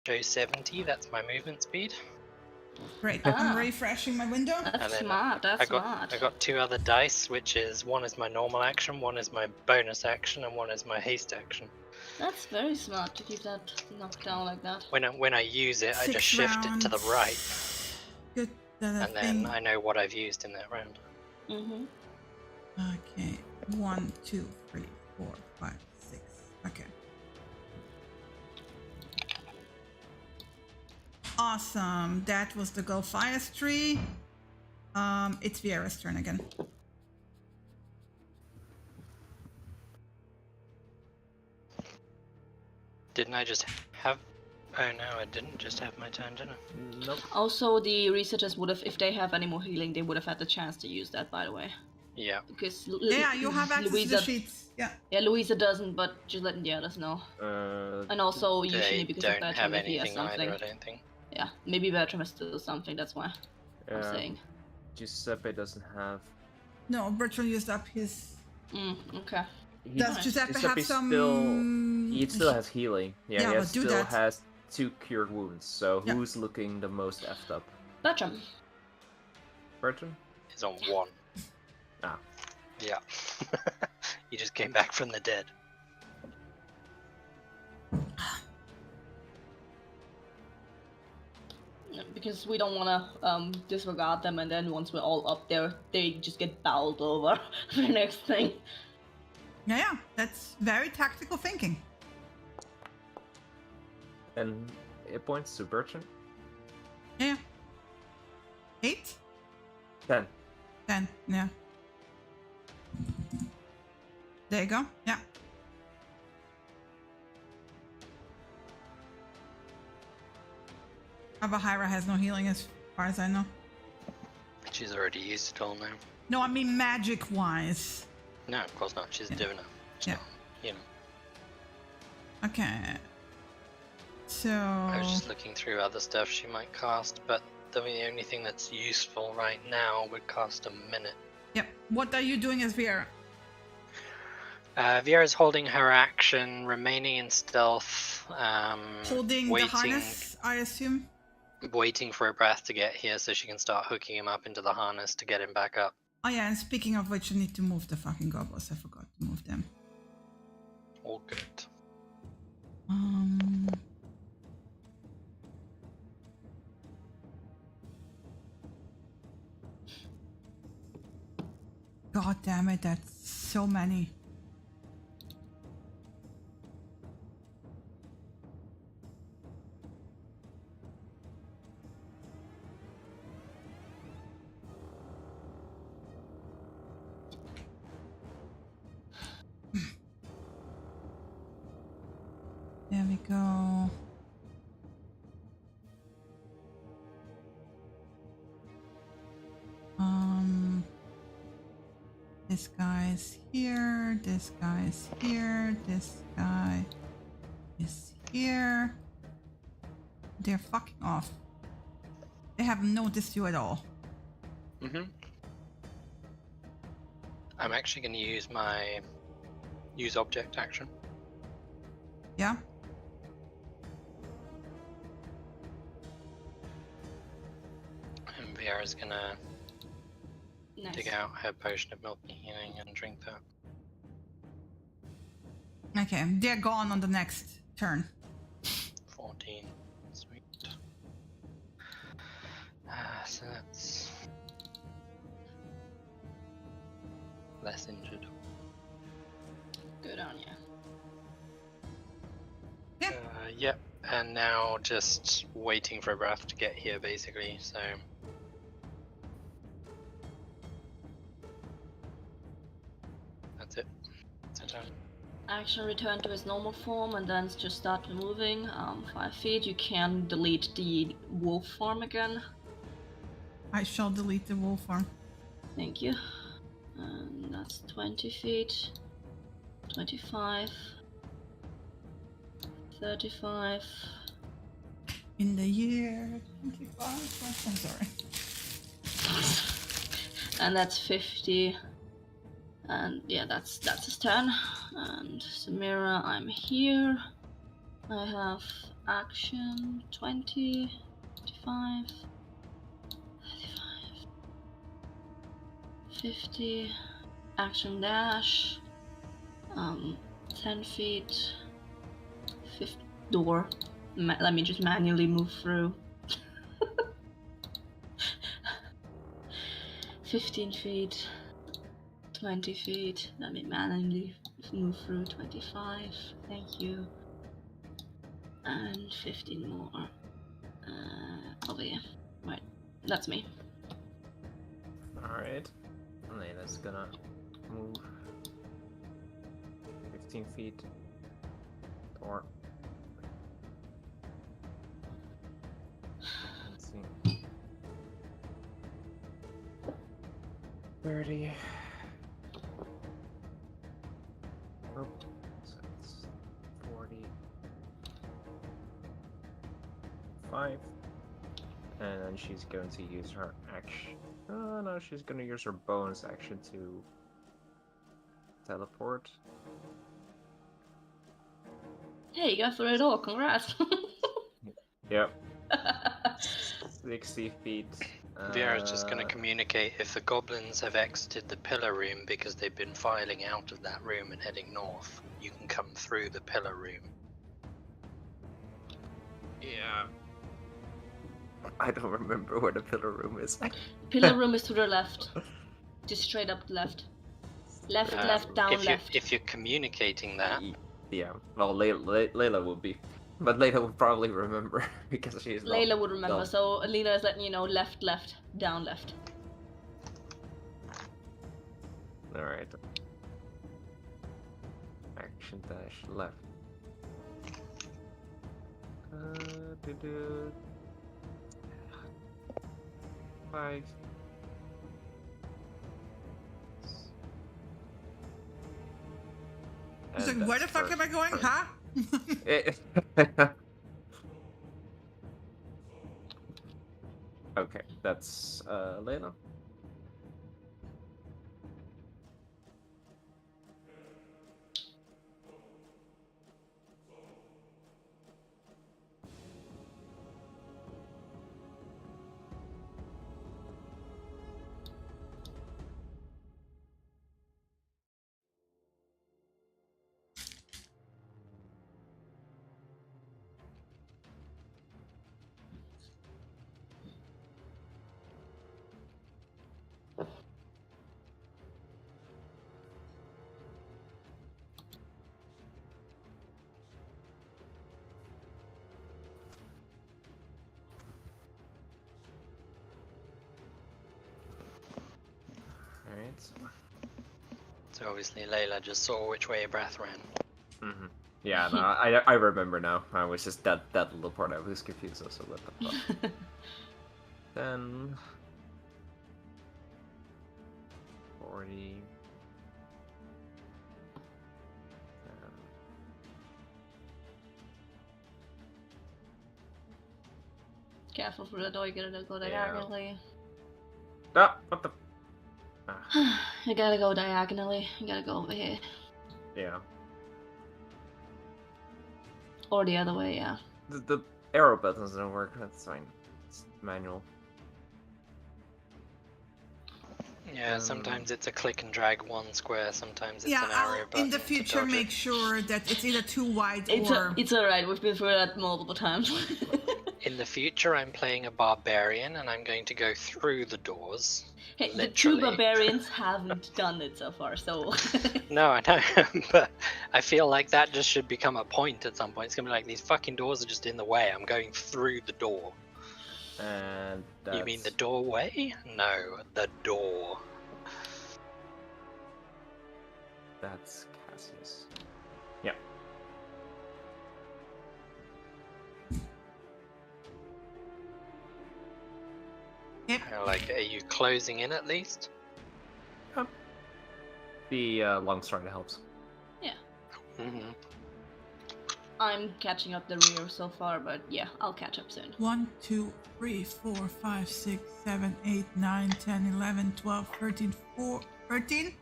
show 70. That's my movement speed. Great. Ah. I'm refreshing my window. That's And then smart. That's I got smart. I got 2 other dice, which is one is my normal action, one is my bonus action, and one is my haste action. That's very smart to keep that knocked down like that. When I use it, I 6 just shift it to the rounds. right, Good. and then I know what I've used in that round. Mm-hmm. Okay. 1, 2, 3, 4, 5, 6. Okay. Awesome. That was the Golfias tree. It's Viera's turn again. Didn't I just have? Oh no, I didn't just have my turn, did I? Nope. Also, the researchers would have, if they have any more healing, they would have had the chance to use that, by the way. Yeah. Because Yeah, you have access Louisa, to the sheets. Yeah. Yeah, Louisa doesn't, but just letting the others know. And also, usually They because of don't Bertram, have if he has anything something. either, I don't think. Yeah, maybe Bertram has still something. That's why I'm saying. Giuseppe doesn't have. No, Bertrand used up his. Okay. Does Giuseppe have some? He still has healing. Yeah, Yeah, he but do still that. has 2 cured wounds. So Yeah. who's looking the most effed up? Bertram. Bertrand? He's on 1. Ah. Yeah. He just came back from the dead. Because we don't want to disregard them, and then once we're all up there, they just get bowled over for the next thing. Yeah, that's very tactical thinking. And it points to Bertrand. Yeah. 8? 10. 10, yeah. There you go. Yeah. Abahira has no healing as far as I know. She's already used it all now. No, I mean magic-wise. No, of course not. She's a diviner. Yeah. So, you know. Okay. So... I was just looking through other stuff she might cast, but the only thing that's useful right now would cost a minute. Yep. What are you doing as Viera? Viera's holding her action, remaining in stealth, Holding waiting, the harness, I assume? waiting for a breath to get here so she can start hooking him up into the harness to get him back up. Oh yeah, and speaking of which, I need to move the fucking gobbles. I forgot to move them. All good. God damn it, that's so many. There we go. This guy's here, this guy's here, this guy is here. They're fucking off. They haven't noticed you at all. I'm actually going to use my use object action. Yeah? And Viera's going to Nice. dig out her potion of milky healing and drink that. Okay, they're gone on the next turn. 14. Sweet. So that's less injured. Good on you. Yeah. Yep. And now just waiting for a breath to get here, basically. So. That's it. That's a turn. Action return to his normal form and then just start moving 5 feet. You can delete the wolf form again. I shall delete the wolf form. Thank you. And that's 20 feet. 25. 35. In the year 25. I'm sorry. And that's 50. And yeah, that's his turn. And Samira, I'm here. I have action 20, 25, 35, 50, action dash, 10 feet, 50 door. Let me just manually move through. 15 feet, 20 feet. Let me manually move through 25. Thank you. And 15 more. Over here. Right, that's me. Alright. Layla's gonna move 15 feet. Or. Let's see. 30. Oh, so it's 40. 5. And then she's going to use her action. Oh no, she's gonna use her bonus action to teleport. Hey, you got through it all. Congrats. Yep. 60 feet. Vera's just going to communicate if the goblins have exited the pillar room because they've been filing out of that room and heading north. You can come through the pillar room. Yeah. I don't remember where the pillar room is. Pillar room is to the left. Just straight up left. Left, left, down, left. If you're communicating that, Yeah. Well, Layla will be. But Layla will probably remember because she's not. Layla would remember, No. so Alina is letting you know left, left, down, left. Alright. Action dash left. Do 5. He's like, where the fuck am I going, huh? Okay, that's Layla. Alright. so obviously Layla just saw which way your breath ran. Mm-hmm. Yeah, no, I remember now. I was just that little part I was confused also with the fuck. Then 40. Careful for the door, you gotta go diagonally. Ah, what the? Ah, You gotta go diagonally. You gotta go over here. yeah. Or the other way, yeah. The arrow buttons don't work. That's fine. It's manual. Yeah, sometimes it's a click and drag one square, sometimes it's Yeah, an arrow I'll button in the to future dodge it. make sure that it's either too wide It's or. it's alright, we've been through that multiple times. In the future, I'm playing a barbarian and I'm going to go through the doors. Hey, the two Literally. barbarians haven't done it so far, so. No, I know, but I feel like that just should become a point at some point. It's gonna be like, these fucking doors are just in the way. I'm going through the door. And that's... You mean the doorway? No, the door. That's Cassius. Yeah. Yep. Like, are you closing in at least? The long stride helps. Yeah. Mm-hmm. I'm catching up the rear so far, but yeah, I'll catch up soon. 1, 2, 3, 4, 5, 6, 7, 8, 9, 10, 11, 12, 13, 13?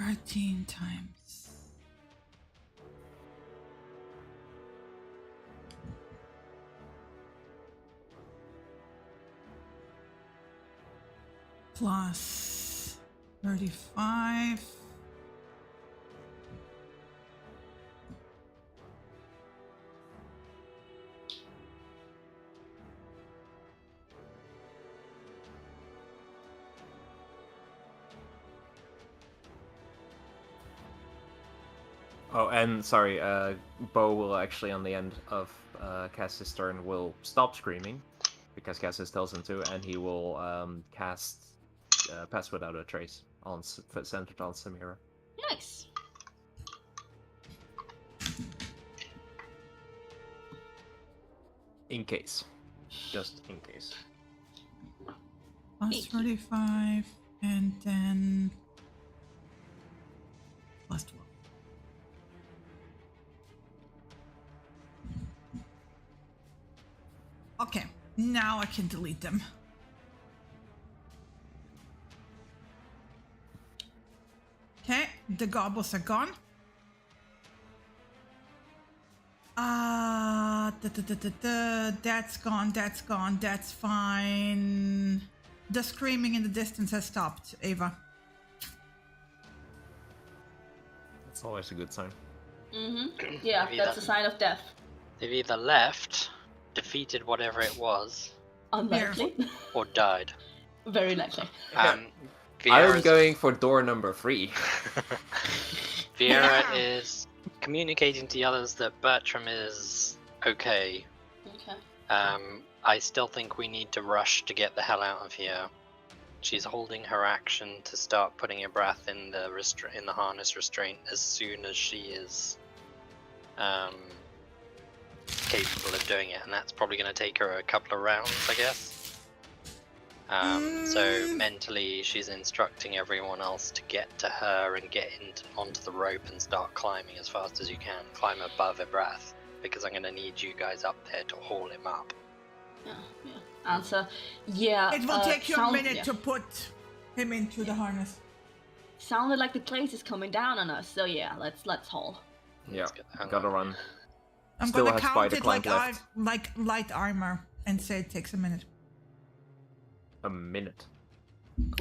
13 times. Plus 35. Oh, and sorry, Bo will actually, on the end of Cass's turn, will stop screaming, because Cassis tells him to, and he will cast Pass Without a Trace on centered on Samira. Nice. In case. Just in case. Plus Thank you. 35, and then plus 12. Okay, now I can delete them. Okay, the gobbles are gone. That's gone, that's fine. The screaming in the distance has stopped, Ava. That's always a good sign. Mm-hmm. Yeah, Maybe that's that- a sign of death. They've either left, defeated whatever it was, Unlikely. or died. Very likely. I'm Vieira's- going for door number 3. Vieira Yeah. is communicating to the others that Bertram is okay. Okay. I still think we need to rush to get the hell out of here. She's holding her action to start putting her breath in the in the harness restraint as soon as she is capable of doing it, and that's probably going to take her a couple of rounds, I guess. So mentally, she's instructing everyone else to get to her and get onto the rope and start climbing as fast as you can. Climb above her breath, because I'm going to need you guys up there to haul him up. Yeah. Answer. Yeah. It will take you a minute yeah. to put him into the harness. Sounded like the place is coming down on us. So yeah, let's haul. Yeah, Let's get- hang gotta on. run. I'm Still gonna has count spider it climb like left. like light armor and say it takes a minute. A minute.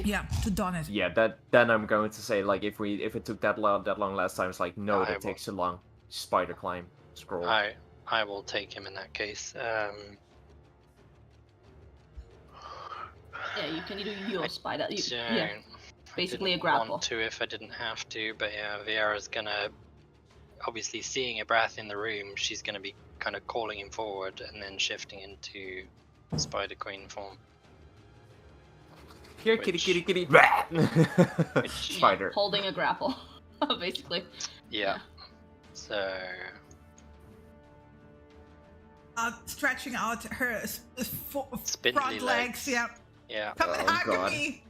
Yeah, to don it. Yeah, then I'm going to say, like, if it took that long last time, it's like, no, I that will- takes too long. Spider climb, scroll. I will take him in that case. Yeah, you can do your spider. Don't- Yeah. I Basically didn't a grapple. want to if I didn't have to, but yeah, Vieira's gonna, obviously seeing a breath in the room, she's gonna be kind of calling him forward and then shifting into Spider Queen form. Here, Which- kitty. Which- Spider. Holding a grapple, basically. Yeah. So Stretching out her Spindly front legs. legs. Yeah, yeah, come and Oh, hug God. me.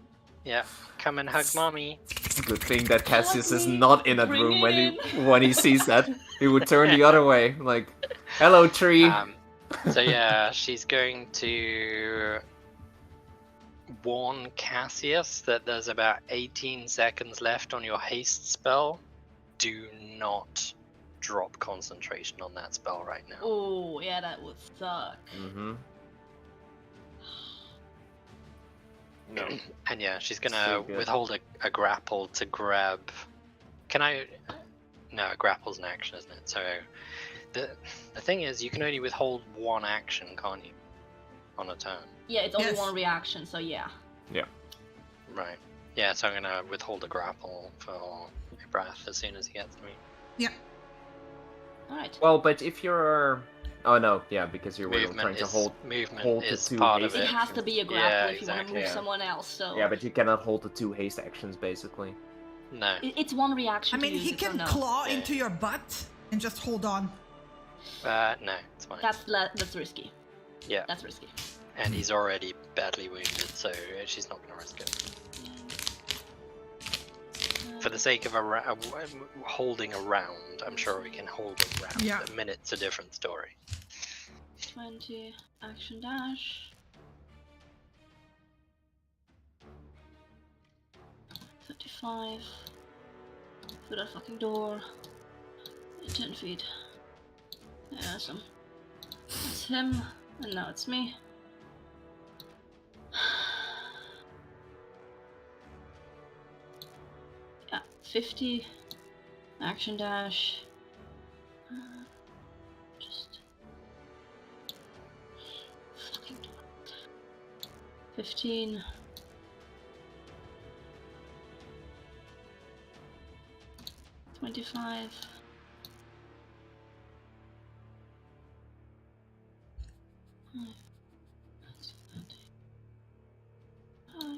yeah. Come and hug mommy. Good thing that Cassius is me, not in that bring room it when he sees that. He would turn the other way, like, hello, tree. So yeah, she's going to warn Cassius that there's about 18 seconds left on your haste spell. Do not drop concentration on that spell right now. Oh, yeah, that would suck. Mm-hmm. No. And yeah, she's So gonna good. withhold a grapple to grab. Can I? No, a grapple's an action, isn't it? So the thing is, you can only withhold one action, can't you? On a turn. Yeah, it's only Yes. one reaction, so yeah. Right. Yeah, so I'm gonna withhold a grapple for a breath as soon as he gets to me. Yeah. Alright. Well, but if you're... Oh, no, yeah, because you're trying to hold... movement hold the is two part of haste It it. has to be a grapple Yeah, if you want to exactly, move yeah. someone else, so... Yeah, but you cannot hold the 2 haste actions, basically. No. It's one reaction I mean, to use he it, so can no. claw Yeah. into your butt and just hold on. No, it's fine. That's risky. Yeah. That's risky. And he's already badly wounded, so she's not gonna risk it. For the sake of holding a round, I'm sure we can hold a round. Yeah. A minute's a different story. 20 action dash. 35. through that fucking door. 10 feet. Awesome. It's him, and now it's me. Yeah, 50. Action dash. Just. Fucking door. 15. 25.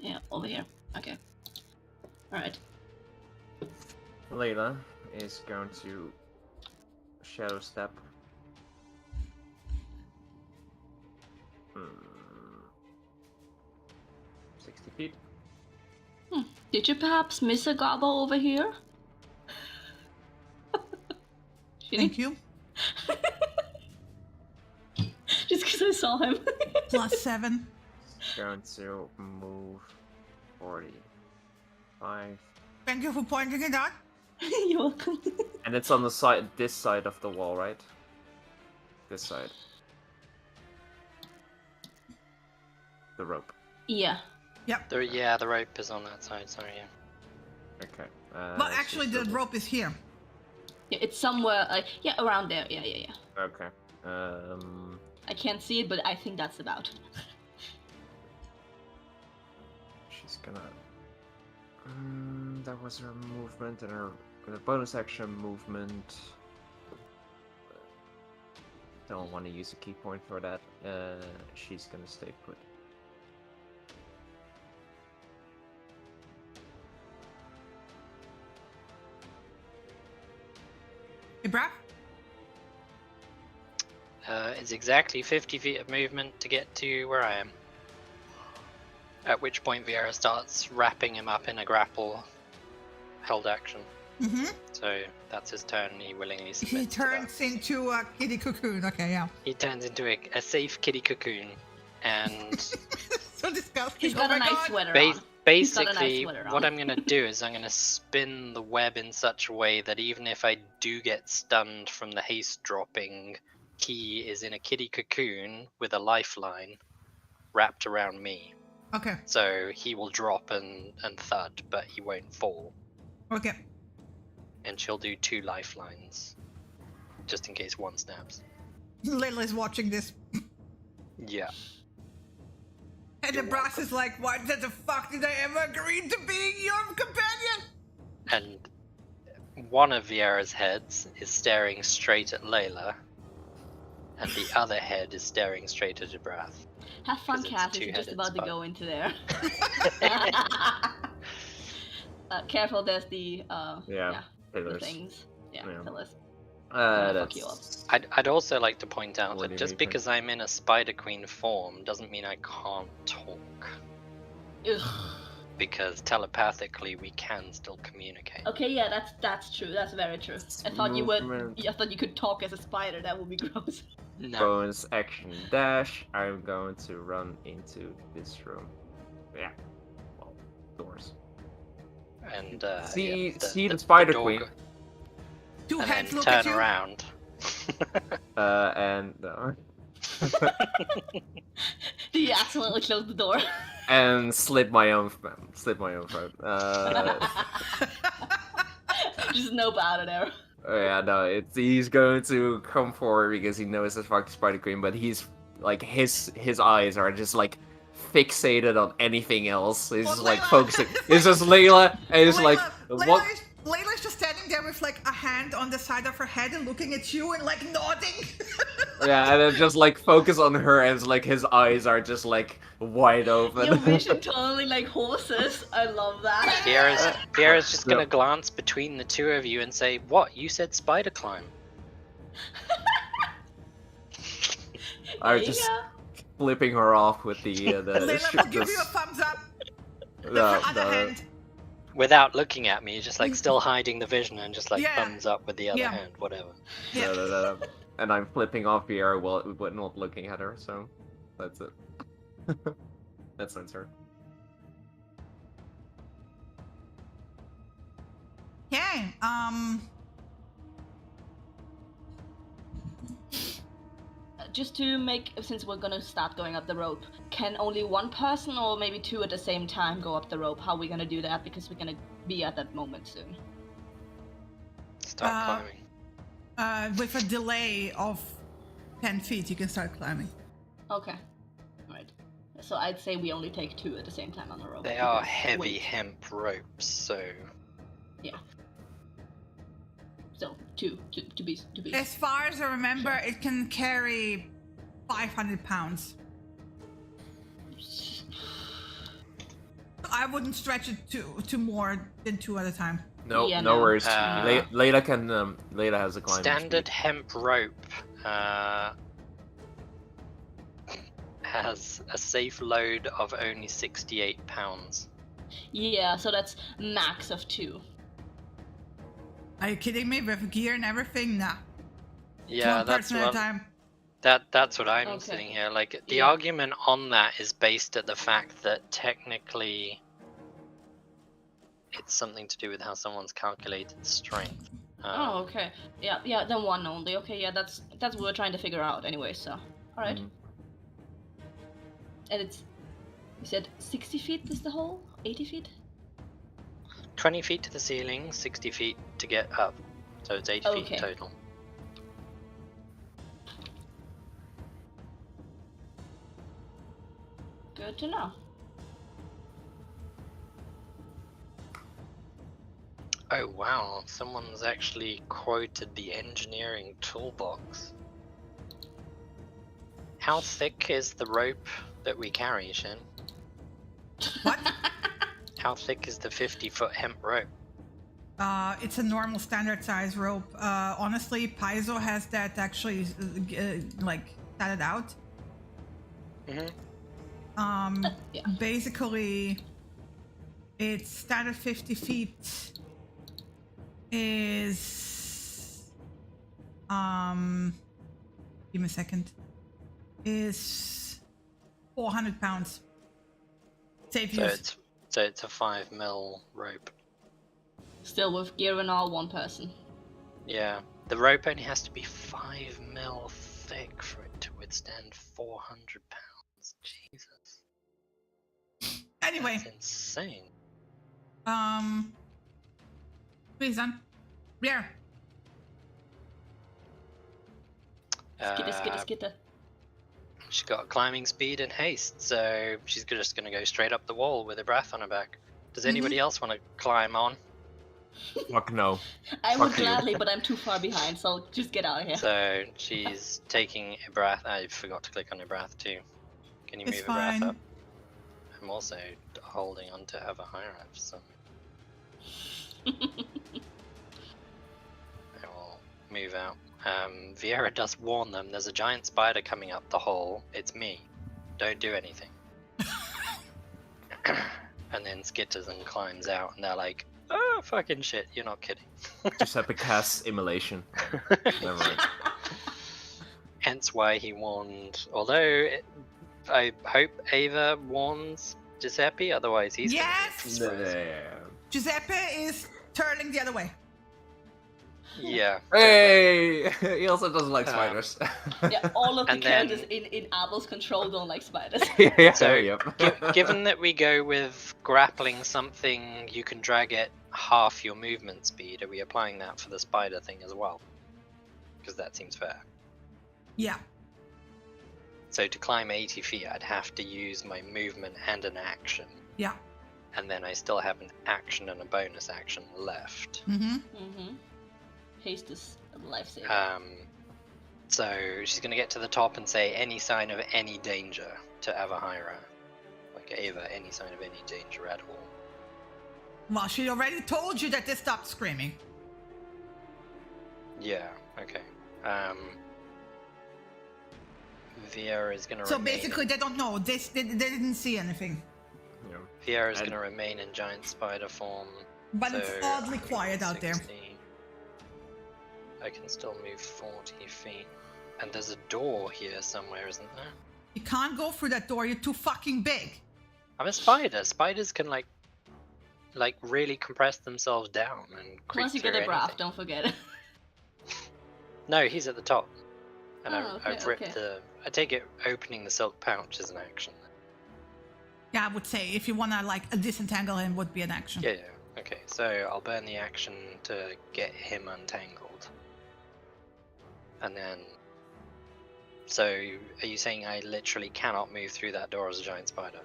Yeah, over here. Okay. Alright. Layla is going to shadow step. 60 feet. Did you perhaps miss a gobble over here? Thank you. Just because I saw him. +7. Going to move 45. Thank you for pointing it out. You're welcome. And it's on the side, this side of the wall, right? This side. The rope. Yeah. The rope is on that side, sorry, yeah. Okay. Well, actually, the rope is here. Yeah, it's somewhere, yeah, around there. Yeah. Okay. I can't see it, but I think that's about. She's gonna. That was her movement and her bonus action movement. Don't want to use a key point for that. She's gonna stay put. Hey, Brav? It's exactly 50 feet of movement to get to where I am. At which point Viera starts wrapping him up in a grapple held action. Mm-hmm. So that's his turn, he willingly submits He to that. turns into a kitty cocoon. Okay, yeah. He turns into a safe kitty cocoon, and So disgusting. He's got Oh a my nice God. sweater on. He's got a nice basically sweater on. what I'm going to do is I'm going to spin the web in such a way that even if I do get stunned from the haste dropping, he is in a kitty cocoon with a lifeline wrapped around me. Okay, So he will drop and thud, but he won't fall. okay. And she'll do 2 lifelines, just in case one snaps. Layla's watching this. Yeah. And the brass is like, why the fuck did I ever agree to being your companion? And one of Viera's heads is staring straight at Layla, and the other head is staring straight at Jabrath. Have fun, 'Cause it's Cass, if you're just two-headed about to spot. go into there. Careful, there's the, the Pillars. things. Yeah, Yeah. pillars. That's... fuck you up. I'd also like to point out What do that you just mean? because I'm in a Spider Queen form doesn't mean I can't talk. Ugh. Because telepathically we can still communicate. Okay, yeah, that's true. That's very true. I thought you would. Movement. I thought you could talk as a spider. That would be gross. No. Bonus action dash. I'm going to run into this room. Yeah. Well, doors. And See yeah, the Spider door Queen. go- Two and heads then look turn at you. around. And Do you accidentally close the door? and slit my own throat. Just nope out of there. Yeah, no, he's going to come forward because he knows it's fucking Spider Queen, but he's like his eyes are just like fixated on anything else. He's On just like Layla. focusing. It's just Layla, and it's like what? Layla's just standing there with like a hand on the side of her head and looking at you and like nodding. Yeah, and then just like focus on her, and it's like his eyes are just like wide open. Your vision totally like horses. I love that. Pierre's just gonna Yeah. glance between the two of you and say, "What? You said spider climb?" I'm There you just go. flipping her off with the Layla will give you a thumbs up with no, her other no. hand. Without looking at me, just like still hiding the vision and just like Yeah. thumbs up with the other Yeah. hand, whatever. Yeah. No. And I'm flipping off Pierre but not looking at her, so that's it. That's my turn. Okay. Just to make, since we're gonna start going up the rope, can only one person or maybe two at the same time go up the rope? How are we gonna do that? Because we're gonna be at that moment soon. Start climbing. With a delay of 10 feet, you can start climbing. Okay. Alright. So I'd say we only take two at the same time on the rope. They are because heavy weight. hemp ropes, so Yeah. So two to be. As far as I remember, it can carry 500 pounds. I wouldn't stretch it to more than two at a time. No, Yeah, no no. worries. Uh, Layla can. Layla has a climbing standard speed. hemp rope has a safe load of only 68 pounds. Yeah, so that's max of two. Are you kidding me? With gear and everything? Nah. Yeah, One that's person at a what time. that's what I'm Okay. sitting here. Like the Yeah. argument on that is based at the fact that technically it's something to do with how someone's calculated strength. Oh, okay. Yeah, then one only. Okay, yeah, that's what we're trying to figure out anyway, so. Alright. Mhm. And it's, you said 60 feet is the hole? 80 feet? 20 feet to the ceiling, 60 feet to get up. So it's 80 feet Okay. total. Good to know. Oh wow, someone's actually quoted the engineering toolbox. How thick is the rope that we carry, Shin? What? How thick is the 50-foot hemp rope? It's a normal standard size rope. Honestly, Paizo has that actually like statted out. Mm-hmm. Yeah. Basically, it's standard 50 feet is give me a second, is 400 pounds. Safe So use. it's a 5 mil rope. Still with gear and all, one person. Yeah, the rope only has to be 5 mil thick for it to withstand 400 pounds. Jesus, Anyway, that's insane. please on. Blair. Skitter. She's got climbing speed and haste, so she's just gonna go straight up the wall with her breath on her back. Does anybody else want to climb on? Fuck no. I would Fuck you. gladly, but I'm too far behind, so just get out of here. So she's taking a breath. I forgot to click on her breath too. Can you It's move her breath fine. up? I'm also holding on to have a higher up, so I will move out. Viera does warn them there's a giant spider coming up the hole. It's me. Don't do anything. And then skitters and climbs out, and they're like, oh, fucking shit, you're not kidding. Giuseppe casts immolation. Never mind. Hence why he warned. Although I hope Ava warns Giuseppe, otherwise he's gonna Yes! get screwed. Giuseppe is turning the other way. Yeah. Hey! He also doesn't like spiders. Yeah, all of the And then- characters in Abel's control don't like spiders. yeah, So, yep. Given that we go with grappling something, you can drag it half your movement speed. Are we applying that for the spider thing as well? Because that seems fair. Yeah. So to climb 80 feet, I'd have to use my movement and an action. Yeah. And then I still have an action and a bonus action left. Mm-hmm. Mm-hmm. Haste is a lifesaver. So she's going to get to the top and say any sign of any danger to Avahira. Like Ava, any sign of any danger at all. Well, she already told you that they stopped screaming. Yeah, okay. Viera is going to So remain... basically, they don't know. They didn't see anything. Yeah. Viera is And- going to remain in giant spider form. But it's so oddly quiet out there. 160. I can still move 40 feet. And there's a door here somewhere, isn't there? You can't go through that door. You're too fucking big. I'm a spider. Spiders can, like, like really compress themselves down and creep Once you through get a graph, anything. don't forget. No, he's at the top. And Oh, I've ripped okay. I take it opening the silk pouch as an action. Yeah, I would say if you wanna like disentangle him, would be an action. Yeah. Okay, so I'll burn the action to get him untangled. And then... So, are you saying I literally cannot move through that door as a giant spider?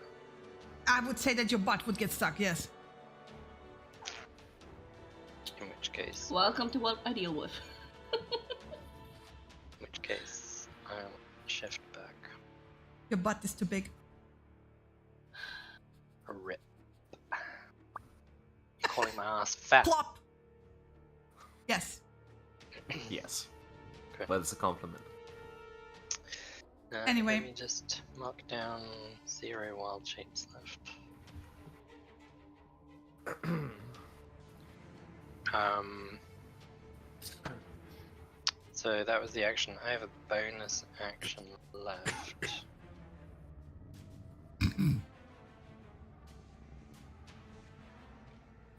I would say that your butt would get stuck. Yes. In which case... Welcome to what I deal with. In which case, I'll shift back. Your butt is too big. A rip. You're calling my ass fat. Plop. Yes. Yes. Okay. But it's a compliment. Anyway. Let me just mark down 0 wild shapes left. So that was the action. I have a bonus action left.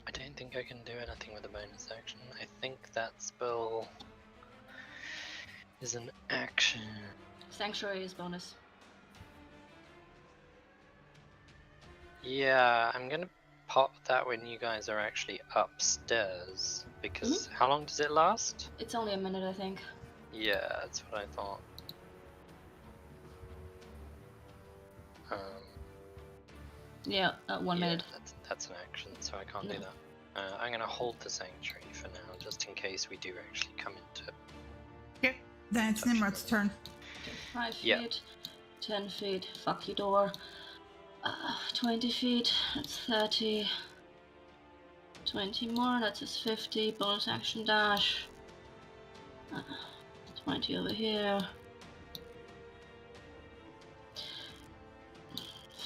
I don't think I can do anything with a bonus action. I think that spell is an action. Sanctuary is bonus. Yeah, I'm gonna pop that when you guys are actually upstairs, because how long does it last? It's only a minute, I think. Yeah, that's what I thought. Yeah, 1 yeah, minute. that's an action, so I can't do that. I'm gonna hold the sanctuary for now, just in case we do actually come into it. Okay. Then it's Nimrod's turn. 5 Yeah. feet, 10 feet, fuck you door. 20 feet, that's 30. 20 more, that's his 50. Bonus action dash. 20 over here.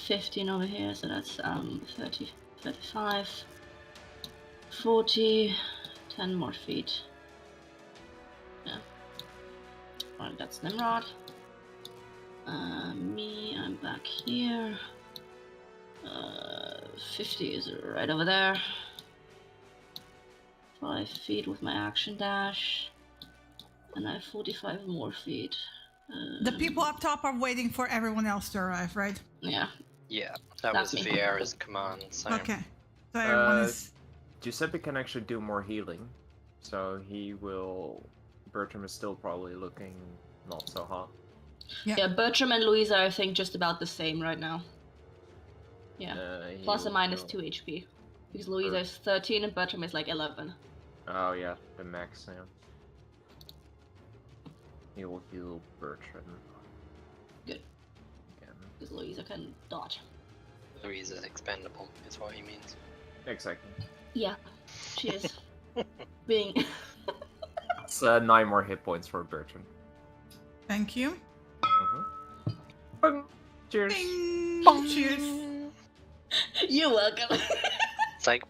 15 over here, so that's 30, 35. 40, 10 more feet. Yeah. Alright, that's Nimrod. Me, I'm back here. 50 is right over there. 5 feet with my action dash. And I have 45 more feet. The people up top are waiting for everyone else to arrive, right? Yeah. Yeah, that That's was me. Vieira's command, so... Okay. So everyone is. Giuseppe can actually do more healing, so he will. Bertram is still probably looking not so hot. Yeah, Bertram and Louisa are, I think, just about the same right now. Yeah. He Plus or will minus heal- 2 HP. Because Louisa is 13 and Bertram is like 11. Oh yeah, the max now. He will heal Bertram. Good. Again. Because Louisa can dodge. Louisa's expendable, is what he means. Exactly. Yeah, she is. Being. It's 9 more hit points for Bertram. Thank you. Bang. Cheers. Bing. Cheers. You're welcome. It's like...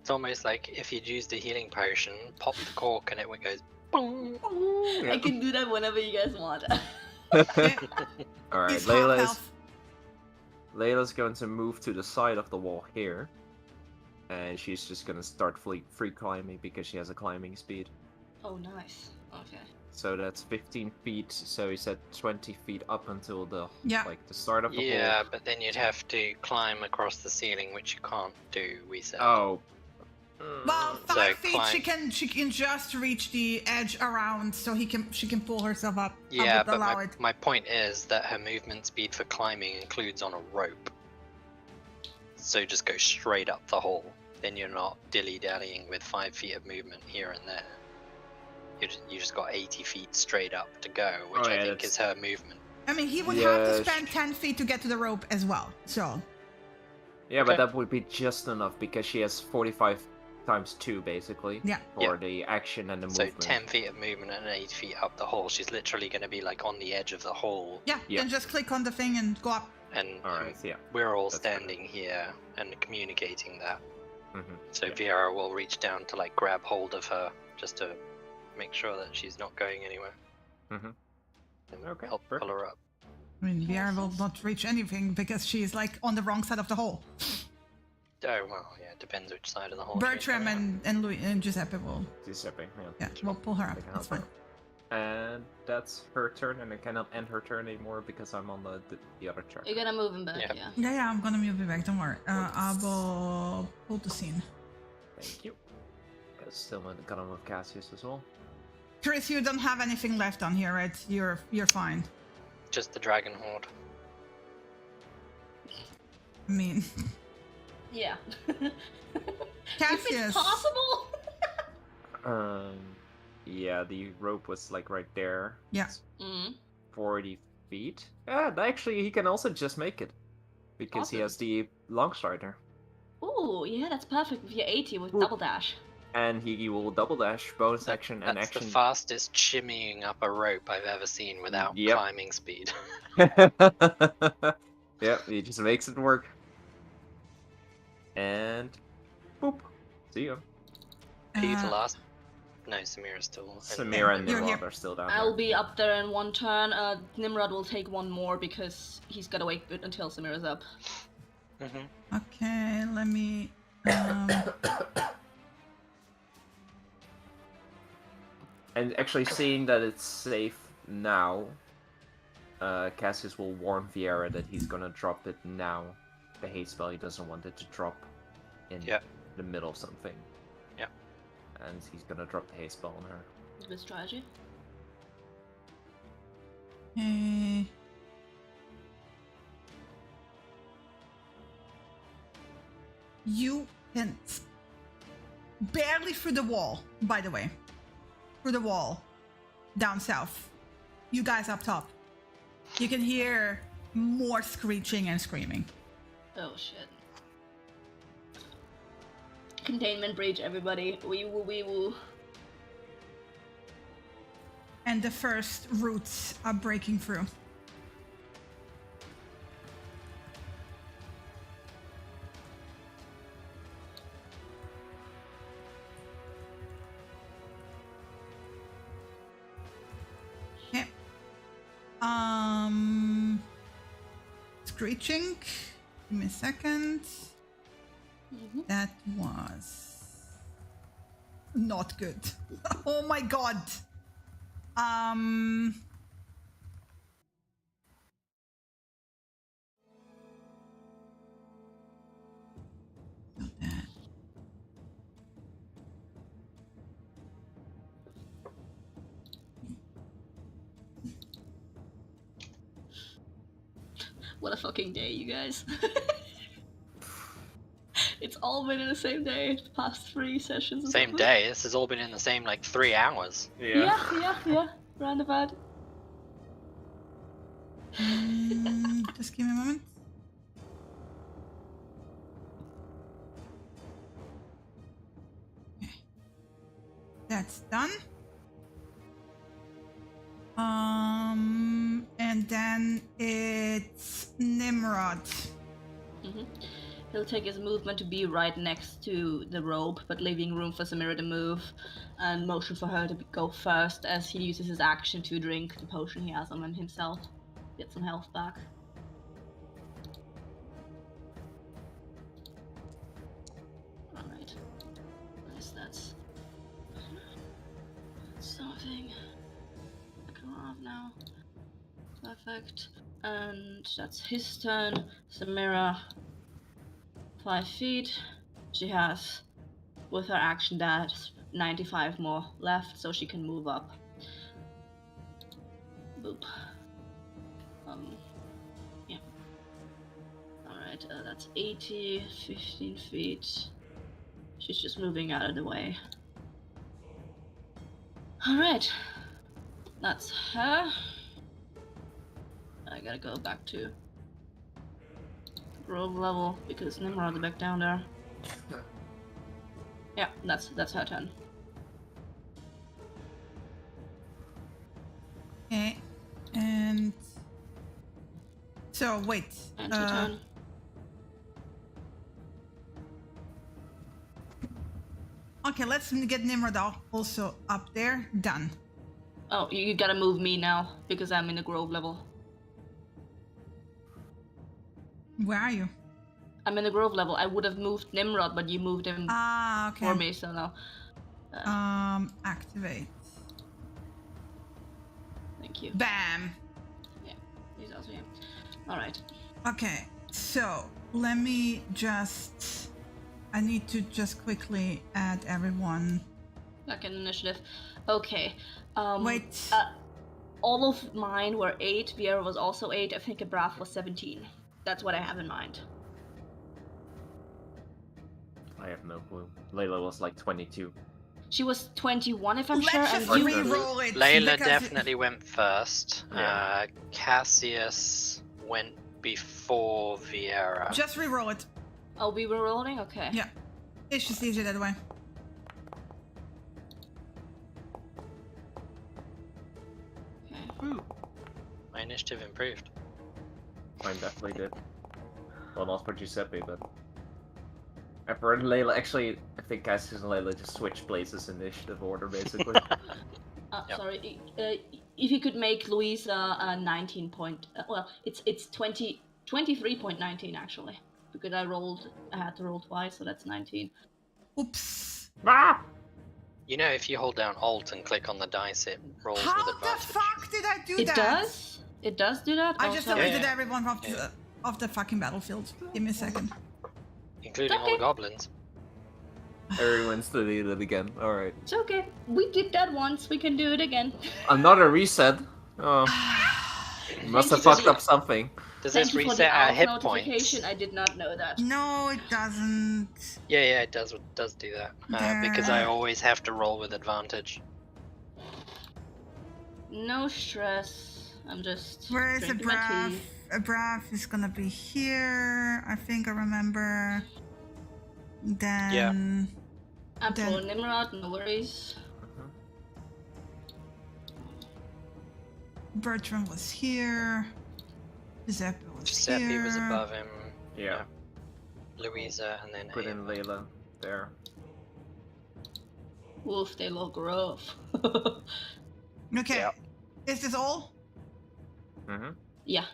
It's almost like if you'd used a healing potion, pop the cork and it goes... boom. I can do that whenever you guys want. Alright, He's half Layla is health. Layla's going to move to the side of the wall here. And she's just gonna start free climbing because she has a climbing speed. Oh, nice. Okay. So that's 15 feet, so he said 20 feet up until the Yeah. the start of the Yeah, wall. but then you'd have to climb across the ceiling, which you can't do, we said. Oh. Well, So 5 feet. climb. She can just reach the edge around, so she can pull herself up. I Yeah, would but allow it. my point is that her movement speed for climbing includes on a rope. So just go straight up the hole. Then you're not dilly-dallying with 5 feet of movement here and there. You just got 80 feet straight up to go, which Oh, yeah, I think that's- is her movement. I mean, he would have to Yeah, spend 10 feet to get to the rope as well. So Yeah, but Okay. that would be just enough because she has 45 times 2 basically. Yeah. For the action and the So movement. 10 feet of movement and 8 feet up the hole. She's literally going to be like on the edge of the hole. yeah, Yeah. then just click on the thing and go up. And Alright, yeah. we're all That's better. standing here and communicating that. Mm-hmm. So Yeah. Vieira will reach down to like grab hold of her just to make sure that she's not going anywhere. Mhm. And Okay, help perfect. pull her up. I mean, VR will not reach anything because she is like on the wrong side of the hole. Oh well, yeah, it depends which side of the hole. Bertram and Louis and Giuseppe will. Giuseppe, Yeah, we'll pull her up. They can That's help fine. her. And that's her turn, and I cannot end her turn anymore because I'm on the other chart. You're gonna move him back, Yeah. yeah. Yeah, I'm gonna move it back. Don't worry. I will pull the scene. Thank you. Because still gonna move Cassius as well. Chris, you don't have anything left on here, right? You're fine. Just the dragon horde. I mean, Yeah. Cassius. If it's possible. Yeah, the rope was like right there. Yeah. It's Mm. 40 feet. Yeah, actually, he can also just make it because he Awesome. has the long strider, Ooh, yeah, that's perfect with your 80 with Ooh. double dash. and he will double dash, bonus action, and That's action. the fastest shimmying up a rope I've ever seen without Yep. climbing speed. Yep, he just makes it work. And boop. See you. Peter last. No, Samira's still. Samira and You're Nimrod here. are still down I'll there. be up there in one turn. Nimrod will take one more because he's gotta wait until Samira's up. Mm-hmm. Okay, let me. And actually, seeing that it's safe now, Cassius will warn Viera that he's gonna drop it now. The hate spell, he doesn't want it to drop in Yep. the middle of something. Yep. And he's gonna drop the hate spell on her. Good strategy. Okay. You can barely through the wall, by the way. Through the wall. Down south. You guys up top. You can hear more screeching and screaming. Oh shit. Containment breach, everybody. Wee woo wee woo. And the first roots are breaking through. Okay. Screeching. Give me a second. Mm-hmm. That was not good. Oh my god. Not that. What a fucking day, you guys. It's all been in the same day, the past 3 sessions. or Same something. day. This has all been in the same 3 hours. Yeah. Roundabout. Just give me a moment. Okay. That's done. And then it's Nimrod. Mm-hmm. He'll take his movement to be right next to the rope, but leaving room for Samira to move, and motion for her to go first as he uses his action to drink the potion he has on him himself. Get some health back. Alright. Nice, that's something. I can run off now. Perfect. And that's his turn. Samira, 5 feet. She has, with her action dash, 95 more left, so she can move up. Boop. Yeah. Alright, that's 80, 15 feet. She's just moving out of the way. Alright. That's her. I gotta go back to grove level because Nimrod's back down there. Yeah, that's her turn. Okay. And so wait. And her turn. Okay, let's get Nimrod also up there. Done. Oh, you gotta move me now because I'm in the grove level. Where are you? I'm in the grove level. I would have moved Nimrod, but you moved him Ah, okay. for me, so no. Activate. Thank you. Bam. He's also here. All right. Okay, so let me just. I need to just quickly add everyone. Back in initiative. Okay. Wait. All of mine were 8. Viera was also 8. I think Abrath was 17. That's what I have in mind. I have no clue. Layla was like 22. She was 21, if I'm Let's sure. just And you... re-roll it. Layla because definitely went first. Yeah. Cassius went before Viera. Just re-roll it. Oh, we were rolling? Okay. Yeah. It's just easier that way. Okay. My initiative improved. Mine definitely did. Well, not for Giuseppe, but... For Layla, actually, I think Cassius and Layla just switched places in initiative order, basically. Yep. Sorry. If you could make Louisa 19 point... well, it's 23.19 actually. Because I had to roll twice, so that's 19. Oops. Ah! You know, if you hold down Alt and click on the dice, it rolls How with the advantage. fuck did I do It that? does? It does do that? I just Also? deleted Yeah. everyone off the fucking battlefield. Give me a second. Including all the Okay. goblins. Everyone's deleted it again. Alright. It's okay. We did that once. We can do it again. Another reset. Oh. Must have you for fucked the- up something. Does Thank this you for reset the our ALF hit notification. points? I did not know that. No, it doesn't. Yeah, it does do that. Because I There. always have to roll with advantage. No stress. I'm just Where is drinking my Abrath? tea. Abrath is gonna be here. I think I remember. Then. I'm Then- for Nimrod, no worries. Bertrand was here. Giuseppe was Giuseppe here. was above him. Yeah. Louisa, and then Put in Ava. Layla there. Wolf, they look rough. Okay. Yeah. Is this all? Mm-hmm. Yeah.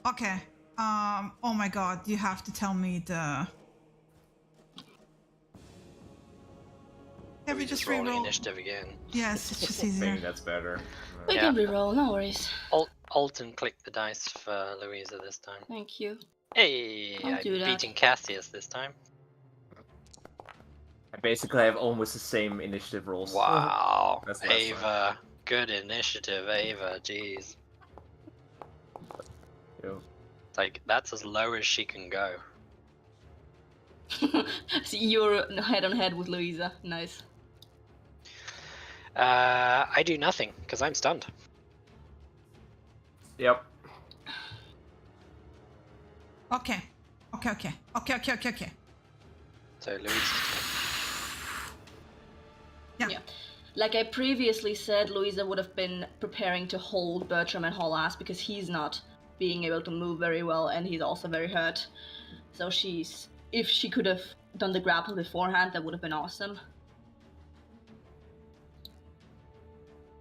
Okay. Oh my god, you have to tell me the. Have We we just rolling re-roll? initiative again. Yes, it's just I easier. think that's better. We Yeah. can reroll, no worries. Alt and click the dice for Louisa this time. Thank you. Hey, I'll I'm do that. beating Cassius this time. I basically have almost the same initiative rolls. Wow, That's less Ava, good initiative, Ava. Jeez, Yo. it's like that's as low as she can go. So you're head on head with Louisa. Nice. I do nothing because I'm stunned. Yep. Okay. Okay. So Louisa. Yeah. Like I previously said, Louisa would have been preparing to hold Bertram and Halas because he's not being able to move very well and he's also very hurt. So if she could have done the grapple beforehand, that would have been awesome.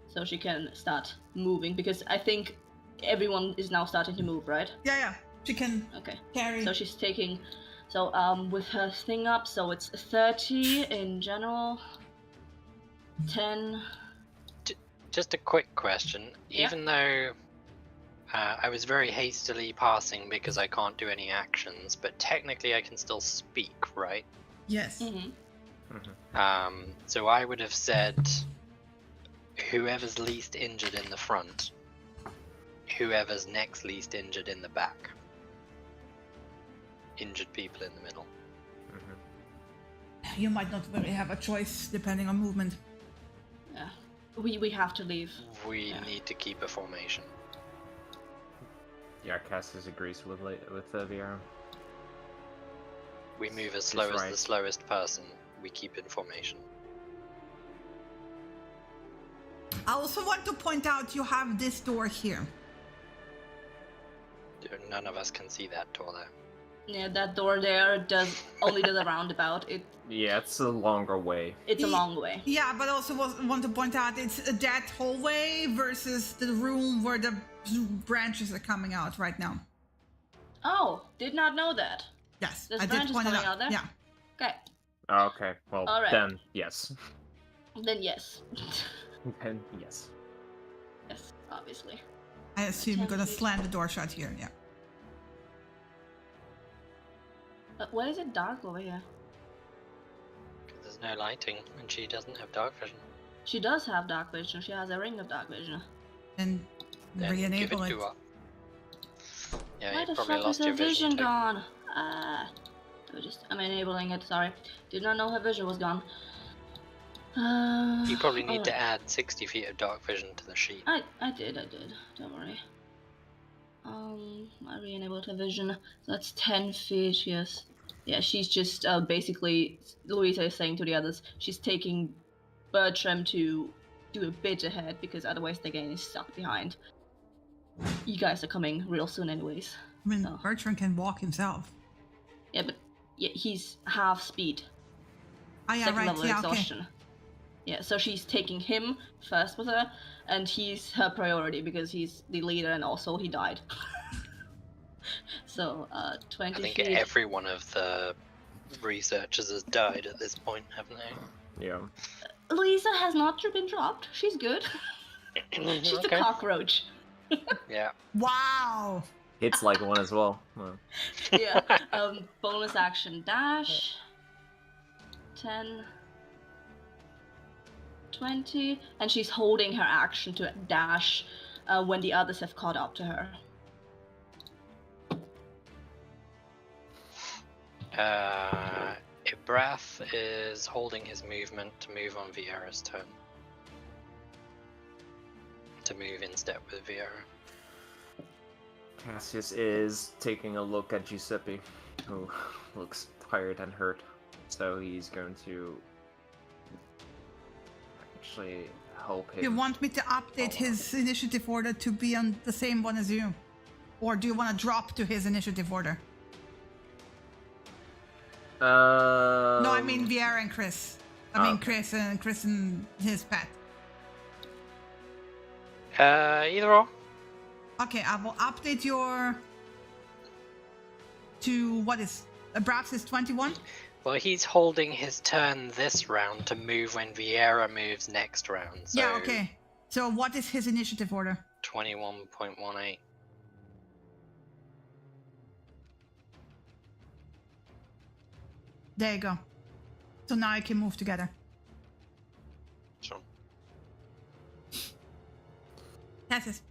So she can start moving because I think everyone is now starting to move, right? Yeah. She can Okay. carry. So she's taking, with her thing up, so it's 30 in general, 10. Just a quick question. Yeah. Even though I was very hastily passing because I can't do any actions, but technically I can still speak, right? Yes. Mm-hmm. So I would have said whoever's least injured in the front, whoever's next least injured in the back. Injured people in the middle. You might not really have a choice depending on movement. Yeah. We have to leave. We Yeah. need to keep a formation. Yeah, Cassius agrees with Viera. We move as slow He's as right. the slowest person. We keep in formation. I also want to point out you have this door here. None of us can see that door there. Yeah, that door there only does a roundabout. Yeah, it's a longer way. It's a long way. Yeah, but also want to point out it's that hallway versus the room where the branches are coming out right now. Oh, did not know that. Yes, There's I did branches point it coming out. out there? Yeah. Okay, Okay, well, Alright. then, yes. then yes. Then, yes. Yes, obviously. I assume you're 10 gonna feet. slam the door shut here. Yeah. Why is it dark over here? There's no lighting, and she doesn't have dark vision. She does have dark vision. She has a ring of dark vision. And Then give re-enable it it. to her. Yeah, Why you the probably fuck is lost her your vision vision too. gone? I'm enabling it. Sorry, did not know her vision was gone. You probably need to alright. add 60 feet of dark vision to the sheet. I did. Don't worry. I re-enabled her vision. So that's 10 feet. Yes. Yeah, she's just basically. Louisa is saying to the others, she's taking Bertram to do a bit ahead because otherwise they're getting stuck behind. You guys are coming real soon, anyways. I mean, Oh. Bertrand can walk himself. Yeah, but he's half speed. Oh yeah, Second right. level Yeah, okay. exhaustion. Yeah, so she's taking him first with her, and he's her priority because he's the leader and also he died. So, 20 I think feet. every one of the researchers has died at this point, haven't they? Yeah. Louisa has not been dropped. She's good. She's Okay. a cockroach. Yeah. Wow. Hits like one as well. Well, Yeah. Bonus action dash. 10. 20. And she's holding her action to dash when the others have caught up to her. Ibrath is holding his movement to move on Vieira's turn. To move in step with Vieira. Cassius is taking a look at Giuseppe, who looks tired and hurt. So he's going to actually help him. You want me to update his initiative order to be on the same one as you? Or do you want to drop to his initiative order? No, I mean Vieira and Chris. I mean okay. Chris and his pet. Either or. Okay, I will update your to what is Braps is 21. Well, he's holding his turn this round to move when Vieira moves next round. So Yeah, okay. So what is his initiative order? 21.18. There you go. So now I can move together. Sure. That's it.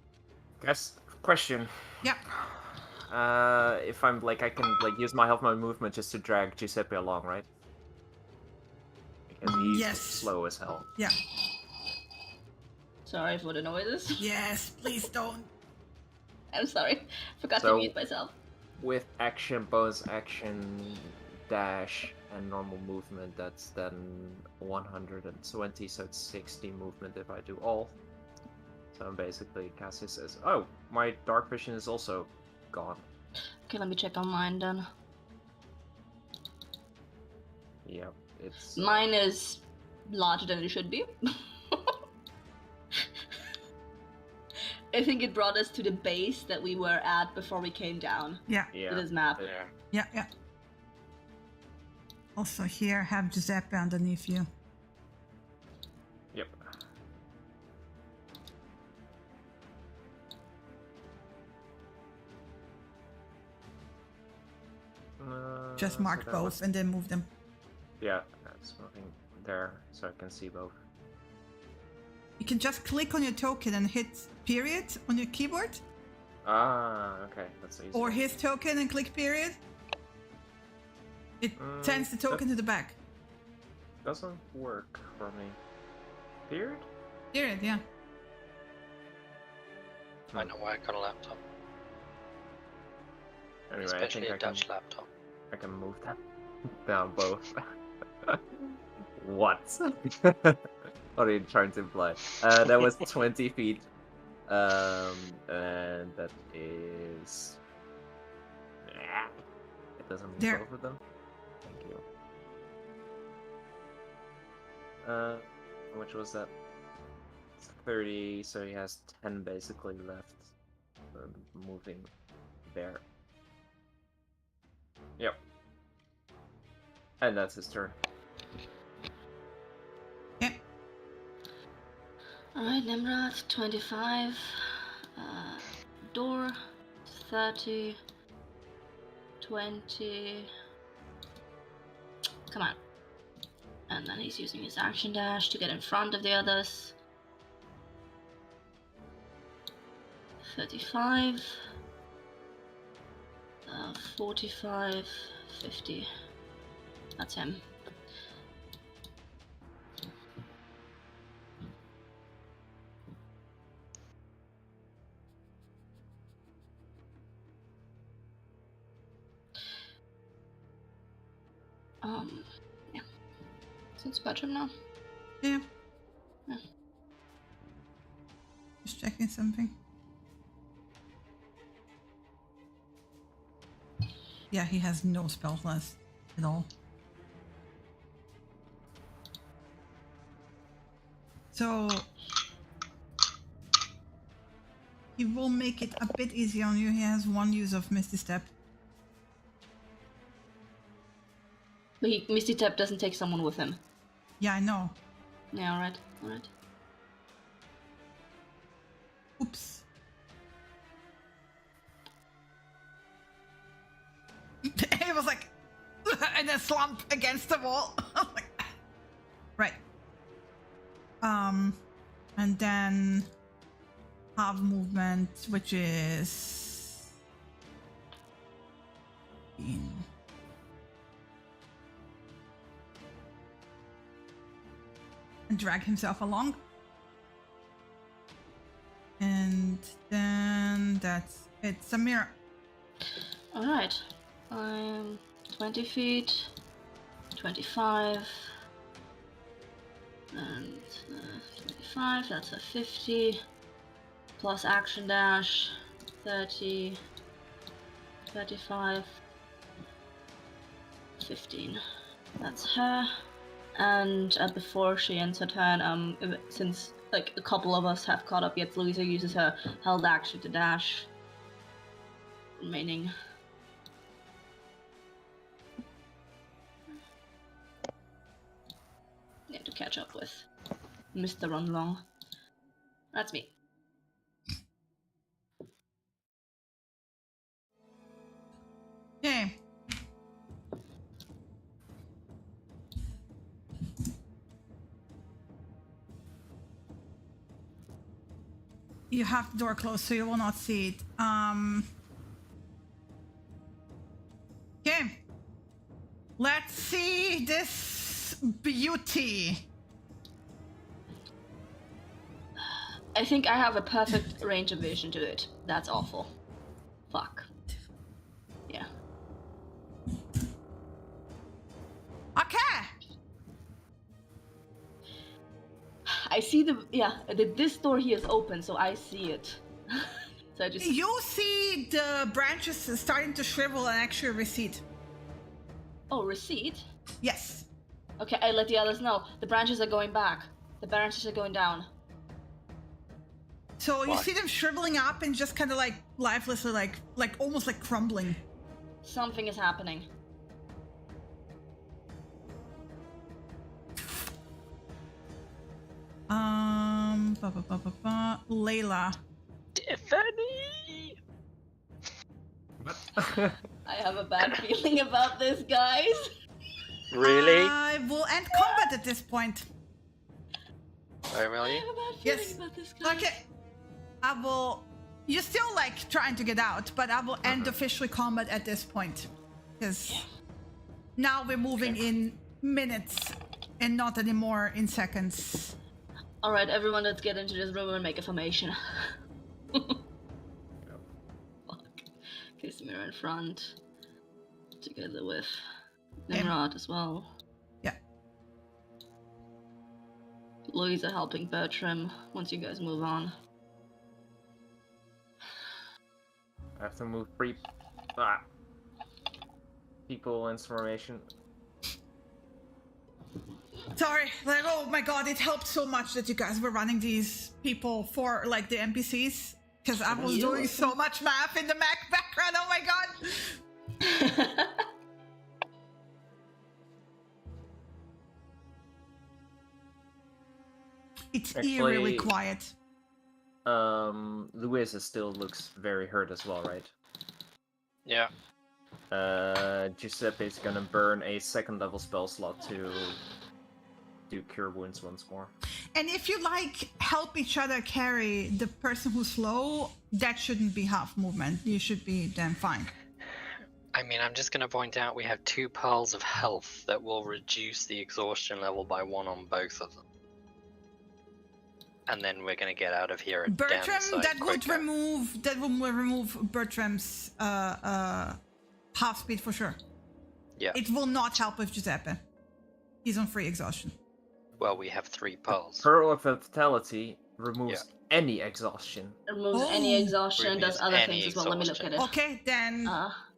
Guys, question. Yeah. If I'm like, I can like use my health mode movement just to drag Giuseppe along, right? Because he's Yes. slow as hell. Yeah. Sorry for the noises. Yes, please don't. I'm sorry. Forgot to So- mute myself. With action, bonus action, dash, and normal movement, that's then 120, so it's 60 movement if I do all. So basically, Cassius says, "Oh, my dark vision is also gone." Okay, let me check on mine then. Yep, it's Mine is larger than it should be. I think it brought us to the base that we were at before we came down Yeah. to yeah. this map. Yeah. Yeah. Also here, have Giuseppe underneath you. Yep. Just so mark that both was- and then move them. Yeah, that's moving there, so I can see both. You can just click on your token and hit period on your keyboard, Ah, okay, that's easy. or his token and click period. It sends the token to the back. Doesn't work for me. Period? Period, yeah. Might not work on a laptop. Anyway, Especially I a think Dutch laptop. I can move them down both. What? What are you trying to imply? That was 20 feet. And that is... It doesn't move There. both of them. Thank you. Which was that? 30, so he has 10 basically left. Moving there. Yep. And that's his turn. Okay. Alright, Nimrod, 25. Door, 30. 20. Come on. And then he's using his action dash to get in front of the others. 35. 45. 50. That's him. Yeah. So it's Bertram now. Yeah. Yeah. Just checking something. Yeah, he has no spell list at all. So he will make it a bit easy on you. He has one use of Misty Step. But Misty Step doesn't take someone with him. Yeah, I know. Yeah, alright, alright. Oops. It was like and then slump against the wall. Right. And then have movement, which is and drag himself along. And then that's it. Samira. Alright. I'm 20 feet, 25, and 25, that's a 50, plus action dash, 30, 35, 15. That's her. And before she ends her turn, since like a couple of us have caught up yet, Louisa uses her held action to dash. Remaining. Yeah, to catch up with Mr. Runlong. That's me. Okay. You have the door closed, so you will not see it. Okay. Let's see this beauty. I think I have a perfect range of vision to it. That's awful. Fuck. Yeah. Okay. I see this door here is open, so I see it. So I just... You see the branches starting to shrivel and actually recede. Oh, recede? Yes. Okay, I let the others know. The branches are going back. The branches are going down. So you see them shriveling up and just kind of like lifelessly, like almost like crumbling. Something is happening. Layla. Tiffany! I have a bad feeling about this, guys. Really? I will end combat at this point. Oh, will I you? have a bad feeling Yes. about this, guys. Okay. I will. You're still like trying to get out, but I will end officially combat at this point. Because now we're moving in minutes and not anymore in seconds. Alright, everyone, let's get into this room and make a formation. Fuck. Casimir in front. Together with Nimrod as well. Yeah. Louisa helping Bertram once you guys move on. I have to move 3 people in formation. Sorry, like, oh my god, it helped so much that you guys were running these people for, like, the NPCs. Because I was doing so much math in the background, oh my god! It's Actually- eerily quiet. Louisa still looks very hurt as well, right? Yeah. Giuseppe's gonna burn a second level spell slot to do Cure Wounds once more. And if you like help each other carry the person who's slow, that shouldn't be half movement. You should be then fine. I mean, I'm just going to point out we have 2 pearls of health that will reduce the exhaustion level by 1 on both of them. And then we're going to get out of here at Bertram, damn sight that would quicker. remove Bertram's half speed for sure. Yeah. It will not help with Giuseppe. He's on free exhaustion. Well, we have 3 pearls. Pearl of Vitality removes any exhaustion. It removes any Oh. exhaustion, does Removes other any things as well. Let me look at it. Okay, then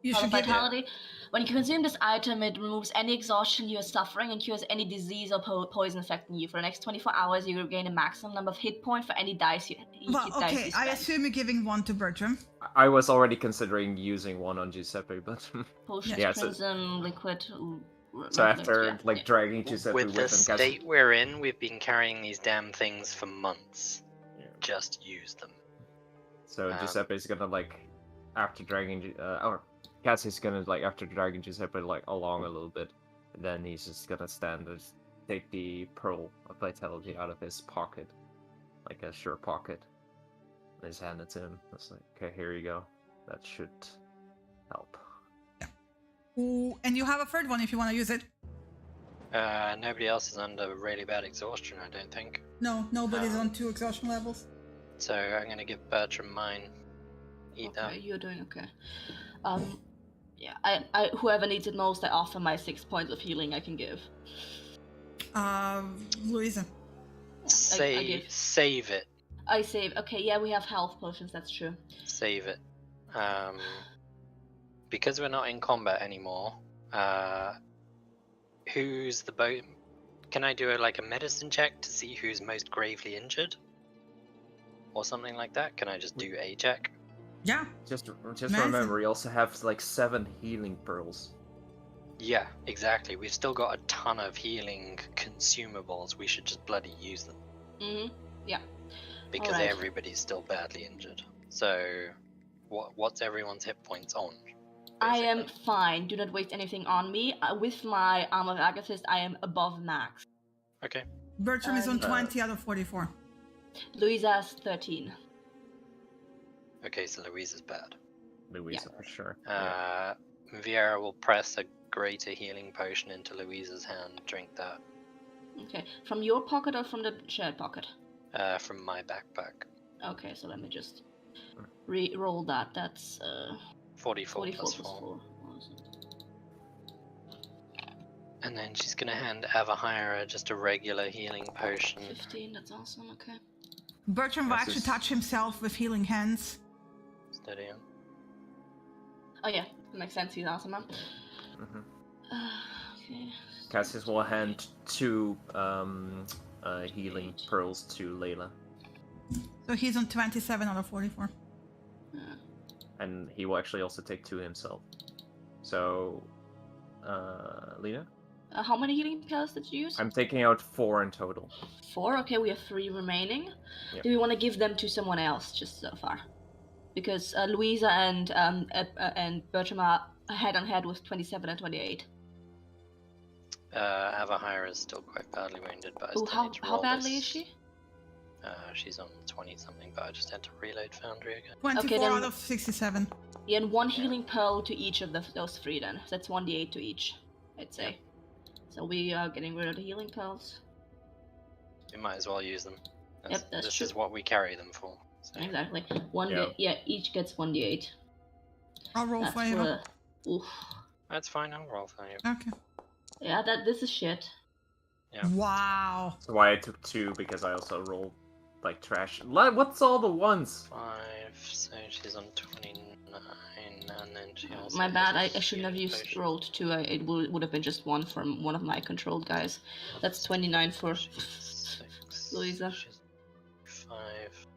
you Pearl should of give it. Vitality. When you consume this item, it removes any exhaustion you are suffering and cures any disease or poison affecting you. For the next 24 hours, you regain a maximum number of hit points for any dice you Well, dice okay, you I spend. assume you're giving one to Bertram. I was already considering using one on Giuseppe, but Potions, Yeah, so- Crimson, Liquid. so after yeah, like yeah. dragging Giuseppe With with the him, state we're in, we've been carrying these damn things for months. Yeah. Just use them. so Giuseppe's gonna like after dragging or Cassie's gonna like after dragging Giuseppe like along a little bit, and then he's just gonna stand and take the Pearl of Vitality out of his pocket, like a sure pocket, and just hand it to him. It's like, okay, here you go. That should help. Ooh, and you have a third one if you want to use it. Nobody else is under really bad exhaustion, I don't think. No, nobody's on 2 exhaustion levels. So I'm gonna give Bertram mine. Eat Okay, that. you're doing okay. Yeah, I whoever needs it most, I offer my 6 points of healing I can give. Louisa. Save it. I save. Okay, yeah, we have health potions. That's true. Save it. Because we're not in combat anymore, who's the boat? Can I do a medicine check to see who's most gravely injured? Or something like that? Can I just do a check? Yeah. Just Amazing. remember, you also have like 7 healing pearls. Yeah, exactly. We've still got a ton of healing consumables. We should just bloody use them. Mm-hmm. Yeah. Because Alright. everybody's still badly injured. So, what's everyone's hit points on? I am basically? fine. Do not waste anything on me. With my Arm of Agathist, I am above max. Okay. Bertram is on And- 20 out of 44. Louisa has 13. Okay, so Louise is bad. Louisa for sure. Yeah. Viera will press a greater healing potion into Louisa's hand. Drink that. Okay. From your pocket or from the shared pocket? From my backpack. Okay, so let me just re-roll that. That's 44 44 plus plus 4. 4. And then she's gonna hand Avahira just a regular healing potion. 15, that's awesome, okay. Bertram will This actually is- touch himself with healing hands. Steady on. Oh yeah, that makes sense, he's awesome, man. Mhm. Okay. Cassius will hand 2 healing pearls to Layla, So he's on 27 out of 44. and he will actually also take 2 himself. So, Lena, How many healing pills did you use? I'm taking out 4 in total. 4, okay, we have 3 remaining. Yep. Do we want to give them to someone else just so far? Because Louisa and Bertram are head on head with 27 and 28. Avahira is still quite badly wounded, but I Ooh, still need to how roll badly this. is she? She's on 20 something, but I just had to reload Foundry again. 24 then- out of 67. Yeah, and 1 healing pearl to each of those 3 then. So that's 1d8 to each, I'd say. So we are getting rid of the healing pearls. We might as well use them. Yep, that's this true. is what we carry them for. So. Exactly. 1d, Yeah. yeah, each gets 1d8. I'll roll That's for you. oof. That's fine, I'll roll for you. Okay. Yeah, this is shit. Yeah. Wow. That's why I took 2, because I also rolled like trash. What's all the ones? 5, so she's on 29, and then she also My bad, I has a shouldn't have healing used potion. rolled 2. It would have been just 1 from one of my controlled guys. That's 29 for She's 6. Louisa. She's 5.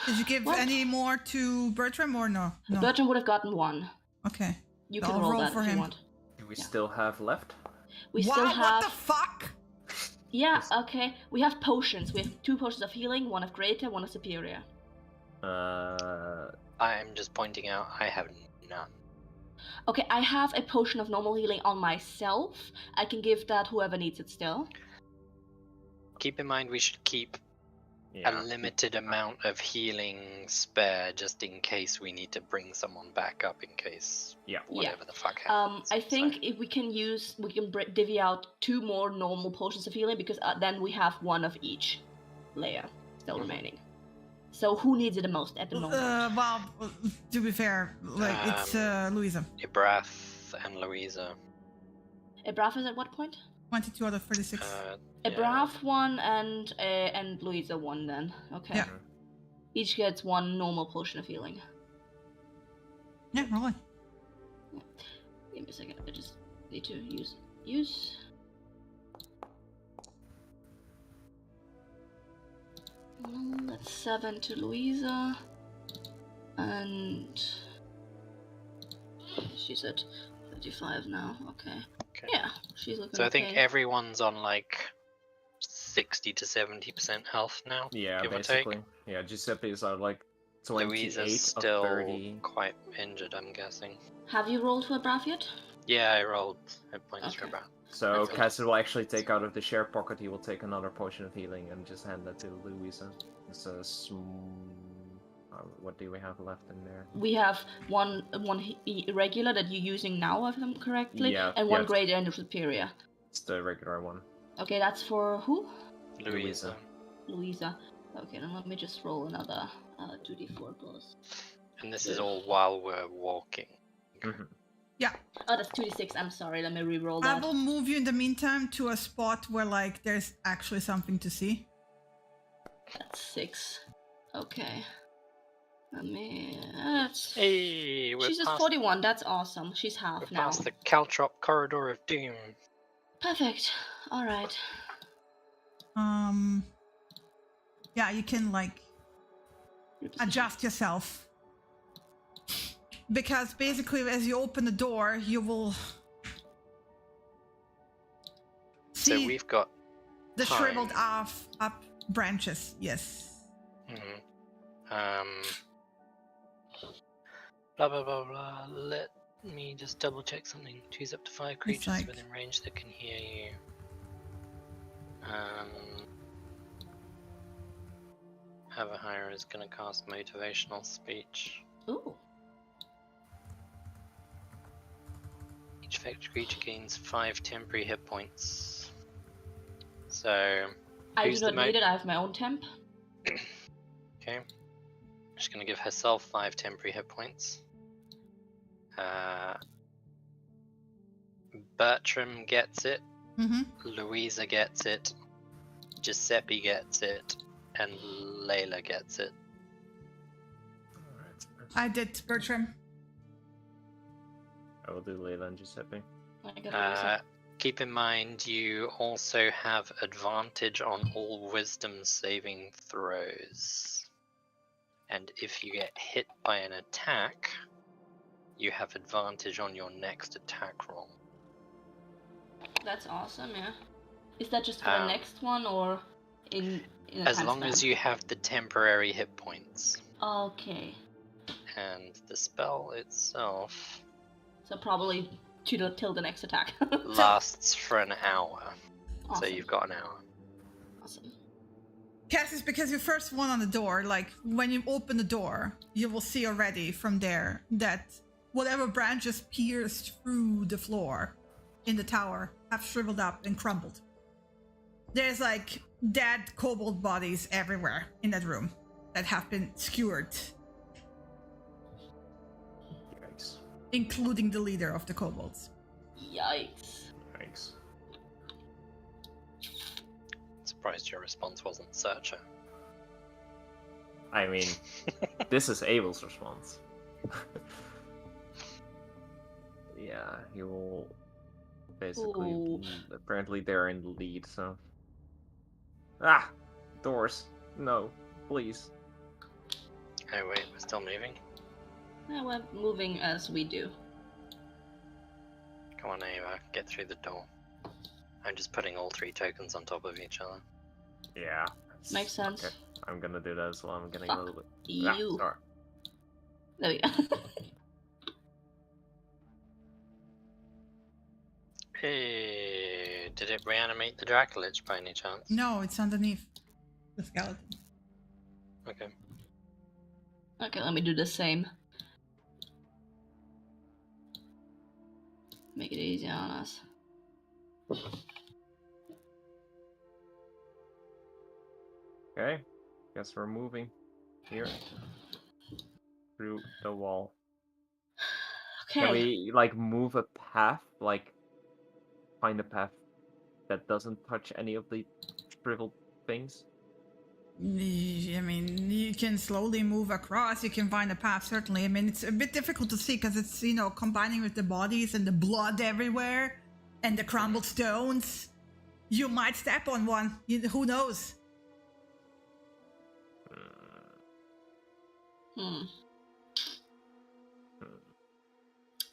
Did you give What? any more to Bertram or no? No. Bertram would have gotten 1. Okay. You I'll can roll roll that for if him. you want. Do we Yeah. still have left? We wow, still have. what the fuck? Yeah, Yes. okay. We have potions. We have 2 potions of healing, one of greater, one of superior. I'm just pointing out I have none. Okay, I have a potion of normal healing on myself. I can give that whoever needs it still. Keep in mind we should keep yeah. a limited amount of healing spare just in case we need to bring someone back up in case Yeah. whatever the fuck happens. I think if we can divvy out 2 more normal potions of healing because then we have 1 of each layer still remaining. So who needs it the most at the moment? Well, to be fair, like it's Louisa. Ibrath and Louisa. Ebrath is at what point? 22 out of 36. Ebrath 1 and Louisa 1 then. Okay. Yeah. Each gets 1 normal potion of healing. Yeah, rolling. Give me a second. I just need to use. That's 7 to Louisa, and she's at 35 now. Okay. Yeah, she's looking. So I think okay. everyone's on like 60 to 70% health now. Yeah, give basically. Or take. Yeah, Giuseppe is at like 28 Louisa's of still 30. quite injured, I'm guessing. Have you rolled for Ebrath yet? Yeah, I rolled hit points for Okay. Ebrath. So That's good. Cassidy will actually take out of the share pocket, he will take another potion of healing and just hand that to Louisa. It's a what do we have left in there? We have one regular that you're using now, if I'm correctly, Yeah, and 1 yes. greater and a superior. It's the regular one. Okay, that's for who? Louisa. Louisa. Okay, then let me just roll another 2d4 plus. And this is all while we're walking. Yeah. Oh, that's 2d6. I'm sorry. Let me re-roll I that. will move you in the meantime to a spot where like there's actually something to see. That's 6. Okay. Let me. That's. Hey, we're She's just past, 41. That's awesome. She's half we're now. past the Caltrop Corridor of Doom. Perfect. All right. Yeah, you can like adjust yourself. Because basically as you open the door, you will So see we've got the time. shriveled off up branches. Yes. Blah blah blah blah. Let me just double check something. Choose up to 5 creatures like- within range that can hear you. Avahira is gonna cast motivational speech. Ooh. Each affected creature gains 5 temporary hit points. So I do Who's the not need it. I have my own temp. okay. She's gonna give herself 5 temporary hit points. Bertram gets it, Mm-hmm. Louisa gets it, Giuseppe gets it, and Layla gets it. Alright. I did, Bertram. I will do Layla and Giuseppe. I gotta Keep in mind you also have advantage on all wisdom saving throws. And if you get hit by an attack, you have advantage on your next attack roll. That's awesome. Yeah. Is that just for the next one or in a As time long span? as you have the temporary hit points. Okay. And the spell itself So probably till the next attack. lasts for an hour. Awesome. So you've got an hour. Awesome. Cassis, because you're first one on the door, like when you open the door, you will see already from there that whatever branches pierced through the floor in the tower have shriveled up and crumbled. There's like dead kobold bodies everywhere in that room that have been skewered, Yikes. including the leader of the kobolds. Yikes. Yikes. Surprised your response wasn't searcher. I mean, this is Abel's response. Yeah, he will basically. Ooh. Apparently, they're in the lead, so. Ah! Doors. No, please. Oh wait, we're still moving? Yeah, we're moving as we do. Come on, Ava, get through the door. I'm just putting all 3 tokens on top of each other. Yeah. Makes sense. Okay. I'm gonna do that as well. I'm getting Fuck a little bit. you. Sorry. There we go. Hey, did it reanimate the Dracolich by any chance? No, it's underneath the skeleton. Okay. Okay, let me do the same. Make it easy on us. Okay. Guess we're moving here through the wall. Okay. Can we like move a path? Like find a path that doesn't touch any of the shriveled things? I mean, you can slowly move across. You can find a path, certainly. I mean, it's a bit difficult to see because it's, you know, combining with the bodies and the blood everywhere and the crumbled stones. You might step on one. Who knows? Hmm.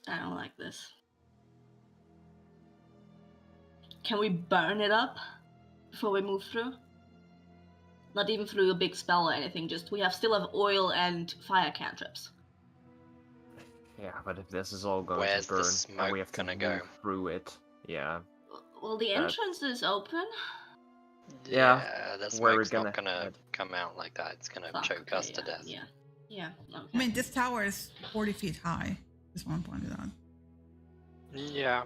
I don't like this. Can we burn it up before we move through? Not even through a big spell or anything, just we still have oil and fire cantrips. Yeah, but if this is all going Where's to the burn smoke and we have to gonna move go? through it, yeah. Well, the That's- entrance is open. Yeah, the where we're smoke's not gonna gonna head. come out like that. It's gonna Fuck, choke okay, us to yeah, death. Yeah. Yeah. Okay. I mean, this tower is 40 feet high. Just want to point it out. Yeah.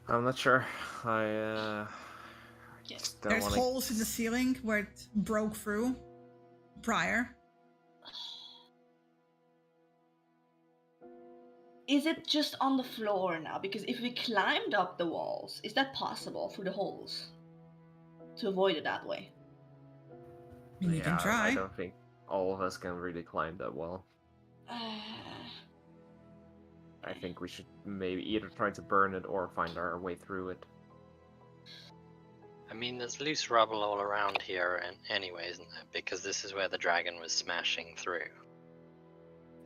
I'm not sure. I Yeah. don't There's wanna... holes in the ceiling where it broke through prior. Is it just on the floor now? Because if we climbed up the walls, is that possible through the holes? To avoid it that way? I mean, you can try. I don't think all of us can really climb that well. I think we should maybe either try to burn it or find our way through it. I mean, there's loose rubble all around here, and anyway, isn't there? Because this is where the dragon was smashing through,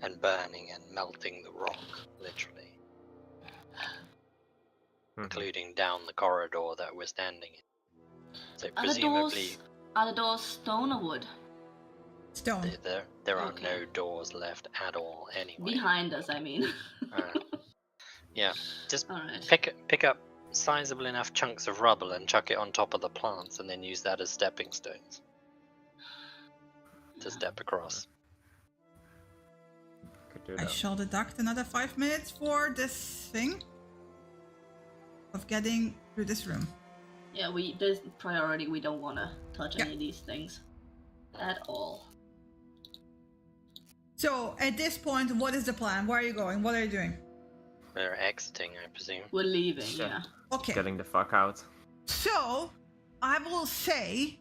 and burning and melting the rock, literally, including down the corridor that we're standing in. So presumably, Are the doors stone or wood? Stone. there are Okay. no doors left at all. Anyway, Behind us, I mean. yeah, just Alright. pick up sizable enough chunks of rubble and chuck it on top of the plants, and then use that as stepping stones to step across. Could do I that. shall deduct another 5 minutes for this thing of getting through this room. Yeah, there's priority. We don't want to touch Yeah. any of these things at all. So, at this point, what is the plan? Where are you going? What are you doing? We're exiting, I presume. We're leaving. Sure. Yeah. Okay. Getting the fuck out. So, I will say,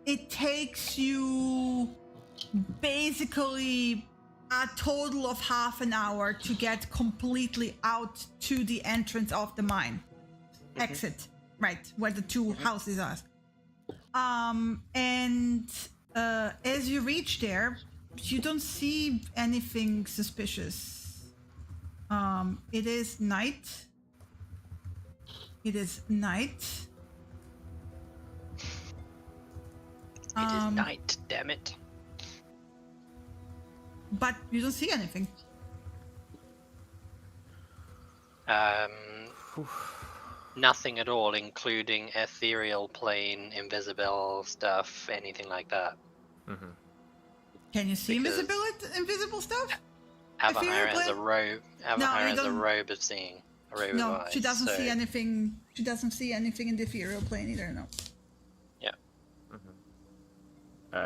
it takes you basically a total of half an hour to get completely out to the entrance of the mine. Exit, right, where the two houses are. And as you reach there, you don't see anything suspicious. It is night. It is night. It is night, damn it. But you don't see anything. Nothing at all, including ethereal plane, invisible stuff, anything like that. Mm-hmm. Can you see Because- invisible stuff? Avatar has a plane? robe. Avatar No, you has a don't- robe of seeing. A robe No, of eyes. she doesn't so- see anything. She doesn't see anything in the ethereal plane either. No.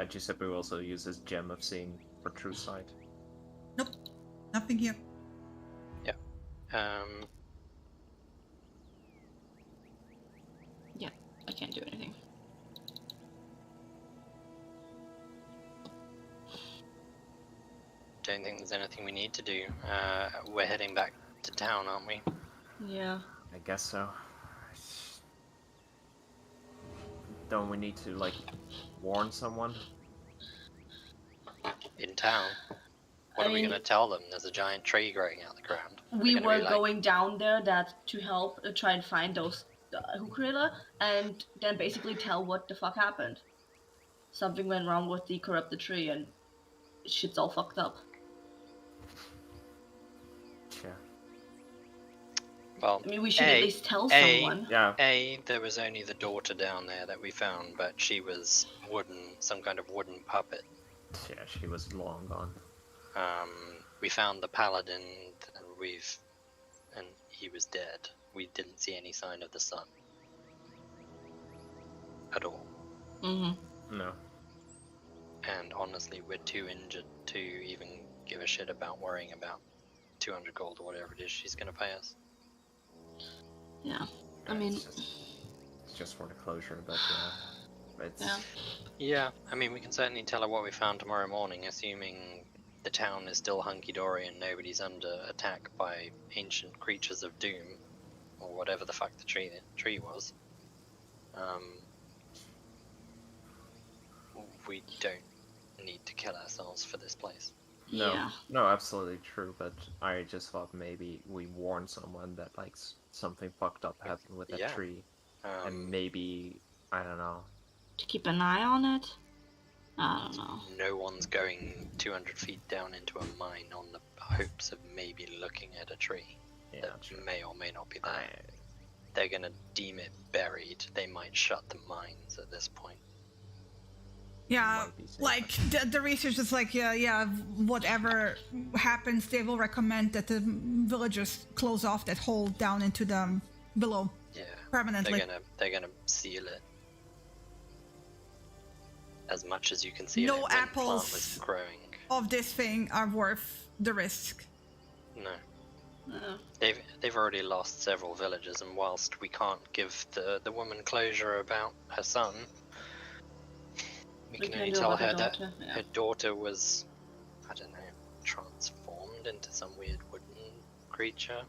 Giuseppe also uses Gem of Seeing for True Sight. Nope. Nothing here. Yeah. I can't do anything. Don't think there's anything we need to do. We're heading back to town, aren't we? Yeah. I guess so. Don't we need to, like, warn someone? In town. What I are we mean, going to tell them? There's a giant tree growing out the ground. we They're gonna were be like, going down there to help try and find those Hukrilla, and then basically tell what the fuck happened. Something went wrong with the corrupted tree, and shit's all fucked up. Yeah. Well, I mean, we should at least tell someone. Yeah. there was only the daughter down there that we found, but she was some kind of wooden puppet. Yeah, she was long gone. We found the paladin, and he was dead. We didn't see any sign of the son at all. Mm-hmm. No. And honestly, we're too injured to even give a shit about worrying about 200 gold or whatever it is she's gonna pay us. Yeah. I mean, it's just for the closure, but it's yeah. Yeah, I mean, we can certainly tell her what we found tomorrow morning, assuming the town is still hunky-dory and nobody's under attack by ancient creatures of doom, or whatever the fuck the tree was. We don't need to kill ourselves for this place. no, Yeah. no, absolutely true. But I just thought maybe we warn someone that like something fucked up happened with that Yeah. tree, and maybe I don't know. To keep an eye on it? I don't know. No one's going 200 feet down into a mine on the hopes of maybe looking at a tree Yeah, that true. may or may not be there. I, They're gonna deem it buried. They might shut the mines at this point. Yeah, might be safe. like the research is like, yeah, whatever happens, they will recommend that the villagers close off that hole down into the below Yeah, permanently. they're gonna seal it as much as you can seal No it when the apples. plant was growing. Of this thing are worth the risk. No, Uh, they've already lost several villagers, and whilst we can't give the woman closure about her son, we can only do tell about the her that daughter, yeah. her daughter was, I don't know, transformed into some weird wooden creature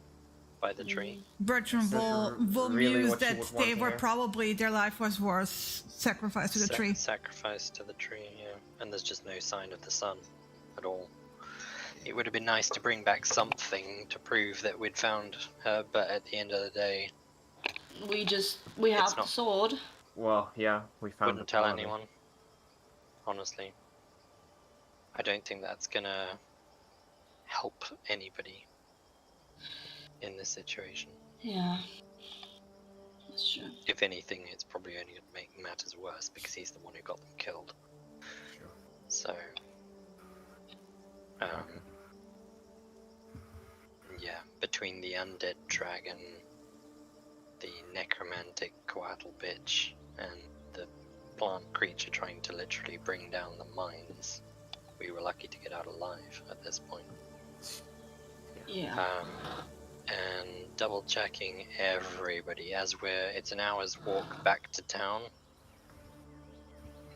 by the tree. Bertram Is that will really muse what you that would they want were here? probably, their life was worth sacrifice to the tree. Sacrifice to the tree, yeah. And there's just no sign of the sun at all. It would have been nice to bring back something to prove that we'd found her, but at the end of the day, we have It's the not- sword. Well, yeah, we found. wouldn't the tell paladin. anyone. Honestly. I don't think that's gonna help anybody in this situation. Yeah. That's true. If anything, it's probably only gonna make matters worse because he's the one who got them killed. Sure. So, yeah, between the undead dragon, the necromantic coatl bitch, and the plant creature trying to literally bring down the mines, we were lucky to get out alive at this point. Yeah. And double checking everybody as it's an hour's walk back to town.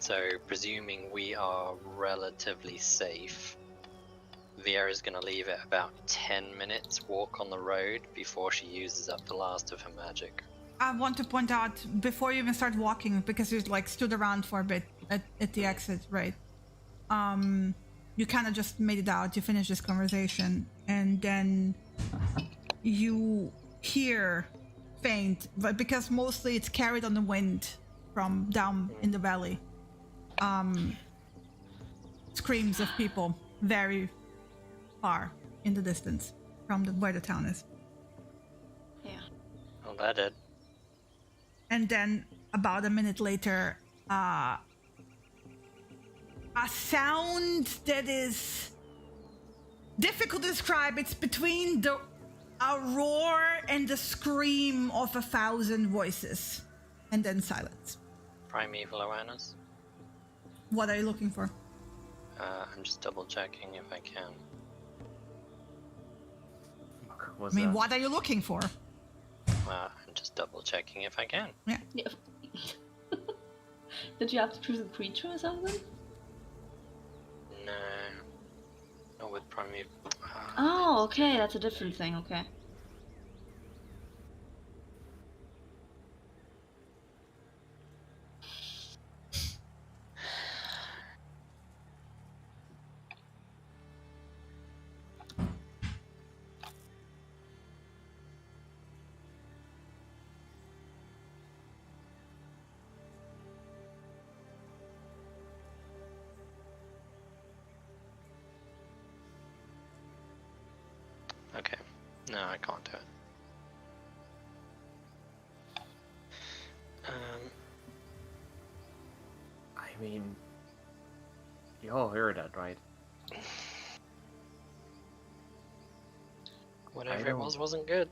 So presuming we are relatively safe, Viera's gonna leave it about 10 minutes walk on the road before she uses up the last of her magic. I want to point out, before you even start walking, because you like stood around for a bit at the exit, right? You kind of just made it out, you finished this conversation, and then you hear faint, but because mostly it's carried on the wind from down in the valley, screams of people very far in the distance from where the town is. Yeah. Oh, that did. And then about a minute later, a sound that is difficult to describe. It's between a roar and the scream of 1,000 voices, and then silence. Primeval awareness. What are you looking for? I'm just double checking if I can. Was I mean, that? what are you looking for? I'm just double checking if I can. Yeah. Did you have to choose a creature or something? No. Not with primeval. Oh, okay, that's a different thing, okay. Okay. No, I can't do it. I mean, you all heard that, right? Whatever it was wasn't good.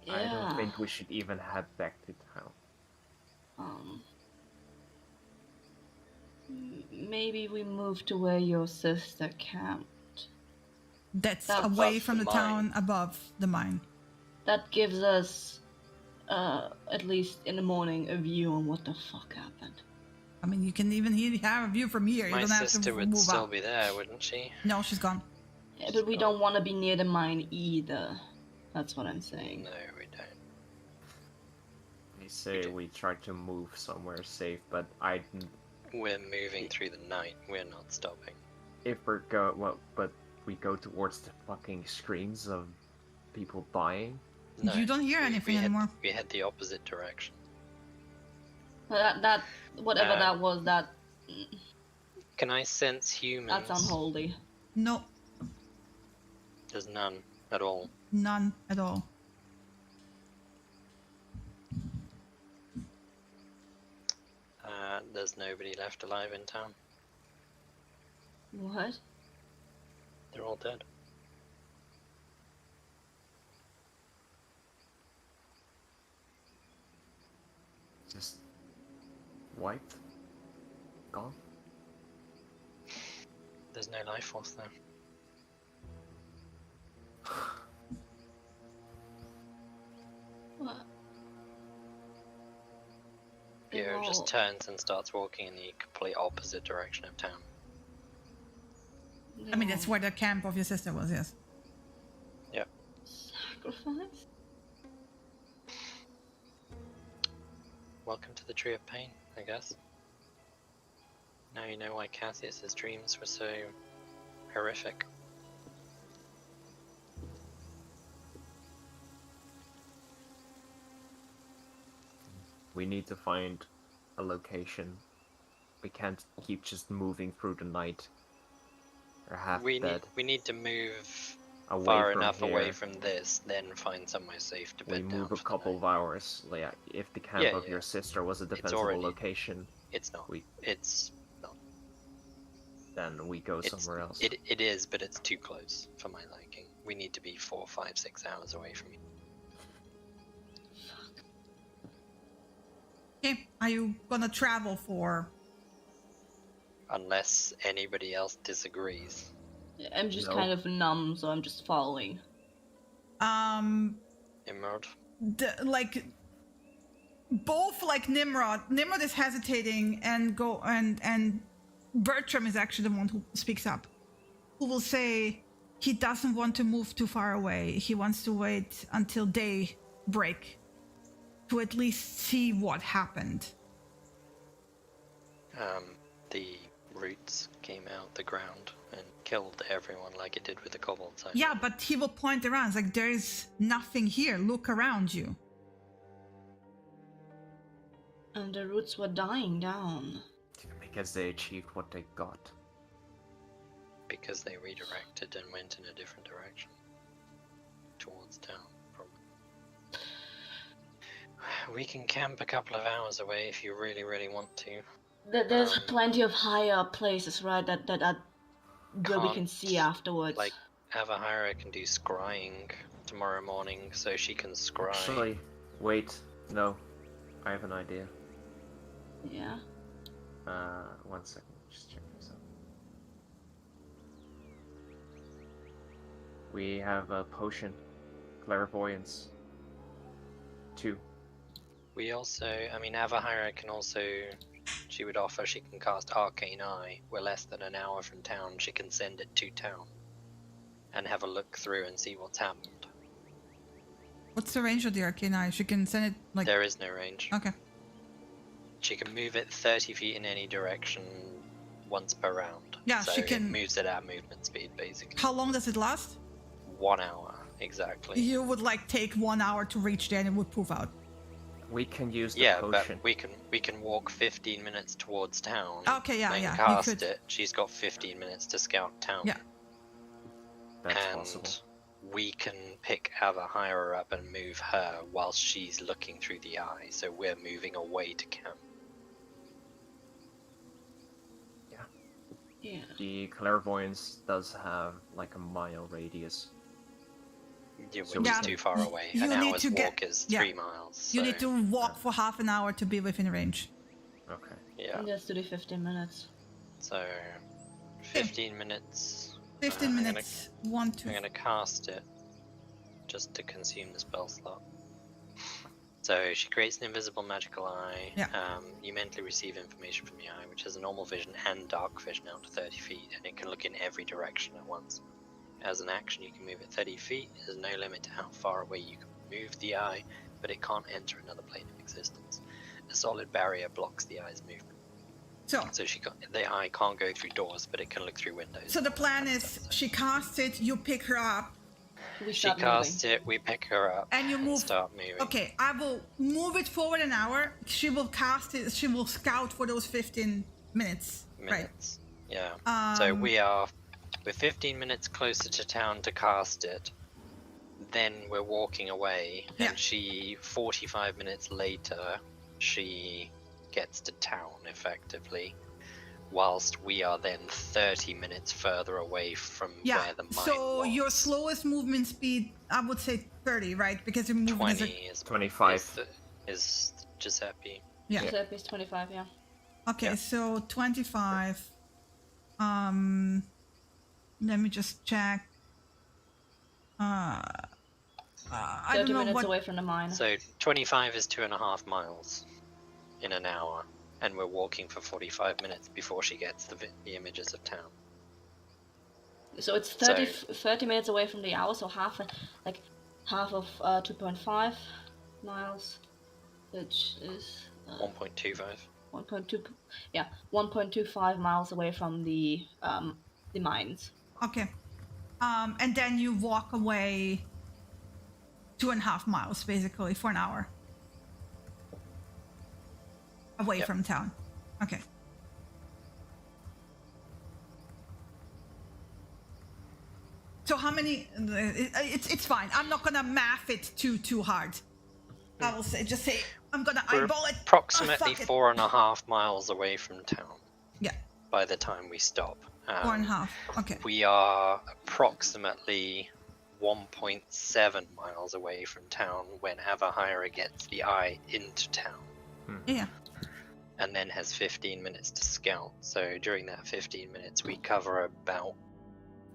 Yeah. I don't think we should even head back to town. Maybe we move to where your sister camped. That's That's away above from the the town, above the mine. That gives us, at least in the morning, a view on what the fuck happened. I mean, you can even have a view from here. My you don't have sister to would move still up. be there, wouldn't she? No, she's gone. Yeah, but we don't want to be near the mine either. That's what I'm saying. No, we don't. They say we try to move somewhere safe, but We're moving through the night. We're not stopping. if but we go towards the fucking screams of people dying. No, You don't hear anything anymore. We head the opposite direction. That whatever that was, Can I sense humans? that's unholy. No, There's none at all. none at all. There's nobody left alive in town. What? They're all dead. Just wiped. Gone. There's no life force there. What? Piero No. just turns and starts walking in the complete opposite direction of town. I mean, that's where the camp of your sister was, yes. Yep. Sacrifice? Welcome to the Tree of Pain, I guess. Now you know why Cassius's dreams were so horrific. We need to find a location. We can't keep just moving through the night. Or half We dead. need to move Away far from enough here. away from this, then find somewhere safe to We bed down move a for the couple night. of hours. Like, if the camp Yeah, of yeah. your sister was a defensible already- location, It's not. we- It's not. then we go It's, somewhere else. It is, but it's too close for my liking. We need to be 4, 5, 6 hours away from you. Okay, are you gonna travel for? Unless anybody else disagrees. I'm just No. kind of numb, so I'm just following. Emerald? Both like Nimrod. Nimrod is hesitating and Bertram is actually the one who speaks up. Who will say he doesn't want to move too far away. He wants to wait until daybreak to at least see what happened. The roots came out the ground and killed everyone like it did with the kobolds. Yeah, but he will point around. It's like, there is nothing here. Look around you. And the roots were dying down. Because they achieved what they got. Because they redirected and went in a different direction. Towards town, probably. We can camp a couple of hours away if you really, really want to. There's plenty of higher up places, right? That where we can Can't, see afterwards. Like, Avahara can do scrying tomorrow morning, so she can scry. Actually, wait. No. I have an idea. Yeah. 1 second. Just check this out. We have a potion. Clairvoyance. 2. We also, Avahara can also, she would offer, she can cast Arcane Eye. We're less than an hour from town, she can send it to town. And have a look through and see what's happened. What's the range of the arcane eye? She can send it like. There is no range. Okay. She can move it 30 feet in any direction once per round. Yeah, so she can- it moves it at movement speed, basically. How long does it last? 1 hour, exactly. You would like take 1 hour to reach there and it would poof out. We can use the Yeah, potion. but we can walk 15 minutes towards town. Okay, yeah, then yeah, you cast could. it. She's got 15 minutes to scout town. Yeah. That's and possible. we can pick Ava higher up and move her whilst she's looking through the eye. So we're moving away to camp. Yeah. The clairvoyance does have like a mile radius. Yeah, So which Yeah, is too far away. you An need hour's to get- walk is yeah. 3 miles. You so, need to walk for half an hour to be within range. Okay. Yeah. Let's do the 15 minutes. So 15 minutes. 15 I'm gonna- minutes. 1, 2. I'm gonna cast it just to consume the spell slot. So she creates an invisible magical eye. Yeah. You mentally receive information from the eye, which has a normal vision and dark vision out to 30 feet, and it can look in every direction at once. As an action, you can move it 30 feet. There's no limit to how far away you can move the eye, but it can't enter another plane of existence. A solid barrier blocks the eye's movement. So, So the eye can't go through doors, but it can look through windows. so the plan is she casts it, you pick her up, We She start casts it, we pick her up, and you move. start moving. Okay, I will move it forward an hour. She will cast it. She will scout for those 15 minutes. Minutes. Yeah. Right. So we're 15 minutes closer to town to cast it. Then we're walking away, Yeah. and she 45 minutes later she gets to town effectively, whilst we are then 30 minutes further away from Yeah. where the mine So was. your slowest movement speed, I would say 30, right? Because your movement 20 is 25. is Giuseppe. yeah. Giuseppe is 25, yeah. Okay, Yeah. so 25. Let me just check. I 30 don't know minutes what. away from the mine. So 25 is 2.5 miles in an hour, and we're walking for 45 minutes before she gets the images of town. So it's 30 minutes away from the hour, so half of 2.5 miles, which is 1.25. 1.25 miles away from the mines. Okay. And then you walk away 2.5 miles basically for an hour. Away Yep. from town. Okay. So how many? It's fine. I'm not gonna math it too hard. I will say I'm gonna We're eyeball it. approximately fuck it. 4.5 miles away from town Yeah, by the time we stop. 4.5. Okay. We are approximately 1.7 miles away from town when Avahira gets the eye into town, Yeah. and then has 15 minutes to scout. So during that 15 minutes, we cover about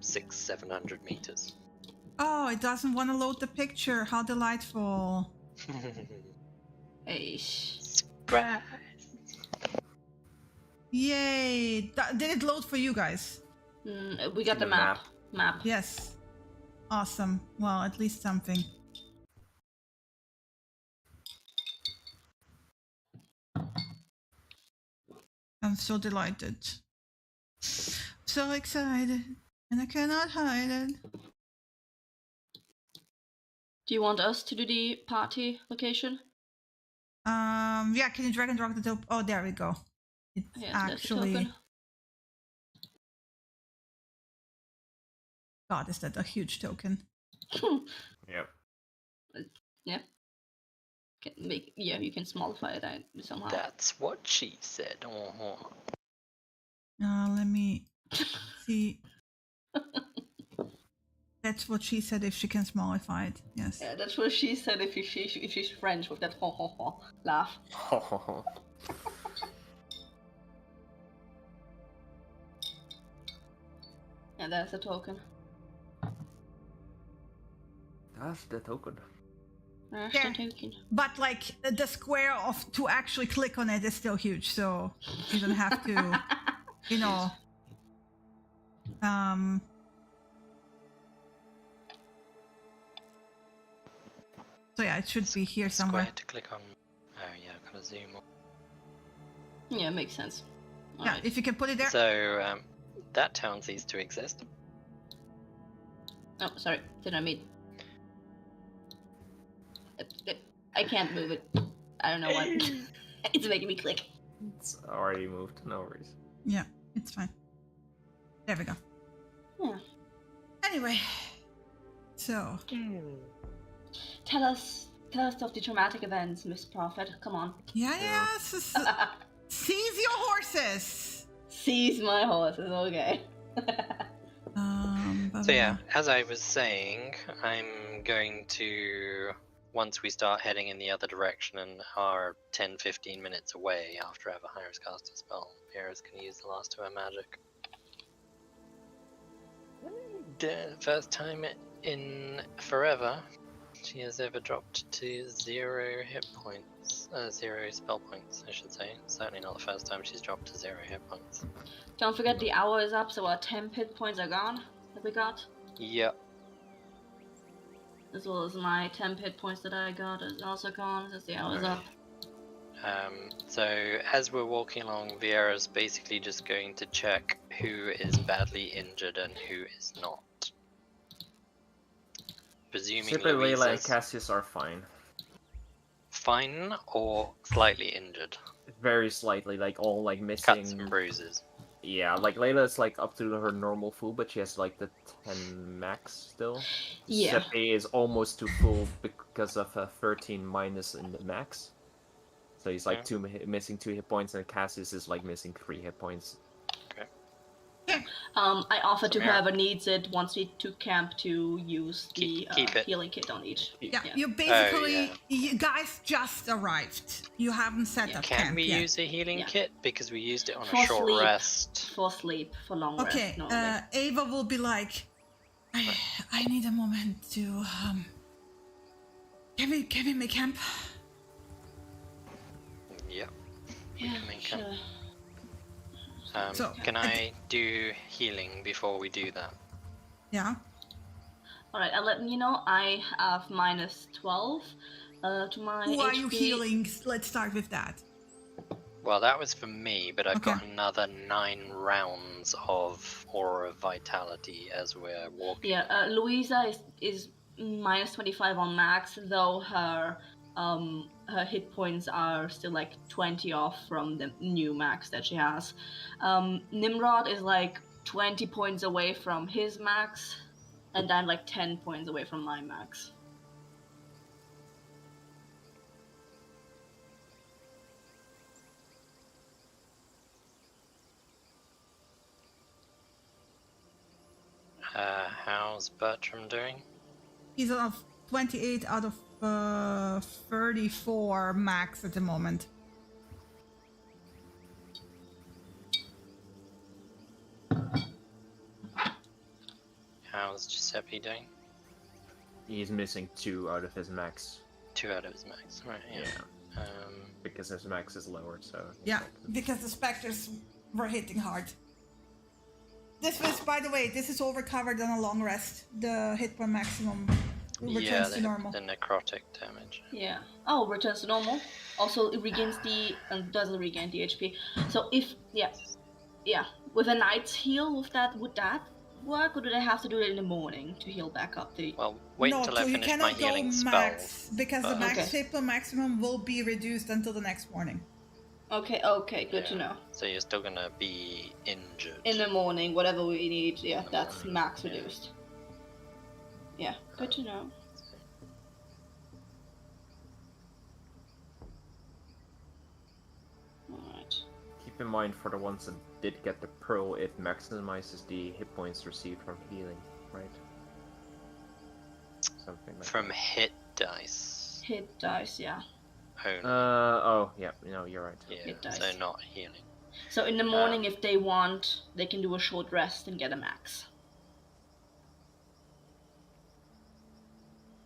600-700 meters. Oh, it doesn't want to load the picture. How delightful. Hey, Surprise! Yay. Did it load for you guys? we got See the the map. Map. Yes. Awesome. Well, at least something. I'm so delighted. So excited. And I cannot hide it. Do you want us to do the party location? Yeah, can you drag and drop the dope? Oh, there we go. It's Yeah, that's the actually... token. God, is that a huge token? Yep. Yeah. You can smallify it out somehow. That's what she said. Uh-huh. Let me see. That's what she said if she can smallify it. Yes. Yeah, that's what she said if she's French with that ho ho ho laugh. And there's the token. That's the token. There's There. the token. But like the square of to actually click on it is still huge, so you don't have to, you know. So yeah, it should be here somewhere. Square to click on. Oh yeah, gotta zoom on. Yeah, makes sense. Yeah, Alright. if you can put it there. So that town ceased to exist. Oh, sorry. Did I mean? I can't move it. I don't know what. It's making me click. It's already moved. No worries. Yeah, it's fine. There we go. Yeah. Anyway, So, Tell us of the traumatic events, Miss Prophet. Come on. yeah. Seize your horses. Seize my horses, okay. So yeah, as I was saying, I'm going to, once we start heading in the other direction and are 10-15 minutes away after Everhire cast a spell, Vera's going to use the last of her magic. The first time in forever she has ever dropped to 0 hit points. 0 spell points, I should say. Certainly not the first time she's dropped to 0 hit points. Don't forget the hour is up, so our 10 hit points are gone that we got. Yep. As well as my 10 hit points that I got is also gone since the hour is up. So as we're walking along, Vieira's basically just going to check who is badly injured and who is not. Presuming Super Layla and Louisa's Cassius are fine. fine or slightly injured. Very slightly, like all like Cuts missing. and bruises. Yeah, like Layla's like up to her normal full, but she has like the 10 max still. Yeah. Seppi is almost to full because of a 13 minus in the max. So he's like missing 2 hit points, and Cassius is like missing 3 hit points. I offer to So, yeah. whoever needs it once we took camp to use the Keep it. healing kit on each. Yeah, Yeah. you basically, yeah. you guys just arrived. You haven't set up Can camp we yet. use a healing Yeah. kit? Because we used it on For a short sleep. rest. For sleep, for long Okay, rest. Normally. Ava will be like, I need a moment to, can we make camp? Yep. Yeah, can make sure. So, Can I do healing before we do that? Yeah. Alright, I'll let you know I have minus 12 to my Who HP. are you healing? Let's start with that. Well, that was for me, but I've got Okay. another 9 rounds of Aura Vitality as we're walking. Yeah, Louisa is minus 25 on max, though her hit points are still like 20 off from the new max that she has. Nimrod is like 20 points away from his max, and I'm like 10 points away from my max. How's Bertram doing? He's on 28 out of 34 max at the moment. How's Giuseppe doing? He's missing 2 out of his max. 2 out of his max, right? Yeah. Because his max is lower, so. Yeah, because the specters were hitting hard. This was, by the way, this is all recovered on a long rest. The hit point maximum returns to normal. The necrotic damage. Yeah. Oh, returns to normal. Also, it regains the doesn't regain the HP. So if yeah, with a night's heal, would that work, or do they have to do it in the morning to heal back up the? Well, wait no, till so I you finish my cannot go healing max spells. because the max Okay. hit point maximum will be reduced until the next morning. Okay, good to Yeah. know. So you're still gonna be injured. In the morning, whatever we need, yeah, In the that's morning, max yeah. reduced. Yeah, good to know. Alright. Keep in mind for the ones that did get the pearl, it maximizes the hit points received from healing, right? Something like From hit dice. Hit dice, yeah. Only. Yeah, no, you're right. Yeah, hit so dice. not healing. So in the morning, if they want, they can do a short rest and get a max.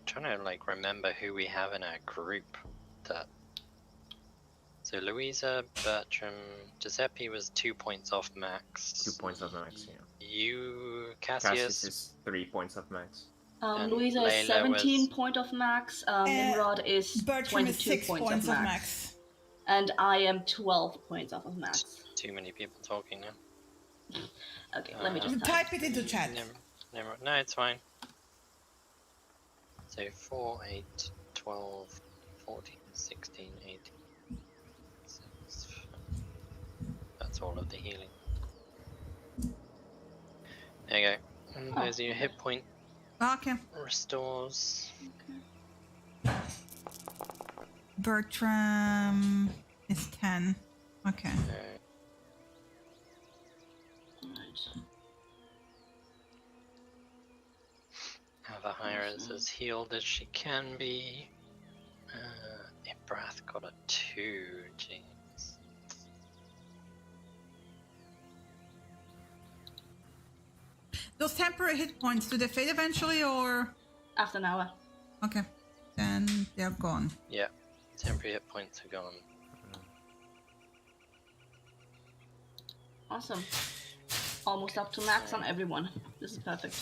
Trying to like remember who we have in our group that. So Louisa, Bertram, Giuseppe was 2 points off max. 2 points of max, yeah. You, Cassius Cassius, is 3 points of max. And Louisa is Layla 17 was- point of max. Nimrod is Bertram is 22 6 points points of of max. max. And I am 12 points off of max. too many people talking now. Okay, let me just Type it into chat. No, it's fine. So 4, 8, 12, 14, 16, 18. 6. That's all of the healing. There you go. And Oh. there's your hit point Okay. Restores. Bertram is 10. Okay. Alright. Avahira is as healed as she can be. Ibrath got a 2. Jeez. Those temporary hit points, do they fade eventually or? After an hour. Okay. Then they're gone. Yeah, temporary hit points are gone. Awesome. Almost up to max on everyone. This is perfect.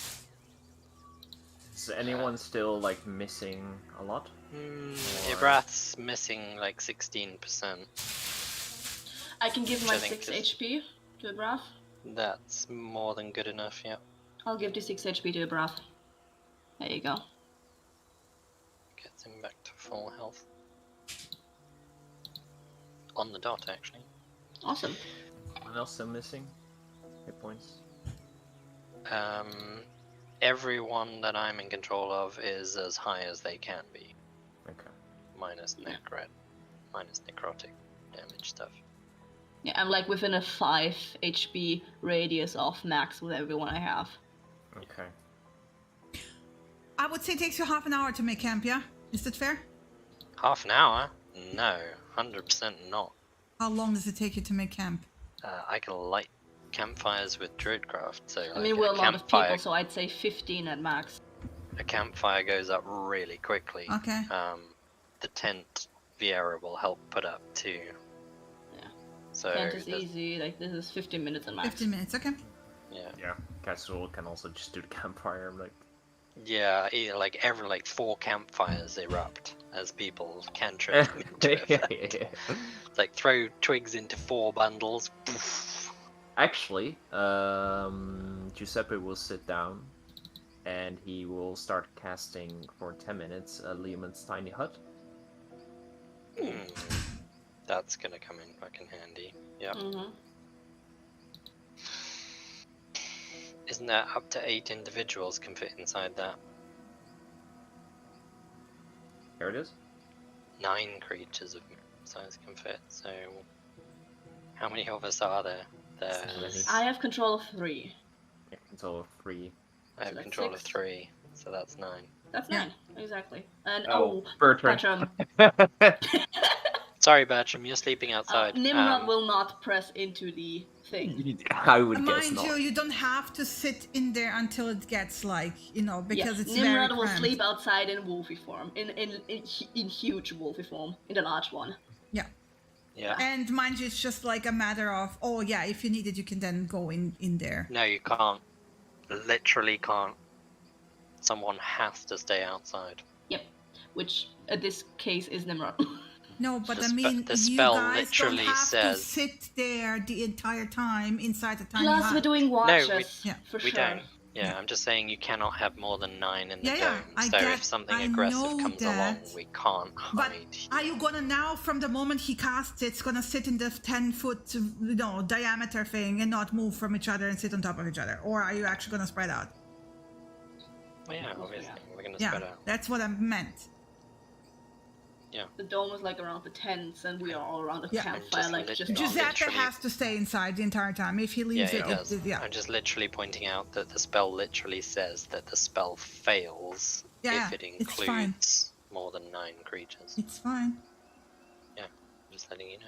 Is anyone still like missing a lot? Or- Ibrath's missing like 16%. I can give Which my I think 6 is- HP to Ibrath. That's more than good enough, yeah. I'll give the 6 HP to Ibrath. There you go. Gets him back to full health. On the dot, actually. Awesome. Anyone else still missing hit points? Everyone that I'm in control of is as high as they can be. Okay. Minus necrotic damage stuff. Yeah, I'm like within a 5 HP radius of max with everyone I have. Okay. I would say it takes you half an hour to make camp, yeah? Is that fair? Half an hour? No, 100% not. How long does it take you to make camp? I can light campfires with Druidcraft, so I like mean, we're a lot of campfire, people, so I'd say 15 at max. a campfire goes up really quickly. Okay. The tent Viera will help put up too. Yeah. So Tent is there's- easy, like this is 15 minutes at max. 15 minutes, okay. yeah, Yeah. Casual can also just do the campfire. Like. yeah, like every like 4 campfires erupt as people cantrip them into it. Yeah. It's like throw twigs into 4 bundles. Poof. Actually, Giuseppe will sit down, and he will start casting for 10 minutes Lehman's Tiny Hut. That's gonna come in fucking handy. Yep. Mm-hmm. Isn't that up to 8 individuals can fit inside that? Here it is. 9 creatures of size can fit, so how many of us are there? There's... I have control of 3. Yeah, it's all 3. I have So that's control 6. of 3, so that's 9. That's Yeah. 9, exactly. And Bertrand. Bertram, Sorry, Bertram, you're sleeping outside. Nimrod will not press into the thing. I would guess Mind not. you, you don't have to sit in there until it gets like, because it's Nimrod very will cramped. sleep outside in wolfie form, in huge wolfie form, in the large one. Yeah. Yeah. And mind you, it's just like a matter of, oh yeah, if you need it, you can then go in there. No, you can't. Literally can't. Someone has to stay outside. Yep, which in this case is Nimrod. No, but The I spe- mean, the you spell guys literally don't have says- to sit there the entire time inside the tiny Plus, hut. we're doing watches Yeah. for We sure. don't. Yeah, I'm just saying you cannot have more than 9 in the Yeah, yeah, dome. I So get- if something I aggressive know comes along, that. we can't But hide. are you gonna now, from the moment he casts it, it's gonna sit in the 10-foot, diameter thing and not move from each other and sit on top of each other? Or are you actually gonna spread out? Well, yeah, obviously. We're going to Yeah, spread out. that's what I meant. The dome is like around the tents, and we are all around the Yeah. campfire, Just like lit- just Just- on Giuseppe literally- has to stay inside the entire time. If he Yeah, leaves he it, does. yeah. I'm just literally pointing out that the spell literally says that the spell fails Yeah, if it it's fine. includes more than 9 creatures. It's fine. Just letting you know.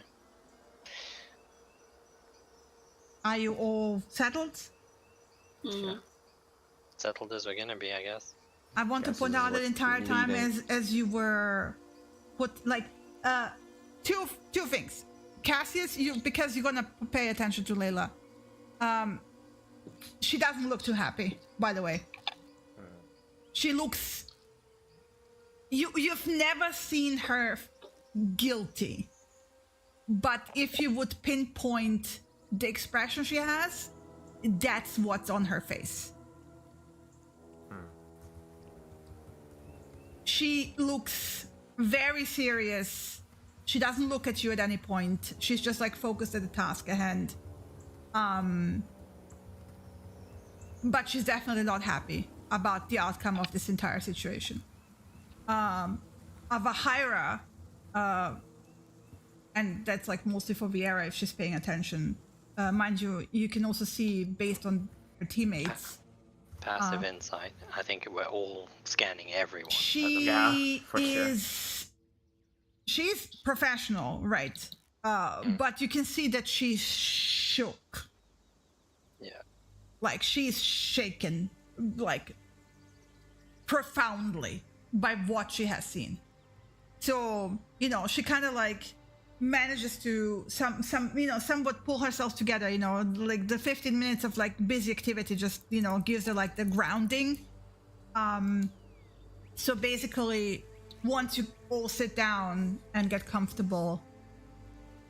Are you all settled? Mhm. Settled as we're going to be, I guess. I want to Guess point this is out that the what's entire time leading. as you were put two things. Cassius, because you're gonna pay attention to Layla. She doesn't look too happy, by the way. She looks you've never seen her guilty. But if you would pinpoint the expression she has, that's what's on her face. She looks very serious. She doesn't look at you at any point. She's just like focused at the task at hand. But she's definitely not happy. about the outcome of this entire situation. Avahira, and that's like mostly for Viera if she's paying attention. Mind you, you can also see based on her teammates. Passive insight. I think we're all scanning everyone. She Yeah, for sure. She's professional, right? But you can see that she's shook. Yeah. Like she's shaken, like profoundly by what she has seen. So, you know, she kind of like manages to somewhat pull herself together, you know, like the 15 minutes of like busy activity just, you know, gives her like the grounding. So basically, once you all sit down and get comfortable,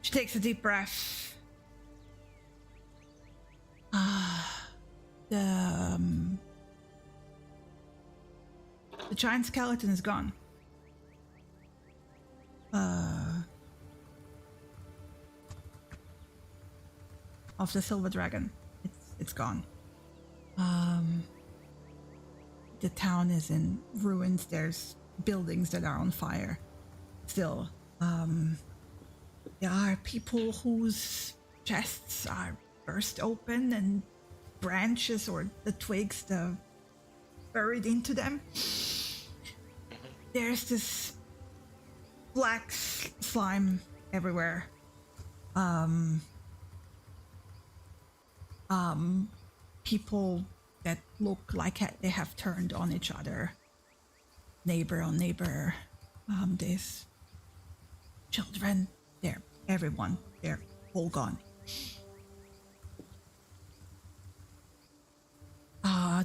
she takes a deep breath. The giant skeleton is gone. Of the silver dragon, it's gone. The town is in ruins. There's buildings that are on fire still. There are people whose chests are burst open and branches or the twigs buried into them. There's this black slime everywhere. People that look like they have turned on each other, neighbor on neighbor. There's children, everyone, they're all gone.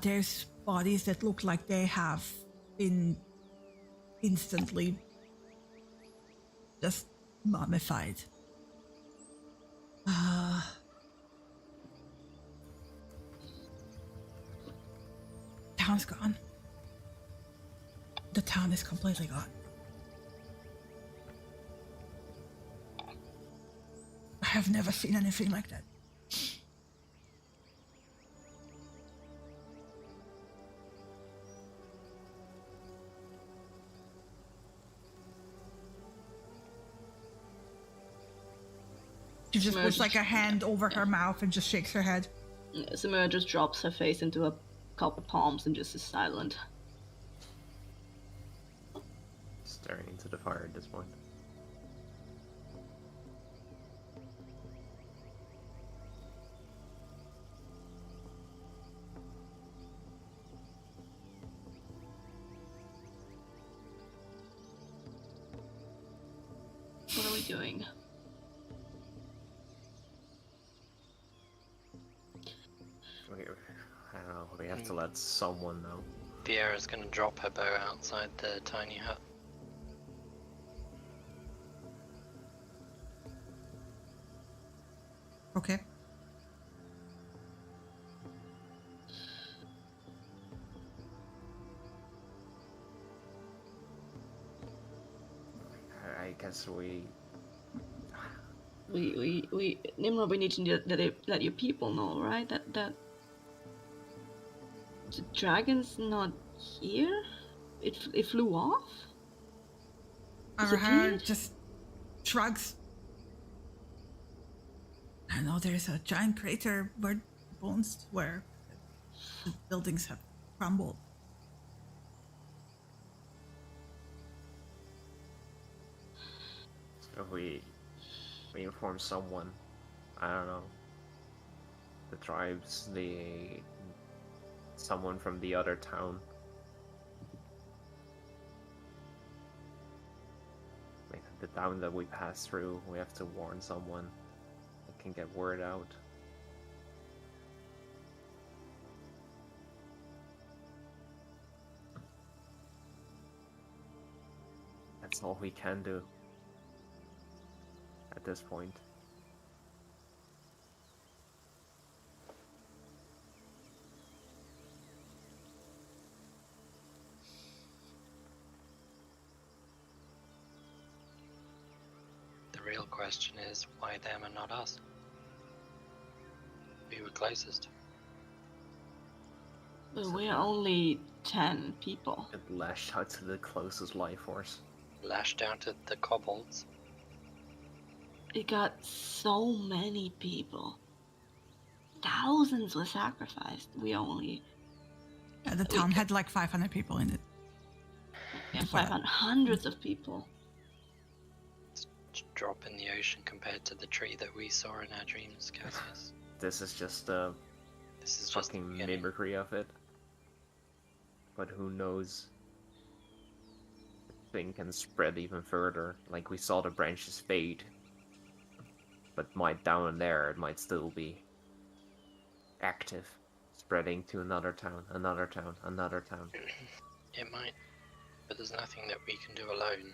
There's bodies that look like they have been instantly just mummified. Town's gone. The town is completely gone. I have never seen anything like that. She just puts like a hand over her mouth and just shakes her head. Samira just drops her face into a couple palms and just is silent. Staring into the fire at this point. What are we doing? I don't know, we have to let someone know. Viera's gonna drop her bow outside the tiny hut. Okay. I guess Nimrod, we need to let your people know, right? That the dragon's not here? It flew off? Arahara just shrugs. I know there's a giant crater where bones where the buildings have crumbled. So we inform someone. I don't know. The tribes, someone from the other town. Like the town that we pass through, we have to warn someone that can get word out. That's all we can do at this point. The real question is, why them and not us? We were closest. But So we're only 10 people. it lashed out to the closest life force. Lashed out at the kobolds. It got so many people. Thousands were sacrificed. We only Yeah, the town had like 500 people in it. yeah, Wow. 500 hundreds of people. It's a drop in the ocean compared to the tree that we saw in our dreams, Cassius. This is just a This is just the fucking beginning. mimicry of it. But who knows? The thing can spread even further. Like we saw the branches fade. But might down in there it might still be active. Spreading to another town, another town, another town. It might, but there's nothing that we can do alone.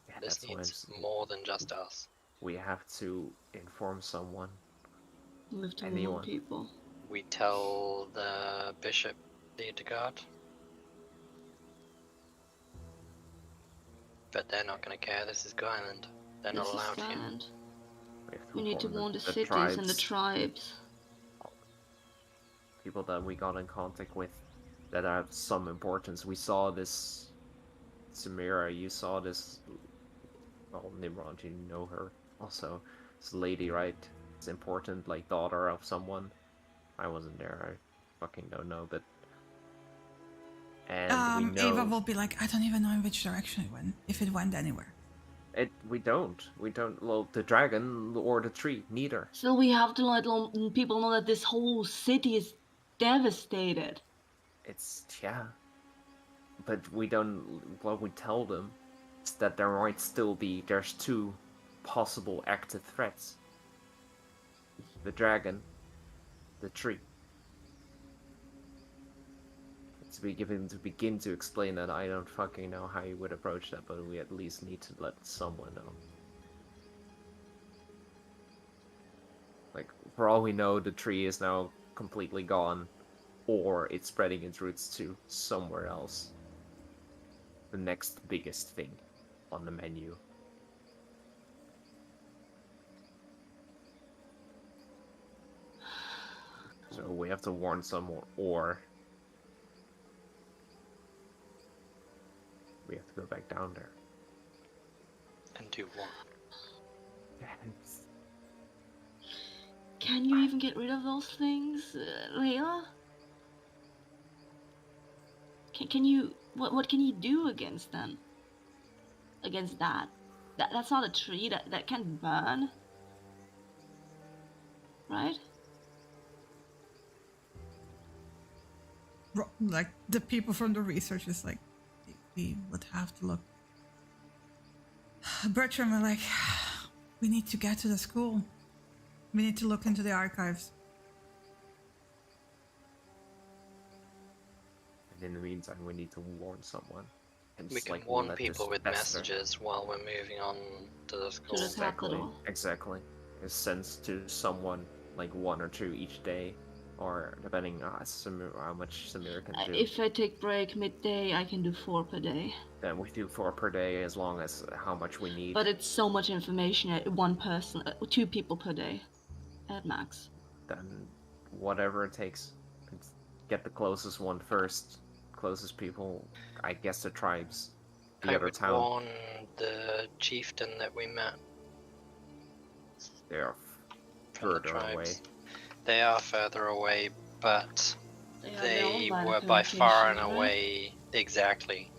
Yeah, This that's why needs more than just us. we have to inform someone. We have to Anyone. warn people. We tell the bishop, Leodegard. But they're not going to care. This is Skyland. They're not This is allowed here. Skyland. have We need to inform warn the cities and the tribes. People that we got in contact with that have some importance. We saw this Samira, you saw this, well, Nimrod, you know her also. This lady, right? It's important, like daughter of someone. I wasn't there, I fucking don't know, but... And we know... Ava will be like, I don't even know in which direction it went, if it went anywhere. We don't, well, the dragon or the tree, neither. So we have to let people know that this whole city is devastated. It's, yeah. But we don't, what we tell them is that there might still be, there's two possible active threats. The dragon, the tree. To begin to explain that, I don't fucking know how you would approach that, but we at least need to let someone know. Like, for all we know, the tree is now completely gone, or it's spreading its roots to somewhere else. The next biggest thing on the menu. So we have to warn someone, or we have to go back down there. And do what? Can you even get rid of those things, Leila? Can you... What can you do against them? Against that? That's not a tree that can burn. Right? Like, the people from the research is like, we would have to look. Bertram are like, we need to get to the school. We need to look into the archives. And in the meantime, we need to warn someone. And We just, can like, warn let people this with fester. messages while we're moving on to the school. the Exactly. capital. Exactly. It's sent to someone, like 1 or 2 each day, or depending on how much Samir can do. If I take break midday, I can do 4 per day. Then we do 4 per day, as long as how much we need. But it's so much information. One person, 2 people per day, at max. Then whatever it takes. Get the closest one first. Closest people, I guess the tribes. The I other would town, warn the chieftain that we met. they're From the further away. tribes. They are further away, but have their own they line of were by far and communication, right? away exactly.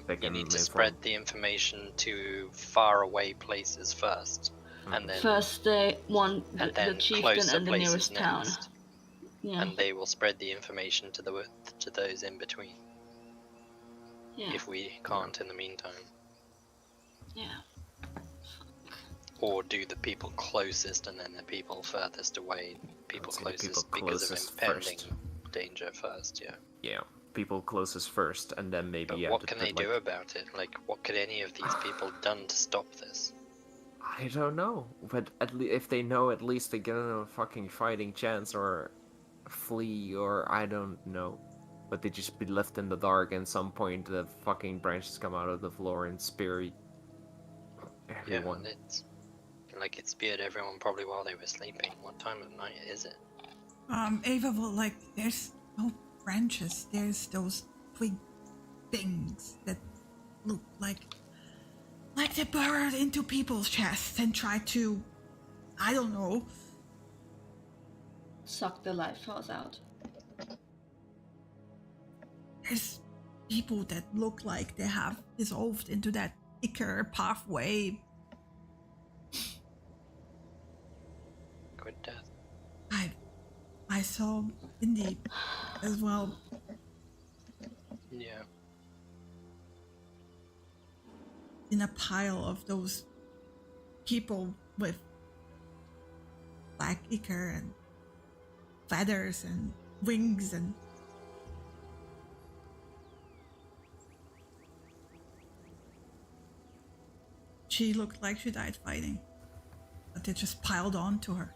They You can need to inform. spread the information to far away places first, and then First, the and the then chieftain closer and the places nearest town. next, Yeah, and they will spread the information to those in between. yeah, If we can't in the meantime, yeah. or do the people closest and then the people furthest away, people say the closest people because of closest impending first. danger first. Yeah. Yeah, people closest first, and then maybe But yeah. what to can put, they do about it? Like, what could any of these people done to stop this? I don't know, but if they know, at least they get a fucking fighting chance, or flee, or I don't know. But they just be left in the dark, and some point the fucking branches come out of the floor and spear everyone. Yeah, it's like it speared everyone probably while they were sleeping. What time of night is it? Ava will like, there's no branches. There's those twig things that look like they burrowed into people's chests and try to, I don't know. Suck the life force out. There's people that look like they have dissolved into that Icar pathway. Good death. I saw Indy as well. Yeah. In a pile of those people with black ichor and feathers and wings and she looked like she died fighting, but they just piled on to her.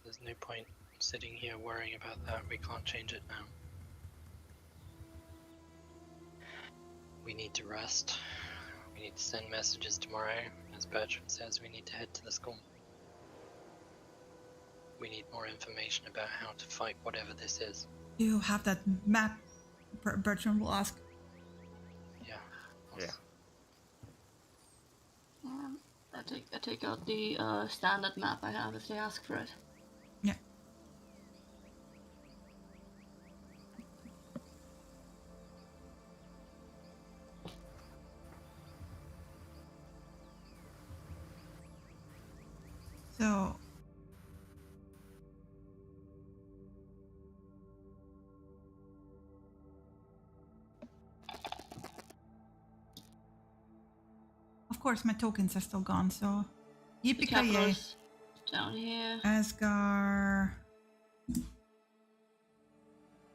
There's no point sitting here worrying about that. We can't change it now. We need to rest. We need to send messages tomorrow. As Bertrand says, we need to head to the school. We need more information about how to fight whatever this is. You have that map? Bertrand will ask. Yeah. Yeah. I take out the standard map I have if they ask for it. Yeah. So of course my tokens are still gone, so The yippee-ki-yay. capital's down here. Asgar.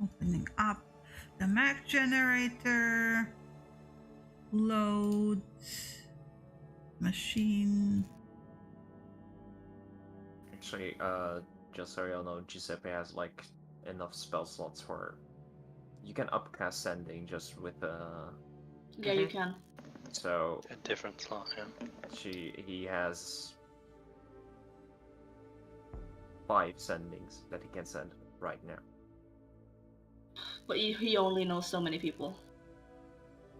Opening up the map generator. Load. Machine. Actually, just so you know, Giuseppe has like enough spell slots for. You can upcast sending just with Yeah, you can. So A different slot, yeah. he has 5 sendings that he can send right now. But he only knows so many people.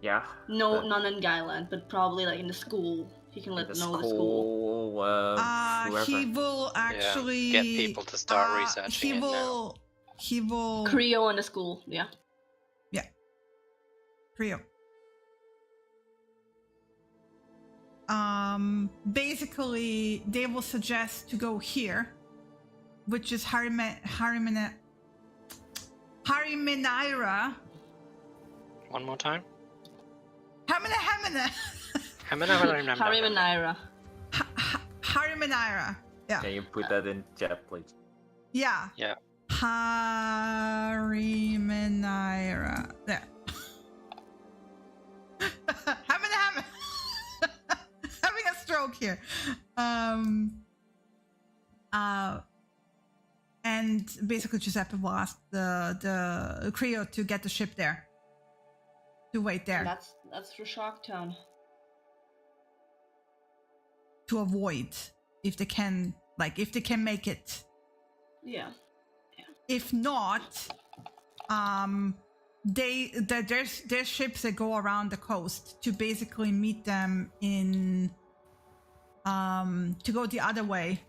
Yeah. No, but none in Guyland, but probably like in the school. He can let the know the school. whoever. He will actually Get people to start researching it now. He will. Creo in the school, yeah. Creo. Basically, they will suggest to go here, which is Harimenaira. One more time? Harimenaira. Harimenaira. Harimenaira. Yeah. Can you put that in chat, please? Yeah. Yeah. Harimenaira. There. Having a stroke here. And basically Giuseppe will ask the Creo to get the ship there. To wait there. That's for Sharktown. To avoid if they can make it. Yeah. If not, there's ships that go around the coast to basically meet them in to go the other way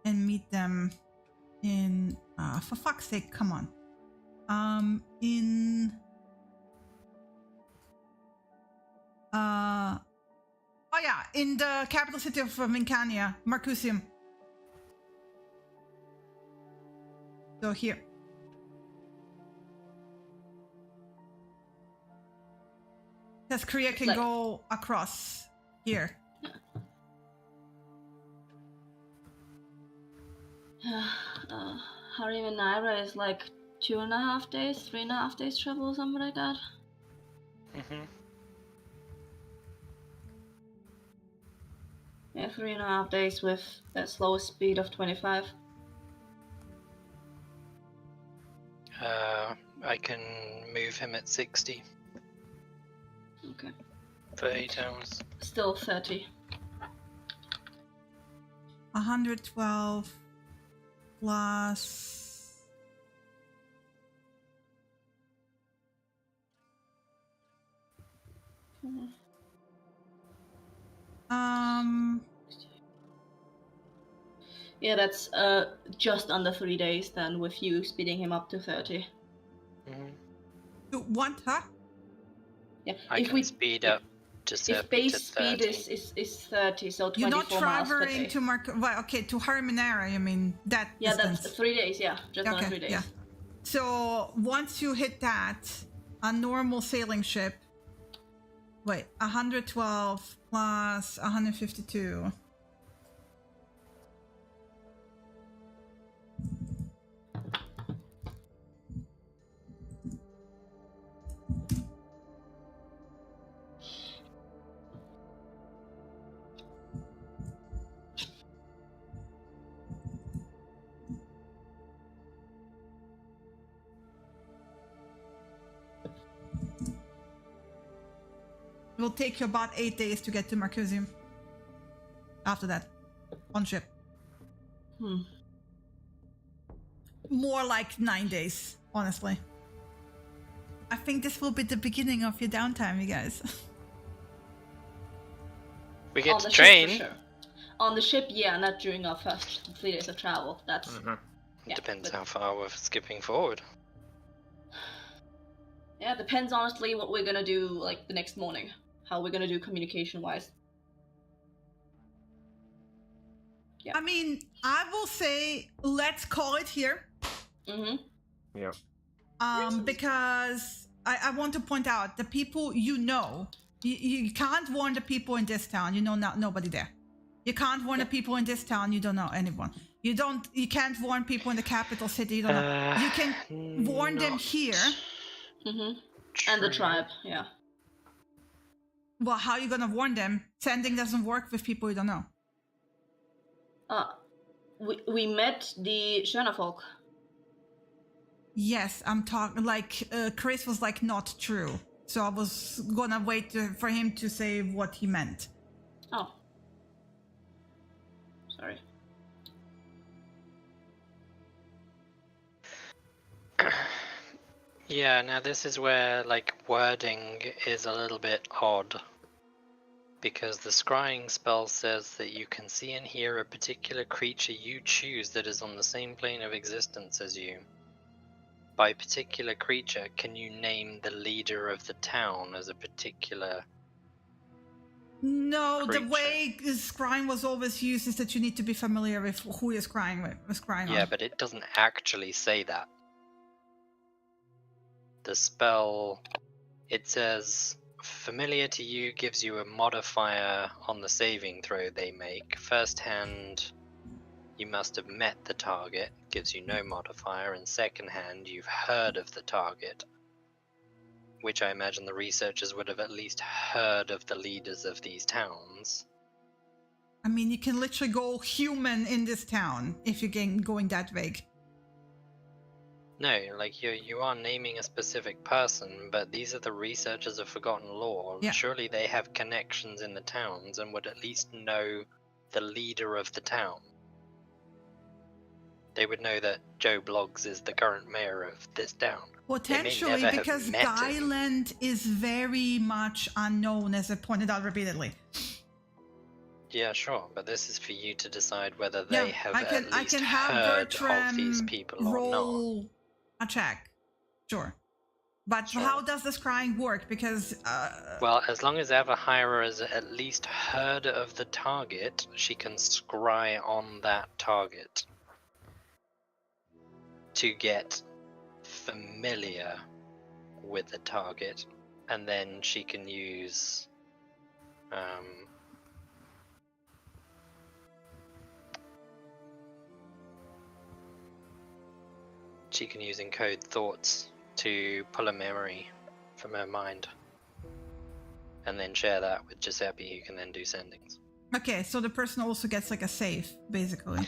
and meet them in for fuck's sake, come on. In in the capital city of Vincania, Marcusium. So here. Because Korea can go across here. Harimenaira is like 2.5 days, 3.5 days travel, something like that. Mm-hmm. Yeah, 3.5 days with a slowest speed of 25. I can move him at 60. Okay. For 8 hours. Still 30. 112 plus. Yeah, that's just under 3 days then, with you speeding him up to 30. Mhm. You want her? Yeah. I can speed up Giuseppe If base to speed 30. is 30, so 24 You're not miles per traveling day. to well, okay, to Harmonera, you mean that Yeah, distance. that's 3 days. Yeah, just under 3 days. Yeah. So once you hit that, a normal sailing ship. Wait, 112 plus 152. It will take you about 8 days to get to Marcusium. After that, on ship. More like 9 days, honestly. I think this will be the beginning of your downtime, you guys. We get On to the train. ship, for sure. On the ship, yeah, not during our first 3 days of travel. That's yeah, Depends but- how far we're skipping forward. Yeah, depends honestly what we're gonna do like the next morning. How we're gonna do communication wise. Yeah. I mean, I will say let's call it here. Mm-hmm. Yeah. Because I want to point out the people you can't warn the people in this town. You know nobody there. You can't warn the people in this town. You don't know anyone. You can't warn people in the capital city. You don't know. You can warn them here. Mm-hmm. And the tribe, yeah. Well, how are you gonna warn them? Sending doesn't work with people you don't know. We met the Xenofolk. Yes, I'm talking like Chris was like not true. So I was gonna wait for him to say what he meant. Oh. Sorry. Yeah, now this is where, like, wording is a little bit odd. Because the scrying spell says that you can see and hear a particular creature you choose that is on the same plane of existence as you. By particular creature, can you name the leader of the town as a particular... No, creature? the way scrying was always used is that you need to be familiar with who you're scrying with. Yeah, but it doesn't actually say that. The spell, it says, familiar to you gives you a modifier on the saving throw they make. First hand, you must have met the target, gives you no modifier, and second hand, you've heard of the target. Which I imagine the researchers would have at least heard of the leaders of these towns. I mean, you can literally go human in this town if you're going that vague. No, like you are naming a specific person, but these are the researchers of Forgotten Lore. Yeah. Surely they have connections in the towns and would at least know the leader of the town. They would know that Joe Bloggs is the current mayor of this town. Potentially, never have because met him. Skyland is very much unknown, as I pointed out repeatedly. Yeah, sure, but this is for you to decide whether they have I can at least have heard Bertram of these people or not. roll a check. Sure. But Sure. how does the scrying work? Because Well, as long as Everhyra has at least heard of the target, she can scry on that target to get familiar with the target, and then she can use encode thoughts to pull a memory from her mind and then share that with Giuseppe, who can then do sendings. okay, so the person also gets like a save, basically.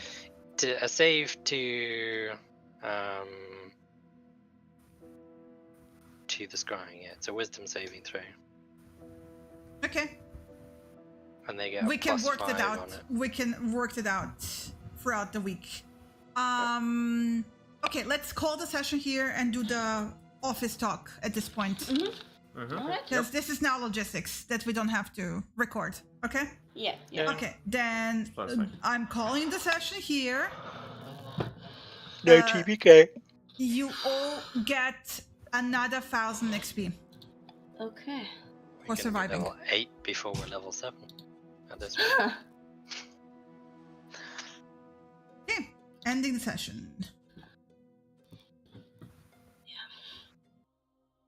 A save to the scrying, yeah. It's a wisdom saving throw. Okay. And they get a We can plus work 5 it out. on it. We can work it out throughout the week. Okay, let's call the session here and do the office talk at this point. Mm-hmm. All right. Because this is now logistics that we don't have to record. Okay? Yeah. Yeah. Okay, then That's fine. I'm calling the session here. No Uh, TBK. You all get another 1,000 XP. Okay. For surviving. Level 8 before we're level 7. At this point. Okay, ending the session.